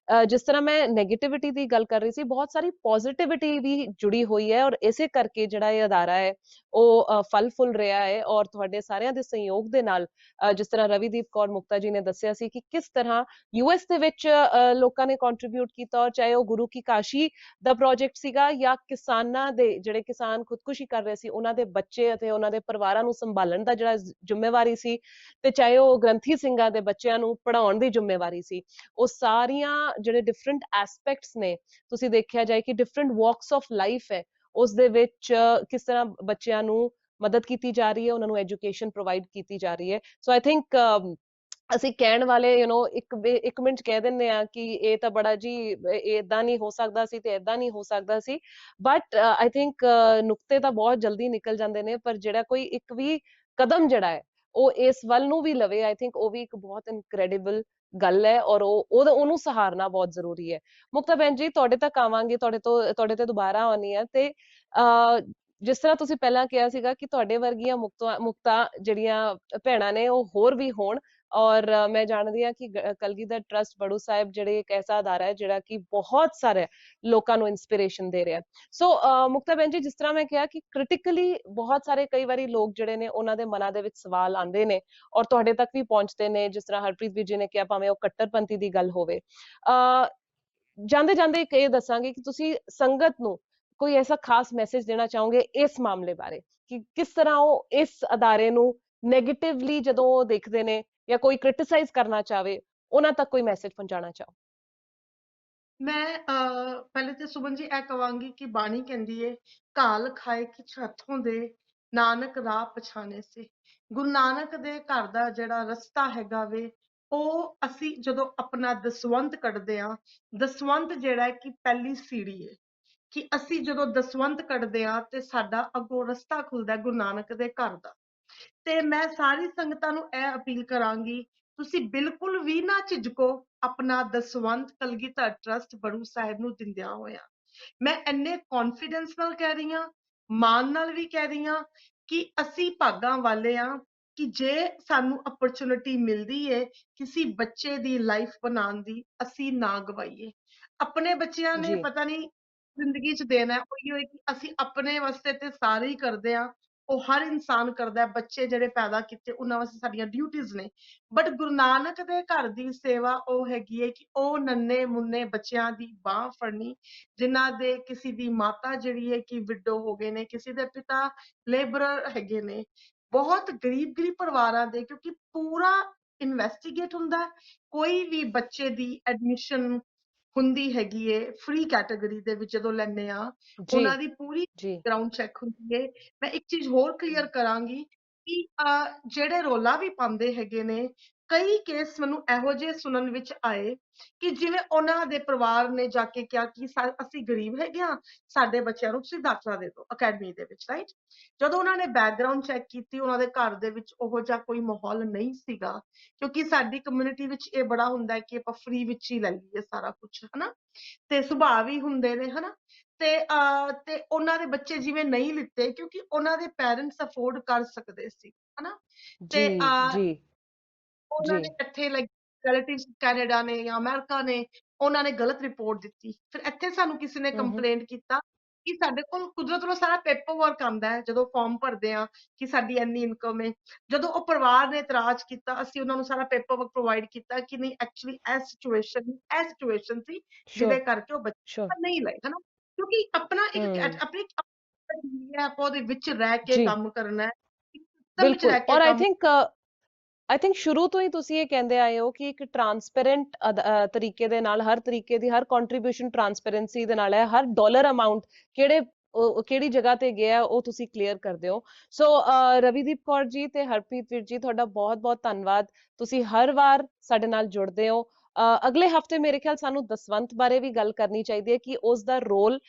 ਜਿਸ ਤਰ੍ਹਾਂ ਮੈਂ ਨੈਗੇਟਿਵਿਟੀ ਦੀ ਗੱਲ ਕਰ ਰਹੀ ਸੀ ਬਹੁਤ ਸਾਰੀ ਪੋਜ਼ਿਟਿਵਿਟੀ ਵੀ ਜੁੜੀ ਹੋਈ ਹੈ ਔਰ ਇਸੇ ਕਰਕੇ ਜਿਹੜਾ ਇਹ ਅਦਾਰਾ ਹੈ ਉਹ ਫਲ ਫੁੱਲ ਰਿਹਾ ਹੈ ਔਰ ਤੁਹਾਡੇ ਸਾਰਿਆਂ ਦੇ ਸਹਿਯੋਗ ਦੇ ਨਾਲ ਜਿਸ ਤਰ੍ਹਾਂ ਰਵੀਦੀਪ ਕੌਰ ਮੁਕਤਾ ਜੀ ਨੇ ਦੱਸਿਆ ਸੀ ਕਿ ਕਿਸ ਤਰ੍ਹਾਂ ਯੂਐਸ ਦੇ ਵਿੱਚ ਲੋਕਾਂ ਨੇ ਕੰਟਰੀਬਿਊਟ ਕੀਤਾ ਔਰ ਚਾਹੇ ਉਹ ਗੁਰੂ ਕੀ ਕਾਸ਼ੀ ਦਾ ਪ੍ਰੋਜੈਕਟ ਸੀਗਾ ਜਾਂ ਕਿਸਾਨਾਂ ਦੇ ਜਿਹੜੇ ਕਿਸਾਨ ਖੁਦਕੁਸ਼ੀ ਕਰ ਰਹੇ ਸੀ ਉਹਨਾਂ ਦੇ ਬੱਚੇ ਅਤੇ ਉਹਨਾਂ ਦੇ ਪਰਿਵਾਰਾਂ ਨੂੰ ਸੰਭਾਲਣ ਦਾ ਜਿਹੜਾ ਜ਼ਿੰਮੇਵਾਰੀ ਸੀ ਤੇ ਚਾਹੇ ਉਹ ਗ੍ਰੰਥੀ ਸਿੰਘਾਂ ਦੇ ਬੱਚਿਆਂ ਨੂੰ ਪੜ੍ਹਾਉਣ ਦੀ ਜ਼ਿੰਮੇਵਾਰੀ ਸੀ ਉਹ ਸਾਰੀਆਂ ਜਿਹੜੇ ਡਿਫਰੈਂਟ ਐਸਪੈਕਟਸ ਨੇ ਤੁਸੀਂ ਦੇਖਿਆ ਜਾਏ ਕਿ ਡਿਫਰੈਂਟ ਵਾਕਸ ਆਫ ਲਾਈਫ ਹੈ ਉਸ ਦੇ ਵਿੱਚ ਕਿਸ ਤਰ੍ਹਾਂ ਬੱਚਿਆਂ ਨੂੰ ਮਦਦ ਕੀਤੀ ਜਾ ਰਹੀ ਹੈ ਉਹਨਾਂ ਨੂੰ ਐਜੂਕੇਸ਼ਨ ਪ੍ਰੋਵਾਈਡ ਕੀਤੀ ਜਾ ਰਹੀ ਹੈ ਸੋ ਆਈ ਥਿੰਕ ਅਸੀਂ ਕਹਿਣ ਵਾਲੇ ਇੱਕ ਮਿੰਟ ਕਹਿ ਦਿੰਦੇ ਆ ਕਿ ਇਹ ਤਾਂ ਬੜਾ ਜੀ ਇਹ ਇਦਾਂ ਨਹੀਂ ਹੋ ਸਕਦਾ ਸੀ ਤੇ ਇਦਾਂ ਨਹੀਂ ਹੋ ਸਕਦਾ ਸੀ ਬਟ ਆਈ ਥਿੰਕ ਨੁਕਤੇ ਤਾਂ ਬਹੁਤ ਜਲਦੀ ਨਿਕਲ ਜਾਂਦੇ ਨੇ ਪਰ ਜਿਹੜਾ ਕੋਈ ਇੱਕ ਵੀ ਕਦਮ ਜਿਹੜਾ ਹੈ ਉਹ ਇਸ ਵੱਲ ਨੂੰ ਵੀ ਲਵੇ ਆਈ ਥਿੰਕ ਉਹ ਵੀ ਇੱਕ ਬਹੁਤ ਇਨਕ੍ਰੈਡੀਬਲ ਗੱਲ ਹੈ ਔਰ ਉਹਨੂੰ ਸਹਾਰਨਾ ਬਹੁਤ ਜ਼ਰੂਰੀ ਹੈ ਮੁਕਤਾ ਬੈਨ ਜੀ ਤੁਹਾਡੇ ਤੱਕ ਆਵਾਂਗੇ ਤੁਹਾਡੇ ਤੇ ਦੁਬਾਰਾ ਆਉਣੀ ਹੈ ਤੇ ਜਿਸ ਤਰ੍ਹਾਂ ਤੁਸੀਂ ਪਹਿਲਾਂ ਕਿਹਾ ਸੀਗਾ ਕਿ ਤੁਹਾਡੇ ਵਰਗੀਆਂ ਮੁਕਤਾ ਜਿਹੜੀਆਂ ਭੈਣਾਂ ਨੇ ਉਹ ਹੋਰ ਵੀ ਹੋਣ ਔਰ ਮੈਂ ਜਾਣਦੀ ਹਾਂ ਕਿ ਕਲਗੀਧਰ ਟਰਸਟ ਬੜੂ ਸਾਹਿਬ ਜਿਹੜੇ ਇੱਕ ਐਸਾ ਅਦਾਰਾ ਹੈ ਜਿਹੜਾ ਕਿ ਬਹੁਤ ਸਾਰੇ ਲੋਕਾਂ ਨੂੰ ਇਨਸਪੀਰੇਸ਼ਨ ਦੇ ਰਿਹਾ ਸੋ ਮੁਕਤਾ ਬੈਨ ਜੀ ਜਿਸ ਤਰ੍ਹਾਂ ਮੈਂ ਕਿਹਾ ਕਿ ਕ੍ਰਿਟੀਕਲੀ ਬਹੁਤ ਸਾਰੇ ਕਈ ਵਾਰੀ ਲੋਕ ਜਿਹੜੇ ਨੇ ਉਹਨਾਂ ਦੇ ਮਨਾਂ ਦੇ ਵਿੱਚ ਸਵਾਲ ਆਉਂਦੇ ਨੇ ਔਰ ਤੁਹਾਡੇ ਤੱਕ ਵੀ ਪਹੁੰਚਦੇ ਨੇ ਜਿਸ ਤਰ੍ਹਾਂ ਹਰਪ੍ਰੀਤ ਵੀਰ ਜੀ ਨੇ ਕਿਹਾ ਭਾਵੇਂ ਉਹ ਕੱਟੜਪੰਥੀ ਦੀ ਗੱਲ ਹੋਵੇ ਜਾਂਦੇ ਜਾਂਦੇ ਇੱਕ ਇਹ ਦੱਸਾਂਗੇ ਕਿ ਤੁਸੀਂ ਸੰਗਤ ਨੂੰ ਕੋਈ ਐਸਾ ਖਾਸ ਮੈਸੇਜ ਦੇਣਾ ਚਾਹੋਗੇ ਇਸ ਮਾਮਲੇ ਬਾਰੇ ਕਿ ਕਿਸ ਤਰ੍ਹਾਂ ਉਹ ਇਸ ਅਦਾਰੇ ਨੂੰ ਨੈਗੇਟਿਵਲੀ ਜਦੋਂ ਉਹ ਦੇਖਦੇ ਨੇ ਜਾਂ ਕੋਈ ਕ੍ਰਿਟਿਸਾਈਜ਼ ਕਰਨਾ ਚਾਹਵੇ ਉਹਨਾਂ ਤੱਕ ਕੋਈ ਮੈਸੇਜ ਪਹੁੰਚਾਉਣਾ ਚਾਹੋ ਮੈਂ ਪਹਿਲੇ ਤੇ ਸੁਮਨ ਜੀ ਇਹ ਕਵਾਂਗੀ ਕਿ ਬਾਣੀ ਕਹਿੰਦੀ ਏ ਘਾਲ ਖਾਏ ਕਿਛ ਹੱਥੋਂ ਦੇ ਨਾਨਕ ਰਾਹ ਪਛਾਣੇ ਸੇ ਗੁਰੂ ਨਾਨਕ ਦੇ ਘਰ ਦਾ ਜਿਹੜਾ ਰਸਤਾ ਹੈਗਾ ਵੇ ਉਹ ਅਸੀਂ ਜਦੋਂ ਆਪਣਾ ਦਸਵੰਧ ਕੱਢਦੇ ਆ ਦਸਵੰਧ ਜਿਹੜਾ ਹੈ ਕਿ ਪਹਿਲੀ ਸੀੜੀ ਏ ਕਿ ਅਸੀਂ ਜਦੋਂ ਦਸਵੰਧ ਕੱਢਦੇ ਆ ਤੇ ਸਾਡਾ ਅੱਗੋਂ ਰਸਤਾ ਖੁੱਲਦਾ ਗੁਰੂ ਨਾਨਕ ਦੇ ਘਰ ਦਾ ਤੇ ਮੈਂ ਸਾਰੀ ਸੰਗਤਾਂ ਨੂੰ ਇਹ ਅਪੀਲ ਕਰਾਂਗੀ ਤੁਸੀਂ ਬਿਲਕੁਲ ਵੀ ਨਾ ਝਿਜਕੋ ਆਪਣਾ ਦਸਵੰਧ ਕਲਗੀਧਰ ਟਰਸਟ ਬੜੂ ਸਾਹਿਬ ਨੂੰ ਦਿੰਦਿਆਂ ਹੋਇਆ ਮੈਂ ਇੰਨੇ ਕੌਨਫੀਡੈਂਸ ਨਾਲ ਕਹਿ ਰਹੀ ਹਾਂ ਮਾਣ ਨਾਲ ਵੀ ਕਹਿ ਰਹੀ ਹਾਂ ਕਿ ਅਸੀਂ ਭਾਗਾਂ ਵਾਲੇ ਆ ਕਿ ਜੇ ਸਾਨੂੰ ਅਪਰਚੁਨਿਟੀ ਮਿਲਦੀ ਏ ਕਿਸੇ ਬੱਚੇ ਦੀ ਲਾਈਫ ਬਣਾਉਣ ਦੀ ਅਸੀਂ ਨਾ ਗਵਾਈਏ ਆਪਣੇ ਬੱਚਿਆਂ ਨੇ ਜੀ ਪਤਾ ਨਹੀਂ ਜ਼ਿੰਦਗੀ 'ਚ ਦੇਣਾ ਹੈ ਉਹੀ ਕਿ ਅਸੀਂ ਆਪਣੇ ਵਾਸਤੇ ਤੇ ਸਾਰੇ ਹੀ ਕਰਦੇ ਆ ਉਹ ਹਰ ਇਨਸਾਨ ਕਰਦਾ ਹੈ ਬੱਚੇ ਜਿਹੜੇ ਪੈਦਾ ਕੀਤੇ ਉਹਨਾਂ ਵਾਸਤੇ ਸਾਡੀਆਂ ਡਿਊਟੀਆਂ ਨੇ ਬਟ ਗੁਰੂ ਨਾਨਕ ਦੇ ਘਰ ਦੀ ਸੇਵਾ ਉਹ ਹੈਗੀ ਹੈ ਕਿ ਉਹ ਨੰਨੇ ਮੁੰਨੇ ਬੱਚਿਆਂ ਦੀ ਬਾਹ ਫੜਨੀ ਜਿਨ੍ਹਾਂ ਦੇ ਕਿਸੇ ਦੀ ਮਾਤਾ ਜਿਹੜੀ ਹੈ ਕਿ ਵਿਡੋ ਹੋ ਗਏ ਨੇ ਕਿਸੇ ਦੇ ਪਿਤਾ ਲੇਬਰਰ ਹੈਗੇ ਨੇ ਬਹੁਤ ਗਰੀਬ ਪਰਿਵਾਰਾਂ ਦੇ ਕਿਉਂਕਿ ਪੂਰਾ ਇਨਵੈਸਟੀਗੇਟ ਹੁੰਦਾ ਹੈ ਕੋਈ ਵੀ ਬੱਚੇ ਦੀ ਐਡਮਿਸ਼ਨ ਹੁੰਦੀ ਹੈਗੀ ਏ ਫ੍ਰੀ ਕੈਟਾਗਰੀ ਦੇ ਵਿੱਚ ਜਦੋਂ ਲੈਂਦੇ ਆ ਜੀ ਉਹਨਾਂ ਦੀ ਪੂਰੀ ਜੀ ਗਰਾਊਂਡ ਚੈੱਕ ਹੁੰਦੀ ਏ ਮੈਂ ਇੱਕ ਚੀਜ਼ ਹੋਰ ਕਲੀਅਰ ਕਰਾਂਗੀ ਕਿ ਜਿਹੜੇ ਰੋਲਾ ਵੀ ਪਾਉਂਦੇ ਹੈਗੇ ਨੇ ਕਈ ਕੇਸ ਮੈਨੂੰ ਇਹੋ ਜਿਹੇ ਸੁਣਨ ਵਿੱਚ ਆਏ ਕਿ ਜਿਵੇਂ ਉਹਨਾਂ ਦੇ ਪਰਿਵਾਰ ਨੇ ਜਾ ਕੇ ਕਿਹਾ ਕਿ ਅਸੀਂ ਗਰੀਬ ਹੈਗੇ ਆ, ਸਾਡੇ ਬੱਚਿਆਂ ਨੂੰ ਤੁਸੀਂ ਦਾਖਲਾ ਦੇ ਦਿਓ ਅਕੈਡਮੀ ਦੇ ਵਿੱਚ, ਰਾਈਟ। ਜਦੋਂ ਉਹਨਾਂ ਨੇ ਬੈਕਗ੍ਰਾਉਂਡ ਚੈੱਕ ਕੀਤੀ, ਉਹਨਾਂ ਦੇ ਘਰ ਦੇ ਵਿੱਚ ਉਹੋ ਜਿਹਾ ਕੋਈ ਮਾਹੌਲ ਨਹੀਂ ਸੀਗਾ, ਕਿਉਂਕਿ ਸਾਡੀ ਕਮਿਊਨਿਟੀ ਵਿੱਚ ਇਹ ਬੜਾ ਹੁੰਦਾ ਹੈ ਕਿ ਆਪਾਂ ਫ੍ਰੀ ਵਿੱਚ ਹੀ ਲੈ ਲਈਏ ਸਾਰਾ ਕੁਝ, ਹਨਾ, ਤੇ ਸੁਭਾਅ ਵੀ ਹੁੰਦੇ ਨੇ, ਹਨਾ। ਤੇ ਉਹਨਾਂ ਦੇ ਬੱਚੇ ਜਿਵੇਂ ਨਹੀਂ ਲਿੱਤੇ ਕਿਉਂਕਿ ਉਹਨਾਂ ਦੇ ਪੈਰੈਂਟਸ ਅਫੋਰਡ ਕਰ ਸਕਦੇ ਸੀ, ਹਨਾ। ਜੀ ਤੇ ਜੀ ਉਹਨਾਂ ਜੀ ਨੇ ਇੱਥੇ ਲਾਈਕ ਰਿਲੇਟਿਵਸ ਕੈਨੇਡਾ ਨੇ ਜਾਂ ਅਮਰੀਕਾ ਨੇ, ਉਹਨਾਂ ਨੇ ਗਲਤ ਰਿਪੋਰਟ ਦਿੱਤੀ। ਫਿਰ ਇੱਥੇ ਸਾਨੂੰ ਕਿਸੇ ਨੇ ਹਮ ਕੰਪਲੇਂਟ ਕੀਤਾ ਕਿ ਸਾਡੇ ਕੋਲ ਕੁਦਰਤ ਵੱਲੋਂ ਸਾਰਾ ਪੇਪਰ ਵਰਕ ਆਉਂਦਾ ਹੈ ਜਦੋਂ ਫਾਰਮ ਭਰਦੇ ਆ ਕਿ ਸਾਡੀ ਇੰਨੀ ਇਨਕਮ ਹੈ। ਜਦੋਂ ਉਹ ਪਰਿਵਾਰ ਨੇ ਇਤਰਾਜ਼ ਕੀਤਾ, ਅਸੀਂ ਉਹਨਾਂ ਨੂੰ ਸਾਰਾ ਪੇਪਰ ਵਰਕ ਪ੍ਰੋਵਾਈਡ ਕੀਤਾ ਕਿ ਨਹੀਂ, ਐਕਚੁਅਲੀ ਇਹ ਸਿਚੁਏਸ਼ਨ ਸੀ ਜਿਹਦੇ ਸ਼ੋਰ ਕਰਕੇ ਉਹ ਸ਼ੋਰ ਬੱਚੇ ਨਹੀਂ ਲਏ, ਹਨਾ। ਕਿਉਂਕਿ ਆਪਣਾ ਇੱਕ ਹਮ ਆਪਣੀ ਹੈ, ਆਪਾਂ ਉਹਦੇ ਵਿੱਚ ਰਹਿ ਕੇ ਜੀ ਕੰਮ ਕਰਨਾ ਹੈ, ਸਿਸਟਮ ਵਿੱਚ ਬਿਲਕੁਲ। ਰਹਿ ਕੇ ਔਰ ਕੰਮ। ਆਈ ਥਿੰਕ ਸ਼ੁਰੂ ਤੋਂ ਹੀ ਤੁਸੀਂ ਇਹ ਕਹਿੰਦੇ ਆਏ ਹੋ ਕਿ ਇੱਕ ਟਰਾਂਸਪੇਰੈਂਟ ਤਰੀਕੇ ਦੇ ਨਾਲ, ਹਰ ਤਰੀਕੇ ਦੀ ਹਰ ਕੰਟਰੀਬਿਊਸ਼ਨ ਟਰਾਂਸਪੇਰੈਂਸੀ ਦੇ ਨਾਲ ਹੈ, ਹਰ ਡਾਲਰ ਅਮਾਉਂਟ ਕਿਹੜੀ ਜਗ੍ਹਾ ਤੇ ਗਿਆ ਉਹ ਤੁਸੀਂ ਕਲੀਅਰ ਕਰਦੇ ਹੋ। ਸੋ ਰਵੀਦੀਪ ਕੌਰ ਜੀ ਤੇ ਹਰਪ੍ਰੀਤ ਵੀਰ ਜੀ, ਤੁਹਾਡਾ ਬਹੁਤ ਬਹੁਤ ਧੰਨਵਾਦ। ਤੁਸੀਂ ਹਰ ਵਾਰ ਸਾਡੇ ਨਾਲ ਜੁੜਦੇ ਹੋ। ਅਗਲੇ ਹਫਤੇ ਮੇਰੇ ਖਿਆਲ ਸਾਨੂੰ ਦਸਵੰਤ ਬਾਰੇ ਵੀ ਗੱਲ ਕਰਨੀ ਚਾਹੀਦੀ ਹੈ ਕਿ ਉਸ ਦਾ ਰੋਲ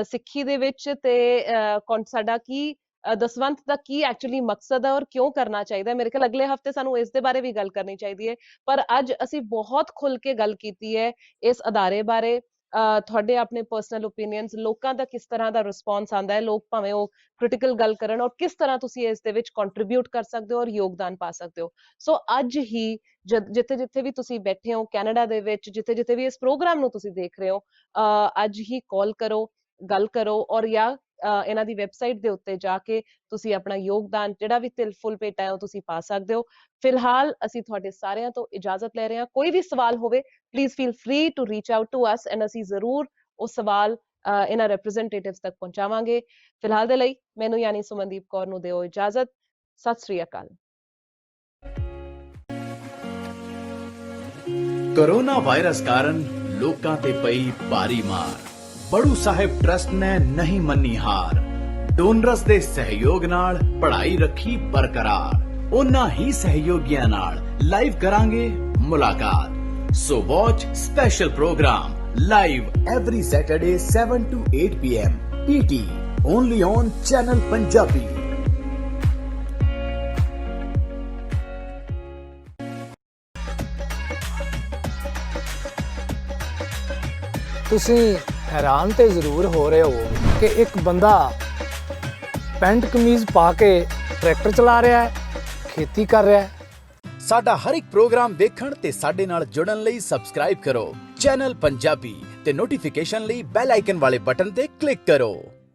ਸਿੱਖੀ ਦੇ ਵਿੱਚ ਤੇ ਸਾਡਾ ਕੀ ਦਸਵੰਤ ਦਾ ਕੀ ਐਕਚੁਅਲੀ ਮਕਸਦ ਹੈ ਔਰ ਕਿਉਂ ਕਰਨਾ ਚਾਹੀਦਾ ਹੈ। ਮੇਰੇ ਖਿਆਲ ਅਗਲੇ ਹਫਤੇ ਸਾਨੂੰ ਇਸ ਦੇ ਬਾਰੇ ਵੀ ਗੱਲ ਕਰਨੀ ਚਾਹੀਦੀ ਹੈ। ਪਰ ਅੱਜ ਅਸੀਂ ਬਹੁਤ ਖੁੱਲ ਕੇ ਗੱਲ ਕੀਤੀ ਹੈ ਇਸ ਅਦਾਰੇ ਬਾਰੇ। ਤੁਹਾਡੇ ਆਪਣੇ ਪਰਸਨਲ ਓਪੀਨੀਅਨਸ, ਲੋਕਾਂ ਦਾ ਕਿਸ ਤਰ੍ਹਾਂ ਦਾ ਰਿਸਪੌਂਸ ਆਉਂਦਾ ਹੈ, ਲੋਕ ਭਾਵੇਂ ਉਹ ਕ੍ਰਿਟੀਕਲ ਗੱਲ ਕਰਨ, ਔਰ ਕਿਸ ਤਰ੍ਹਾਂ ਤੁਸੀਂ ਇਸ ਦੇ ਵਿੱਚ ਕੰਟਰੀਬਿਊਟ ਕਰ ਸਕਦੇ ਹੋ ਔਰ ਯੋਗਦਾਨ ਪਾ ਸਕਦੇ ਹੋ। ਸੋ ਅੱਜ ਹੀ ਜਿੱਥੇ ਜਿੱਥੇ ਵੀ ਤੁਸੀਂ ਬੈਠੇ ਹੋ ਕੈਨੇਡਾ ਦੇ ਵਿੱਚ, ਜਿੱਥੇ ਜਿੱਥੇ ਵੀ ਇਸ ਪ੍ਰੋਗਰਾਮ ਨੂੰ ਤੁਸੀਂ ਦੇਖ ਰਹੇ ਹੋ, ਅੱਜ ਹੀ ਕਾਲ ਕਰੋ, ਗੱਲ ਕਰੋ, ਔਰ ਜਾਂ ਇਹਨਾਂ ਦੀ ਵੈਬਸਾਈਟ ਦੇ ਉੱਤੇ ਜਾ ਕੇ ਤੁਸੀਂ ਆਪਣਾ ਯੋਗਦਾਨ ਜਿਹੜਾ ਵੀ ਤਿਲ ਫੁੱਲ ਭੇਟਾ ਹੈ ਉਹ ਤੁਸੀਂ ਪਾ ਸਕਦੇ ਹੋ। ਫਿਲਹਾਲ ਅਸੀਂ ਤੁਹਾਡੇ ਸਾਰਿਆਂ ਤੋਂ ਇਜਾਜ਼ਤ ਲੈ ਰਹੇ ਹਾਂ। ਕੋਈ ਵੀ ਸਵਾਲ ਹੋਵੇ, please feel free to reach out to us and ਅਸੀਂ ਜ਼ਰੂਰ ਉਹ ਸਵਾਲ ਇਹਨਾਂ ਰਿਪਰੈਜ਼ੈਂਟੇਟਿਵਸ ਤੱਕ ਪਹੁੰਚਾਵਾਂਗੇ। ਫਿਲਹਾਲ ਦੇ ਲਈ ਮੈਨੂੰ ਯਾਨੀ ਸੁਮਨਦੀਪ ਕੌਰ ਨੂੰ ਦਿਓ ਇਜਾਜ਼ਤ। ਸਤਿ ਸ੍ਰੀ ਅਕਾਲ। ਕੋਰੋਨਾ ਵਾਇਰਸ ਕਾਰਨ ਲੋਕਾਂ ਤੇ ਪਈ ਭਾਰੀ ਮਾਰ, ਬੜੂ ਸਾਹਿਬ ਟਰਸਟ ਨੇ ਨਹੀਂ ਮੰਨੀ ਹਾਰ। ਡੋਨਰਸ ਦੇ ਸਹਿਯੋਗ ਨਾਲ ਪੜ੍ਹਾਈ ਰੱਖੀ ਬਰਕਰਾਰ। ਉਹਨਾਂ ਹੀ ਸਹਿਯੋਗੀਆਂ ਨਾਲ ਲਾਈਵ ਕਰਾਂਗੇ ਮੁਲਾਕਾਤ। So watch special programme live every Saturday 7 to 8 PM PT only on Channel Punjabi। ਤੁਸੀਂ ਹੈਰਾਨ ਤੇ ਜ਼ਰੂਰ ਹੋ ਰਹੇ ਹੋ ਕਿ ਇੱਕ ਬੰਦਾ ਪੈਂਟ ਕਮੀਜ਼ ਪਾ ਕੇ ਟਰੈਕਟਰ ਚਲਾ ਰਿਹਾ ਹੈ, ਖੇਤੀ ਕਰ ਰਿਹਾ ਹੈ। ਸਾਡਾ ਹਰ ਇੱਕ ਪ੍ਰੋਗਰਾਮ ਦੇਖਣ ਤੇ ਸਾਡੇ ਨਾਲ ਜੁੜਨ ਲਈ ਸਬਸਕ੍ਰਾਈਬ ਕਰੋ ਚੈਨਲ ਪੰਜਾਬੀ ਤੇ ਨੋਟੀਫਿਕੇਸ਼ਨ ਲਈ ਬੈਲ ਆਈਕਨ ਵਾਲੇ ਬਟਨ ਤੇ ਕਲਿੱਕ ਕਰੋ।